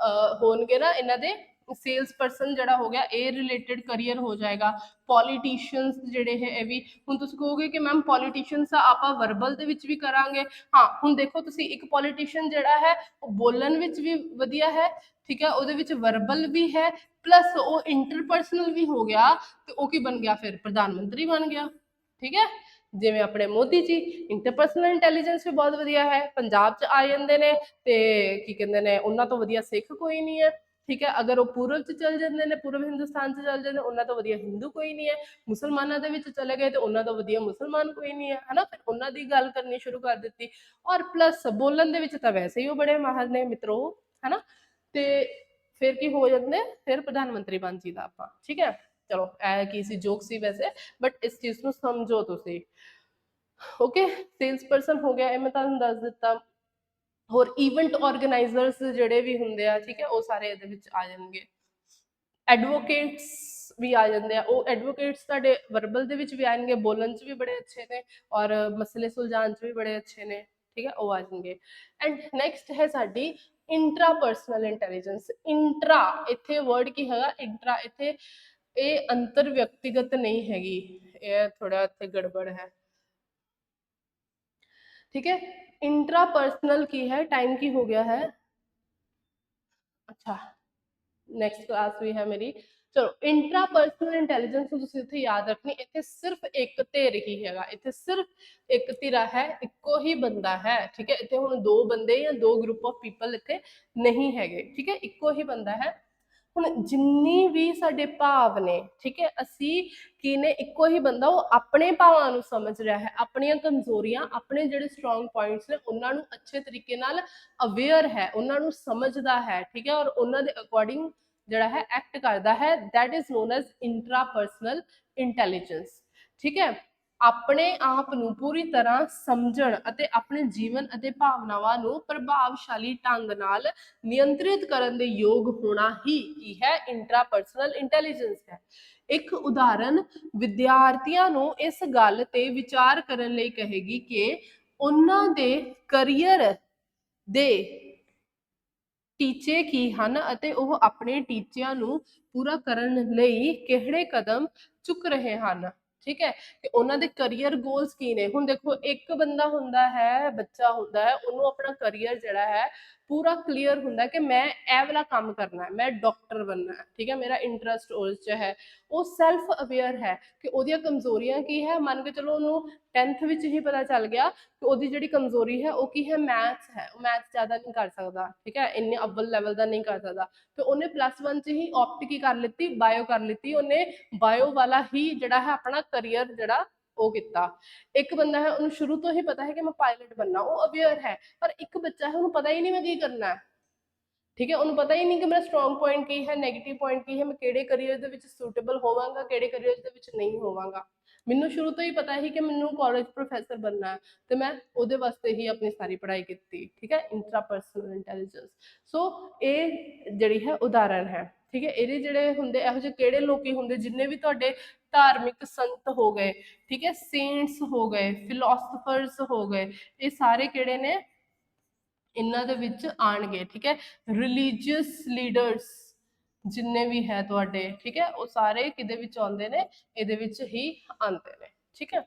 ਹੋਣਗੇ ਨਾ ਇਹਨਾਂ ਦੇ, ਸੇਲਸ ਪਰਸਨ ਜਿਹੜਾ ਹੋ ਗਿਆ ਇਹ ਰਿਲੇਟਡ ਕਰੀਅਰ ਹੋ ਜਾਏਗਾ। ਪੋਲੀਟੀਸ਼ੀਅਨਸ ਜਿਹੜੇ ਹੈ ਇਹ ਵੀ, ਹੁਣ ਤੁਸੀਂ ਕਹੋਗੇ ਕਿ ਮੈਮ ਪੋਲੀਟੀਸ਼ੀਅਨਸ ਆਪਾਂ ਵਰਬਲ ਦੇ ਵਿੱਚ ਵੀ ਕਰਾਂਗੇ, ਹਾਂ ਹੁਣ ਦੇਖੋ ਤੁਸੀਂ ਇੱਕ ਪੋਲੀਟੀਸ਼ੀਅਨ ਜਿਹੜਾ ਹੈ ਉਹ ਬੋਲਣ ਵਿੱਚ ਵੀ ਵਧੀਆ ਹੈ, ਠੀਕ ਹੈ, ਉਹਦੇ ਵਿੱਚ ਵਰਬਲ ਵੀ ਹੈ, ਪਲੱਸ ਉਹ ਇੰਟਰਪਰਸਨਲ ਵੀ ਹੋ ਗਿਆ, ਤੇ ਉਹ ਕੀ ਬਣ ਗਿਆ ਫਿਰ, ਪ੍ਰਧਾਨ ਮੰਤਰੀ ਬਣ ਗਿਆ, ਠੀਕ ਹੈ। ਜਿਵੇਂ ਆਪਣੇ ਮੋਦੀ ਜੀ, ਇੰਟਰਪਰਸਨਲ ਇੰਟੈਲੀਜੈਂਸ ਵੀ ਬਹੁਤ ਵਧੀਆ ਹੈ, ਪੰਜਾਬ 'ਚ ਆ ਜਾਂਦੇ ਨੇ ਤੇ ਕੀ ਕਹਿੰਦੇ ਨੇ ਉਹਨਾਂ ਤੋਂ ਵਧੀਆ ਸਿੱਖ ਕੋਈ ਨਹੀਂ ਹੈ, ਠੀਕ ਹੈ। ਅਗਰ ਉਹ ਪੂਰਬ 'ਚ ਚਲ ਜਾਂਦੇ ਨੇ, ਪੂਰਬ ਹਿੰਦੁਸਤਾਨ 'ਚ ਚਲ ਜਾਂਦੇ, ਉਹਨਾਂ ਤੋਂ ਵਧੀਆ ਹਿੰਦੂ ਕੋਈ ਨਹੀਂ ਹੈ। ਮੁਸਲਮਾਨਾਂ ਦੇ ਵਿੱਚ ਚਲੇ ਗਏ ਤੇ ਉਹਨਾਂ ਤੋਂ ਵਧੀਆ ਮੁਸਲਮਾਨ ਕੋਈ ਨਹੀਂ ਹੈ, ਹਨਾ, ਫਿਰ ਉਹਨਾਂ ਦੀ ਗੱਲ ਕਰਨੀ ਸ਼ੁਰੂ ਕਰ ਦਿੱਤੀ। ਔਰ ਪਲੱਸ ਬੋਲਣ ਦੇ ਵਿੱਚ ਤਾਂ ਵੈਸੇ ਹੀ ਉਹ ਬੜੇ ਮਾਹਰ ਨੇ ਮਿੱਤਰੋ, ਹਨਾ, ਤੇ ਫਿਰ ਕੀ ਹੋ ਜਾਂਦੇ, ਫਿਰ ਪ੍ਰਧਾਨ ਮੰਤਰੀ ਬਣ ਜੀਦਾ ਆਪਾਂ, ਠੀਕ ਹੈ। ਚਲੋ ਇਹ ਕੀ ਸੀ, ਜੋਕ ਸੀ ਵੈਸੇ, ਬਟ ਇਸ ਚੀਜ਼ ਨੂੰ ਸਮਝੋ ਤੁਸੀਂ, ਓਕੇ। ਸੇਲਸ ਪਰਸਨ ਹੋ ਗਿਆ, ਇਹ ਮੈਂ ਤੁਹਾਨੂੰ ਦੱਸ ਦਿੱਤਾ। ਹੋਰ ਇਵੈਂਟ ਆਰਗੇਨਾਈਜ਼ਰਸ ਜਿਹੜੇ ਵੀ ਹੁੰਦੇ ਆ, ਠੀਕ ਹੈ, ਉਹ ਸਾਰੇ ਇਹਦੇ ਵਿੱਚ ਆ ਜਾਣਗੇ। ਐਡਵੋਕੇਟਸ ਵੀ ਆ ਜਾਂਦੇ ਆ। ਉਹ ਐਡਵੋਕੇਟਸ ਤੁਹਾਡੇ ਵਰਬਲ ਦੇ ਵਿੱਚ ਵੀ ਆਣਗੇ, ਬੋਲਣ 'ਚ ਵੀ ਬੜੇ ਅੱਛੇ ਨੇ ਔਰ ਮਸਲੇ ਸੁਲਝਾਉਣ 'ਚ ਵੀ ਬੜੇ ਅੱਛੇ ਨੇ, ਠੀਕ ਹੈ, ਉਹ ਆ ਜਾਣਗੇ। ਐਂਡ ਨੈਕਸਟ ਹੈ ਸਾਡੀ ਇੰਟਰਾਪਰਸਨਲ ਇੰਟੈਲੀਜੈਂਸ। ਇੰਟਰਾ ਇੱਥੇ ਵਰਡ ਕੀ ਹੈਗਾ, ਇੰਟਰਾ, ਇੱਥੇ ਇਹ ਅੰਤਰ ਵਿਅਕਤੀਗਤ ਨਹੀਂ ਹੈਗੀ, ਇਹ ਥੋੜਾ ਇੱਥੇ ਗੜਬੜ ਹੈ, ठीक है। इंट्रापर्सनल की है, टाइम की हो गया है, अच्छा ਨੈਕਸਟ ਕਲਾਸ ਵੀ ਹੈ ਮੇਰੀ। ਚਲੋ ਇੰਟਰਾਪਰਸਨਲ ਇੰਟੈਲੀਜੈਂਸ ਨੂੰ ਤੁਸੀਂ ਇੱਥੇ ਯਾਦ ਰੱਖਣੀ, ਇੱਥੇ ਸਿਰਫ ਇੱਕ ਧਿਰ ਹੀ ਹੈਗਾ, ਇੱਥੇ ਸਿਰਫ ਇੱਕ ਧਿਰਾ ਹੈ, ਇੱਕੋ ਹੀ ਬੰਦਾ ਹੈ, ਠੀਕ ਹੈ। ਇੱਥੇ ਹੁਣ ਦੋ ਬੰਦੇ ਜਾਂ ਦੋ ਗਰੁੱਪ ਆਫ ਪੀਪਲ ਇੱਥੇ ਨਹੀਂ ਹੈਗੇ, ਠੀਕ ਹੈ, ਇੱਕੋ ਹੀ ਬੰਦਾ ਹੈ। ਹੁਣ ਜਿੰਨੀ ਵੀ ਸਾਡੇ ਭਾਵ ਨੇ, ਠੀਕ ਹੈ, ਅਸੀਂ ਕੀ ਨੇ, ਇੱਕੋ ਹੀ ਬੰਦਾ, ਉਹ ਆਪਣੇ ਭਾਵਾਂ ਨੂੰ ਸਮਝ ਰਿਹਾ ਹੈ, ਆਪਣੀਆਂ ਕਮਜ਼ੋਰੀਆਂ, ਆਪਣੇ ਜਿਹੜੇ ਸਟਰੋਂਗ ਪੁਆਇੰਟਸ ਨੇ ਉਹਨਾਂ ਨੂੰ ਅੱਛੇ ਤਰੀਕੇ ਨਾਲ ਅਵੇਅਰ ਹੈ, ਉਹਨਾਂ ਨੂੰ ਸਮਝਦਾ ਹੈ, ਠੀਕ ਹੈ, ਔਰ ਉਹਨਾਂ ਦੇ ਅਕੋਰਡਿੰਗ ਜਿਹੜਾ ਹੈ ਐਕਟ ਕਰਦਾ ਹੈ। That is known as intrapersonal intelligence, ठीक है। ਆਪਣੇ ਆਪ ਨੂੰ ਪੂਰੀ ਤਰ੍ਹਾਂ ਸਮਝਣ ਅਤੇ ਆਪਣੇ ਜੀਵਨ ਅਤੇ ਭਾਵਨਾਵਾਂ ਨੂੰ ਪ੍ਰਭਾਵਸ਼ਾਲੀ ਢੰਗ ਨਾਲ ਨਿਯੰਤਰਿਤ ਕਰਨ ਦੇ ਯੋਗ ਹੋਣਾ ਹੀ ਕੀ ਹੈ, ਇੰਟਰਾਪਰਸਨਲ ਇੰਟੈਲੀਜੈਂਸ ਹੈ। ਇੱਕ ਉਦਾਹਰਨ ਵਿਦਿਆਰਥੀਆਂ ਨੂੰ ਇਸ ਗੱਲ ਤੇ ਵਿਚਾਰ ਕਰਨ ਲਈ ਕਹੇਗੀ ਕਿ ਉਹਨਾਂ ਦੇ ਕਰੀਅਰ ਦੇ ਟੀਚੇ ਕੀ ਹਨ ਅਤੇ ਉਹ ਆਪਣੇ ਟੀਚਿਆਂ ਨੂੰ ਪੂਰਾ ਕਰਨ ਲਈ ਕਿਹੜੇ ਕਦਮ ਚੁੱਕ ਰਹੇ ਹਨ, ਠੀਕ ਹੈ, ਕਿ ਉਹਨਾਂ ਦੇ ਕਰੀਅਰ ਗੋਲਸ ਕੀ ਨੇ। ਹੁਣ ਦੇਖੋ ਇੱਕ ਬੰਦਾ ਹੁੰਦਾ ਹੈ, ਬੱਚਾ ਹੁੰਦਾ ਹੈ, ਉਹਨੂੰ ਆਪਣਾ ਕਰੀਅਰ ਜਿਹੜਾ ਹੈ ਪੂਰਾ ਕਲੀਅਰ ਹੁੰਦਾ ਕਿ ਮੈਂ ਇਹ ਵਾਲਾ ਕੰਮ ਕਰਨਾ ਹੈ, ਮੈਂ ਡਾਕਟਰ ਬਣਨਾ ਹੈ, ਠੀਕ ਹੈ, ਮੇਰਾ ਇੰਟਰਸਟ ਉਸ 'ਚ ਹੈ। ਉਹ ਸੈਲਫ ਅਵੇਅਰ ਹੈ ਕਿ ਉਹਦੀਆਂ ਕਮਜ਼ੋਰੀਆਂ ਕੀ ਹੈ। ਮੰਨ ਕੇ ਚਲੋ ਉਹਨੂੰ 10th ਵਿੱਚ ਹੀ ਪਤਾ ਚੱਲ ਗਿਆ ਕਿ ਉਹਦੀ ਜਿਹੜੀ ਕਮਜ਼ੋਰੀ ਹੈ ਉਹ ਕੀ ਹੈ, ਮੈਥਸ ਹੈ, ਉਹ ਮੈਥਸ ਜ਼ਿਆਦਾ ਨਹੀਂ ਕਰ ਸਕਦਾ, ਠੀਕ ਹੈ, ਇੰਨੇ ਅਵਲ ਲੈਵਲ ਦਾ ਨਹੀਂ ਕਰ ਸਕਦਾ, ਤੇ ਉਹਨੇ +1 'ਚ ਹੀ ਆਪਟ ਕੀ ਕਰ ਲਿੱਤੀ, ਬਾਇਓ ਕਰ ਲਿੱਤੀ, ਉਹਨੇ ਬਾਇਓ ਵਾਲਾ ਹੀ ਜਿਹੜਾ ਹੈ ਆਪਣਾ ਕਰੀਅਰ ਜਿਹੜਾ ਉਹ ਕੀਤਾ। ਇੱਕ ਬੰਦਾ ਹੈ, ਉਹਨੂੰ ਸ਼ੁਰੂ ਤੋਂ ਹੀ ਪਤਾ ਹੈ ਕਿ ਮੈਂ ਪਾਇਲਟ ਬਣਨਾ, ਉਹ ਅਵੇਅਰ ਹੈ। ਪਰ ਇੱਕ ਬੱਚਾ ਹੈ, ਉਹਨੂੰ ਪਤਾ ਹੀ ਨਹੀਂ ਮੈਂ ਕੀ ਕਰਨਾ ਹੈ, ਠੀਕ ਹੈ, ਉਹਨੂੰ ਪਤਾ ਹੀ ਨਹੀਂ ਕਿ ਮੇਰਾ ਸਟਰੋਂਗ ਪੁਆਇੰਟ ਕੀ ਹੈ, ਨੈਗੇਟਿਵ ਪੁਆਇੰਟ ਕੀ ਹੈ, ਮੈਂ ਕਿਹੜੇ ਕਰੀਅਰ ਦੇ ਵਿੱਚ ਸੂਟੇਬਲ ਹੋਵਾਂਗਾ, ਕਿਹੜੇ ਕਰੀਅਰ ਦੇ ਵਿੱਚ ਨਹੀਂ ਹੋਵਾਂਗਾ। ਮੈਨੂੰ ਸ਼ੁਰੂ ਤੋਂ ਹੀ ਪਤਾ ਹੀ ਕਿ ਮੈਨੂੰ ਕਾਲਜ ਪ੍ਰੋਫੈਸਰ ਬਣਨਾ ਹੈ, ਤੇ ਮੈਂ ਉਹਦੇ ਵਾਸਤੇ ਹੀ ਆਪਣੀ ਸਾਰੀ ਪੜ੍ਹਾਈ ਕੀਤੀ, ਠੀਕ ਹੈ, ਇੰਟਰਾਪਰਸਨਲ ਇੰਟੈਲੀਜੈਂਸ। ਸੋ ਇਹ ਜਿਹੜੀ ਹੈ ਉਦਾਹਰਨ ਹੈ, ਠੀਕ ਹੈ। ਇਹਦੇ ਜਿਹੜੇ ਹੁੰਦੇ ਇਹੋ ਜਿਹੇ ਕਿਹੜੇ ਲੋਕੀ ਹੁੰਦੇ, ਜਿੰਨੇ ਵੀ ਤੁਹਾਡੇ ਧਾਰਮਿਕ ਸੰਤ ਹੋ ਗਏ, ਠੀਕ ਹੈ, ਸੇਂਟਸ ਹੋ ਗਏ, ਫਿਲੋਸਫਰਸ ਹੋ ਗਏ, ਇਹ ਸਾਰੇ ਕਿਹੜੇ ਨੇ, ਇਹਨਾਂ ਦੇ ਵਿੱਚ ਆਣਗੇ, ਠੀਕ ਹੈ। ਰਿਲੀਜੀਅਸ ਲੀਡਰਸ ਜਿੰਨੇ ਵੀ ਹੈ ਤੁਹਾਡੇ, ਠੀਕ ਹੈ, ਉਹ ਸਾਰੇ ਕਿਹਦੇ ਵਿੱਚ ਆਉਂਦੇ ਨੇ, ਇਹਦੇ ਵਿੱਚ ਹੀ ਆਉਂਦੇ ਨੇ, ਠੀਕ ਹੈ।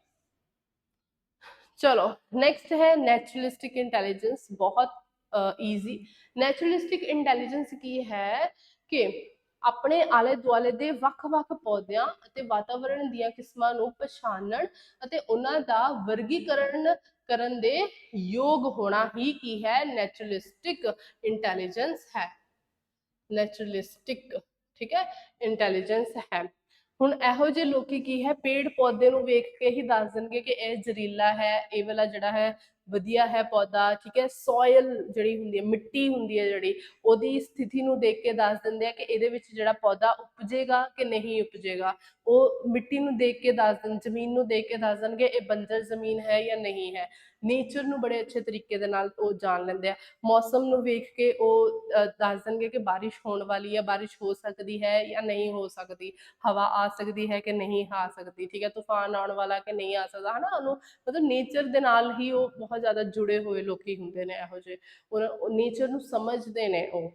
चलो नेक्स्ट है नेचुरलिस्टिक इंटेलिजेंस, बहुत ईजी। नेचुरलिस्टिक इंटेलिजेंस की है कि ਆਪਣੇ ਆਲੇ ਦੁਆਲੇ ਦੇ ਵੱਖ-ਵੱਖ ਪੌਦਿਆਂ ਅਤੇ ਵਾਤਾਵਰਣ ਦੀਆਂ ਕਿਸਮਾਂ ਨੂੰ ਪਛਾਣਨ ਅਤੇ ਉਹਨਾਂ ਦਾ ਵਰਗੀਕਰਨ ਕਰਨ ਦੇ ਯੋਗ ਹੋਣਾ ਹੀ ਕੀ ਹੈ, ਨੈਚੁਰਲਿਸਟਿਕ ਇੰਟੈਲੀਜੈਂਸ ਹੈ, ਨੈਚੁਰਲਿਸਟਿਕ, ਠੀਕ ਹੈ, ਇੰਟੈਲੀਜੈਂਸ ਹੈ। ਹੁਣ ਇਹੋ ਜਿਹੇ ਲੋਕੀ ਕੀ ਹੈ, ਪੇੜ ਪੌਦੇ ਨੂੰ ਵੇਖ ਕੇ ਹੀ ਦੱਸ ਦੇਣਗੇ ਕਿ ਇਹ ਜ਼ਹਿਰੀਲਾ ਹੈ, ਇਹ ਵਾਲਾ ਜਿਹੜਾ ਹੈ ਵਧੀਆ ਹੈ ਪੌਦਾ, ਠੀਕ ਹੈ। ਸੋਇਲ ਜਿਹੜੀ ਹੁੰਦੀ ਹੈ, ਮਿੱਟੀ ਹੁੰਦੀ ਹੈ ਜਿਹੜੀ, ਉਹਦੀ ਸਥਿਤੀ ਨੂੰ ਦੇਖ ਕੇ ਦੱਸ ਦਿੰਦੇ ਆ ਕਿ ਇਹਦੇ ਵਿੱਚ ਜਿਹੜਾ ਪੌਦਾ ਉਪਜੇਗਾ ਕਿ ਨਹੀਂ ਉਪਜੇਗਾ। ਉਹ ਮਿੱਟੀ ਨੂੰ ਦੇਖ ਕੇ ਦੱਸ ਦੇਣ, ਜ਼ਮੀਨ ਨੂੰ ਦੇਖ ਕੇ ਦੱਸ ਦੇਣਗੇ ਇਹ ਬੰਜਰ ਜ਼ਮੀਨ ਹੈ ਜਾਂ ਨਹੀਂ ਹੈ। ਨੇਚਰ ਨੂੰ ਬੜੇ ਅੱਛੇ ਤਰੀਕੇ ਦੇ ਨਾਲ ਉਹ ਜਾਣ ਲੈਂਦੇ ਆ। ਮੌਸਮ ਨੂੰ ਵੇਖ ਕੇ ਉਹ ਦੱਸ ਦੇਣਗੇ ਕਿ ਬਾਰਿਸ਼ ਹੋਣ ਵਾਲੀ ਹੈ, ਬਾਰਿਸ਼ ਹੋ ਸਕਦੀ ਹੈ ਜਾਂ ਨਹੀਂ ਹੋ ਸਕਦੀ, ਹਵਾ ਆ ਸਕਦੀ ਹੈ ਕਿ ਨਹੀਂ ਆ ਸਕਦੀ, ਠੀਕ ਹੈ, ਤੂਫਾਨ ਆਉਣ ਵਾਲਾ ਕਿ ਨਹੀਂ ਆ ਸਕਦਾ, ਹਨਾ। ਉਹਨੂੰ ਮਤਲਬ ਨੇਚਰ ਦੇ ਨਾਲ ਹੀ ਉਹ ਬਹੁਤ ਜ਼ਿਆਦਾ ਜੁੜੇ ਹੋਏ ਲੋਕੀ ਹੁੰਦੇ ਨੇ ਇਹੋ ਜਿਹੇ, ਉਹ ਨੇਚਰ ਨੂੰ ਸਮਝਦੇ ਨੇ ਉਹ,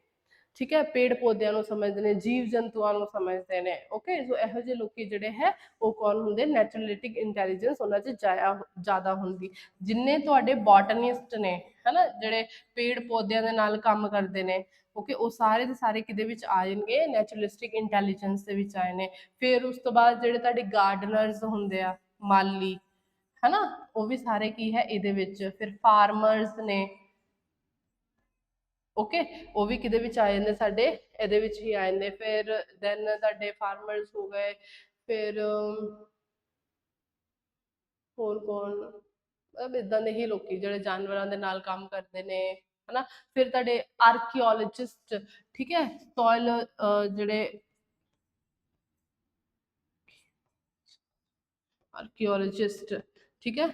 ਠੀਕ ਹੈ, ਪੇੜ ਪੌਦਿਆਂ ਨੂੰ ਸਮਝਦੇ ਨੇ, ਜੀਵ ਜੰਤੂਆਂ ਨੂੰ ਸਮਝਦੇ ਨੇ, ਓਕੇ। ਸੋ ਇਹੋ ਜਿਹੇ ਲੋਕੀ ਜਿਹੜੇ ਹੈ ਉਹ ਕੌਣ ਹੁੰਦੇ, ਨੈਚੁਰਲਿਸਟਿਕ ਇੰਟੈਲੀਜੈਂਸ ਉਹਨਾਂ 'ਚ ਜ਼ਿਆਦਾ ਹੁੰਦੀ। ਜਿੰਨੇ ਤੁਹਾਡੇ ਬੋਟਨੀਸਟ ਨੇ, ਹਨਾ, ਜਿਹੜੇ ਪੇੜ ਪੌਦਿਆਂ ਦੇ ਨਾਲ ਕੰਮ ਕਰਦੇ ਨੇ, ਓਕੇ, ਉਹ ਸਾਰੇ ਦੇ ਸਾਰੇ ਕਿਹਦੇ ਵਿੱਚ ਆ ਜਾਣਗੇ, ਨੈਚੁਰਲਿਸਟਿਕ ਇੰਟੈਲੀਜੈਂਸ ਦੇ ਵਿੱਚ ਆਏ ਨੇ। ਫਿਰ ਉਸ ਤੋਂ ਬਾਅਦ ਜਿਹੜੇ ਤੁਹਾਡੇ ਗਾਰਡਨਰਸ ਹੁੰਦੇ ਆ, ਮਾਲੀ, ਹਨਾ, ਉਹ ਵੀ ਸਾਰੇ ਕੀ ਹੈ ਇਹਦੇ ਵਿੱਚ। ਫਿਰ ਫਾਰਮਰਸ ਨੇ, ਓਕੇ, ਉਹ ਵੀ ਕਿਹਦੇ ਵਿੱਚ ਆ ਜਾਂਦੇ ਸਾਡੇ, ਇਹਦੇ ਵਿੱਚ ਹੀ ਆ ਜਾਂਦੇ। ਫਿਰ ਦੈਨ ਤੁਹਾਡੇ ਫਾਰਮਰਸ ਹੋ ਗਏ, ਫਿਰ ਹੋਰ ਕੌਣ, ਮਤਲਬ ਇਦਾਂ ਦੇ ਹੀ ਲੋਕੀ ਜਿਹੜੇ ਜਾਨਵਰਾਂ ਦੇ ਨਾਲ ਕੰਮ ਕਰਦੇ ਨੇ, ਹਨਾ। ਫਿਰ ਤੁਹਾਡੇ ਆਰਕੀਓਲੋਜਿਸਟ, ਠੀਕ ਹੈ, ਸੋਇਲ ਜਿਹੜੇ ਆਰਕੀਓਲੋਜਿਸਟ, ਠੀਕ ਹੈ,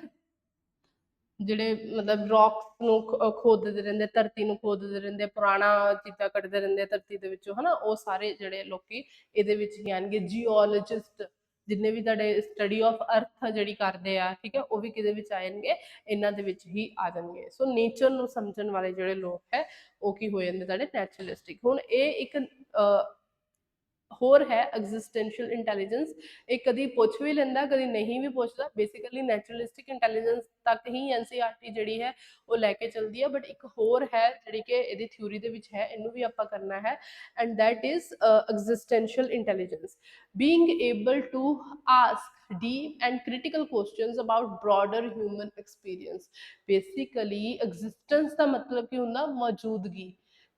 ਜਿਹੜੇ ਮਤਲਬ ਰੌਕਸ ਨੂੰ ਖੋਦਦੇ ਰਹਿੰਦੇ, ਧਰਤੀ ਨੂੰ ਖੋਦਦੇ ਰਹਿੰਦੇ, ਪੁਰਾਣਾ ਚੀਜ਼ਾਂ ਕੱਢਦੇ ਰਹਿੰਦੇ ਧਰਤੀ ਦੇ ਵਿੱਚੋਂ, ਹਨਾ, ਉਹ ਸਾਰੇ ਜਿਹੜੇ ਲੋਕੀ ਇਹਦੇ ਵਿੱਚ ਹੀ ਆਣਗੇ। ਜੀਓਲੋਜਿਸਟ ਜਿੰਨੇ ਵੀ ਤੁਹਾਡੇ ਸਟੱਡੀ ਆਫ ਅਰਥ ਜਿਹੜੀ ਕਰਦੇ ਆ, ਠੀਕ ਹੈ, ਉਹ ਵੀ ਕਿਹਦੇ ਵਿੱਚ ਆ ਜਾਣਗੇ, ਇਹਨਾਂ ਦੇ ਵਿੱਚ ਹੀ ਆ ਜਾਣਗੇ। ਸੋ ਨੇਚਰ ਨੂੰ ਸਮਝਣ ਵਾਲੇ ਜਿਹੜੇ ਲੋਕ ਹੈ ਉਹ ਕੀ ਹੋ ਜਾਂਦੇ ਤੁਹਾਡੇ ਨੈਚੁਰਲਿਸਟਿਕ। ਹੁਣ ਇਹ ਇੱਕ ਹੋਰ ਹੈ ਐਗਜ਼ਿਸਟੈਂਸ਼ੀਅਲ ਇੰਟੈਲੀਜੈਂਸ। ਇਹ ਕਦੀ ਪੁੱਛ ਵੀ ਲੈਂਦਾ, ਕਦੀ ਨਹੀਂ ਵੀ ਪੁੱਛਦਾ। ਬੇਸਿਕਲੀ ਨੈਚੁਰਲਿਸਟਿਕ ਇੰਟੈਲੀਜੈਂਸ ਤੱਕ ਹੀ ਐਨਸੀਈਆਰਟੀ ਜਿਹੜੀ ਹੈ ਉਹ ਲੈ ਕੇ ਚੱਲਦੀ ਹੈ। ਬਟ ਇੱਕ ਹੋਰ ਹੈ ਜਿਹੜੀ ਕਿ ਇਹਦੀ ਥਿਊਰੀ ਦੇ ਵਿੱਚ ਹੈ, ਇਹਨੂੰ ਵੀ ਆਪਾਂ ਕਰਨਾ ਹੈ, and that is existential intelligence, being able to ask deep and critical questions about broader human experience। basically existence ਦਾ ਮਤਲਬ ਕੀ ਹੁੰਦਾ, ਮੌਜੂਦਗੀ,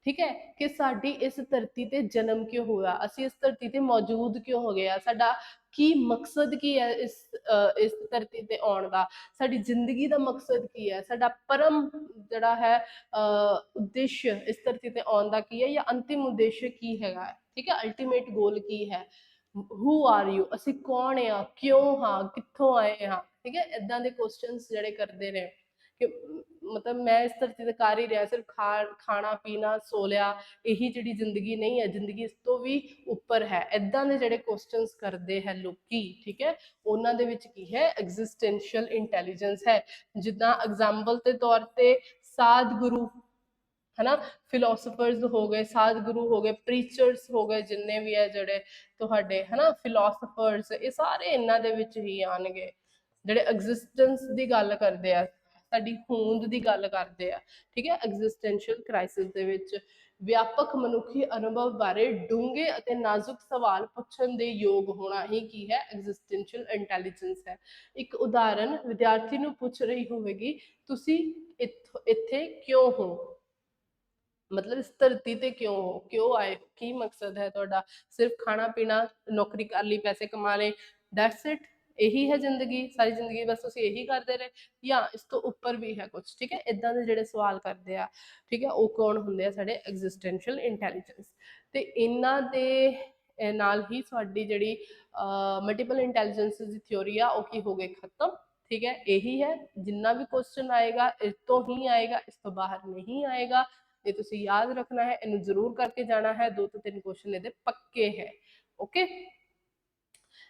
ਠੀਕ ਹੈ, ਕਿ ਸਾਡੀ ਇਸ ਧਰਤੀ ਤੇ ਜਨਮ ਕਿਉਂ ਹੋਇਆ, ਅਸੀਂ ਇਸ ਧਰਤੀ ਤੇ ਮੌਜੂਦ ਕਿਉਂ ਹੋ ਗਏ ਆ, ਸਾਡਾ ਕੀ ਮਕਸਦ ਕੀ ਹੈ ਇਸ ਧਰਤੀ ਤੇ ਆਉਣ ਦਾ, ਸਾਡੀ ਜ਼ਿੰਦਗੀ ਦਾ ਮਕਸਦ ਕੀ ਹੈ, ਸਾਡਾ ਪਰਮ ਜਿਹੜਾ ਹੈ ਉਦੇਸ਼ ਇਸ ਧਰਤੀ ਤੇ ਆਉਣ ਦਾ ਕੀ ਹੈ, ਜਾਂ ਅੰਤਿਮ ਉਦੇਸ਼ ਕੀ ਹੈਗਾ, ਠੀਕ ਹੈ, ਅਲਟੀਮੇਟ ਗੋਲ ਕੀ ਹੈ, ਹੂ ਆਰ ਯੂ, ਅਸੀਂ ਕੌਣ ਆ, ਕਿਉਂ ਹਾਂ, ਕਿੱਥੋਂ ਆਏ ਹਾਂ, ਠੀਕ ਹੈ, ਇਦਾਂ ਦੇ ਕੁਐਸਚਨਸ ਜਿਹੜੇ ਕਰਦੇ ਨੇ ਕਿ ਮਤਲਬ ਮੈਂ ਇਸ ਧਰਤੀ ਤੇ ਕਰ ਹੀ ਰਿਹਾ, ਸਿਰਫ ਖਾਣਾ ਪੀਣਾ ਸੋ ਲਿਆ, ਇਹੀ ਜਿਹੜੀ ਜ਼ਿੰਦਗੀ ਨਹੀਂ ਹੈ, ਜ਼ਿੰਦਗੀ ਇਸ ਤੋਂ ਵੀ ਉੱਪਰ ਹੈ, ਇਦਾਂ ਦੇ ਜਿਹੜੇ ਕੁਐਸਚਨਸ ਕਰਦੇ ਹੈ ਲੋਕੀ, ਠੀਕ ਹੈ, ਉਹਨਾਂ ਦੇ ਵਿੱਚ ਕੀ ਹੈ, ਐਗਜ਼ਿਸਟੈਂਸ਼ੀਅਲ ਇੰਟੈਲੀਜੈਂਸ ਹੈ। ਜਿੱਦਾਂ ਐਗਜ਼ਾਮਪਲ ਦੇ ਤੌਰ ਤੇ ਸਾਧ ਗੁਰੂ, ਹਨਾ, ਫਿਲੋਸਫਰਸ ਹੋ ਗਏ, ਸਾਧ ਗੁਰੂ ਹੋ ਗਏ, ਪ੍ਰੀਚਰਸ ਹੋ ਗਏ, ਜਿੰਨੇ ਵੀ ਹੈ ਜਿਹੜੇ ਤੁਹਾਡੇ, ਹਨਾ, ਫਿਲੋਸਫਰਸ, ਇਹ ਸਾਰੇ ਇਹਨਾਂ ਦੇ ਵਿੱਚ ਹੀ ਆਣਗੇ ਜਿਹੜੇ ਐਗਜ਼ਿਸਟੈਂਸ ਦੀ ਗੱਲ ਕਰਦੇ ਆ, ਸਾਡੀ ਹੋਂਦ ਦੀ ਗੱਲ ਕਰਦੇ ਆ, ਠੀਕ ਹੈ। ਐਗਜ਼ਿਸਟੈਂਸ਼ੀਅਲ ਕ੍ਰਾਈਸਿਸ ਦੇ ਵਿੱਚ ਵਿਆਪਕ ਮਨੁੱਖੀ ਅਨੁਭਵ ਬਾਰੇ ਡੂੰਘੇ ਅਤੇ ਨਾਜ਼ੁਕ ਸਵਾਲ ਪੁੱਛਣ ਦੇ ਯੋਗ ਹੋਣਾ ਹੀ ਕੀ ਹੈ, ਐਗਜ਼ਿਸਟੈਂਸ਼ੀਅਲ ਇੰਟੈਲੀਜੈਂਸ ਹੈ। ਇੱਕ ਉਦਾਹਰਨ ਵਿਦਿਆਰਥੀ ਨੂੰ ਪੁੱਛ ਰਹੀ ਹੋਵੇਗੀ, ਤੁਸੀਂ ਇੱਥੇ ਕਿਉਂ ਹੋ, ਮਤਲਬ ਇਸ ਧਰਤੀ ਤੇ ਕਿਉਂ ਹੋ, ਕਿਉਂ ਆਏ, ਕੀ ਮਕਸਦ ਹੈ ਤੁਹਾਡਾ, ਸਿਰਫ ਖਾਣਾ ਪੀਣਾ, ਨੌਕਰੀ ਕਰ ਲਈ, ਪੈਸੇ ਕਮਾ ਲਏ, ਦੈਟਸ ਇਟ, ਇਹੀ ਹੈ ਜ਼ਿੰਦਗੀ, ਸਾਰੀ ਜ਼ਿੰਦਗੀ ਬਸ ਤੁਸੀਂ ਇਹੀ ਕਰਦੇ ਰਹੇ, ਜਾਂ ਇਸ ਤੋਂ ਉੱਪਰ ਵੀ ਹੈ ਕੁਝ, ਠੀਕ ਹੈ। ਇਦਾਂ ਦੇ ਜਿਹੜੇ ਸਵਾਲ ਕਰਦੇ ਆ, ਠੀਕ ਹੈ, ਉਹ ਕੌਣ ਹੁੰਦੇ ਆ, ਸਾਡੇ ਐਗਜ਼ਿਸਟੈਂਸ਼ੀਅਲ ਇੰਟੈਲੀਜੈਂਸ। ਤੇ ਇਹਨਾਂ ਦੇ ਨਾਲ ਹੀ ਸਾਡੀ ਜਿਹੜੀ ਮਲਟੀਪਲ ਇੰਟੈਲੀਜੈਂਸ ਦੀ ਥਿਉਰੀ ਆ ਉਹ ਕੀ ਹੋ ਗਈ, ਖਤਮ, ਠੀਕ ਹੈ। ਇਹੀ ਹੈ, ਜਿੰਨਾ ਵੀ ਕੁਐਸਚਨ ਆਏਗਾ ਇਸ ਤੋਂ ਹੀ ਆਏਗਾ, ਇਸ ਤੋਂ ਬਾਹਰ ਨਹੀਂ ਆਏਗਾ। ਇਹ ਤੁਸੀਂ ਯਾਦ ਰੱਖਣਾ ਹੈ, ਇਹਨੂੰ ਜ਼ਰੂਰ ਕਰਕੇ ਜਾਣਾ ਹੈ, 2 ਤੋਂ 3 ਕੁਐਸਚਨ ਇਹਦੇ ਪੱਕੇ ਹੈ, okay.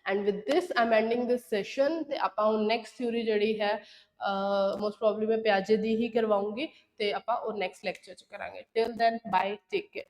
And with this I am ending this session. ਤੇ ਆਪਾਂ ਹੁਣ ਨੈਕਸਟ ਥਿਊਰੀ ਜਿਹੜੀ ਹੈ ਮੋਸਟ ਪ੍ਰੋਬਬਲੀ ਮੈਂ ਪਿਆਜੇ ਦੀ ਹੀ ਕਰਵਾਉਂਗੀ, ਤੇ ਆਪਾਂ ਉਹ ਨੈਕਸਟ ਲੈਕਚਰ ਚ ਕਰਾਂਗੇ। Till then bye, take care.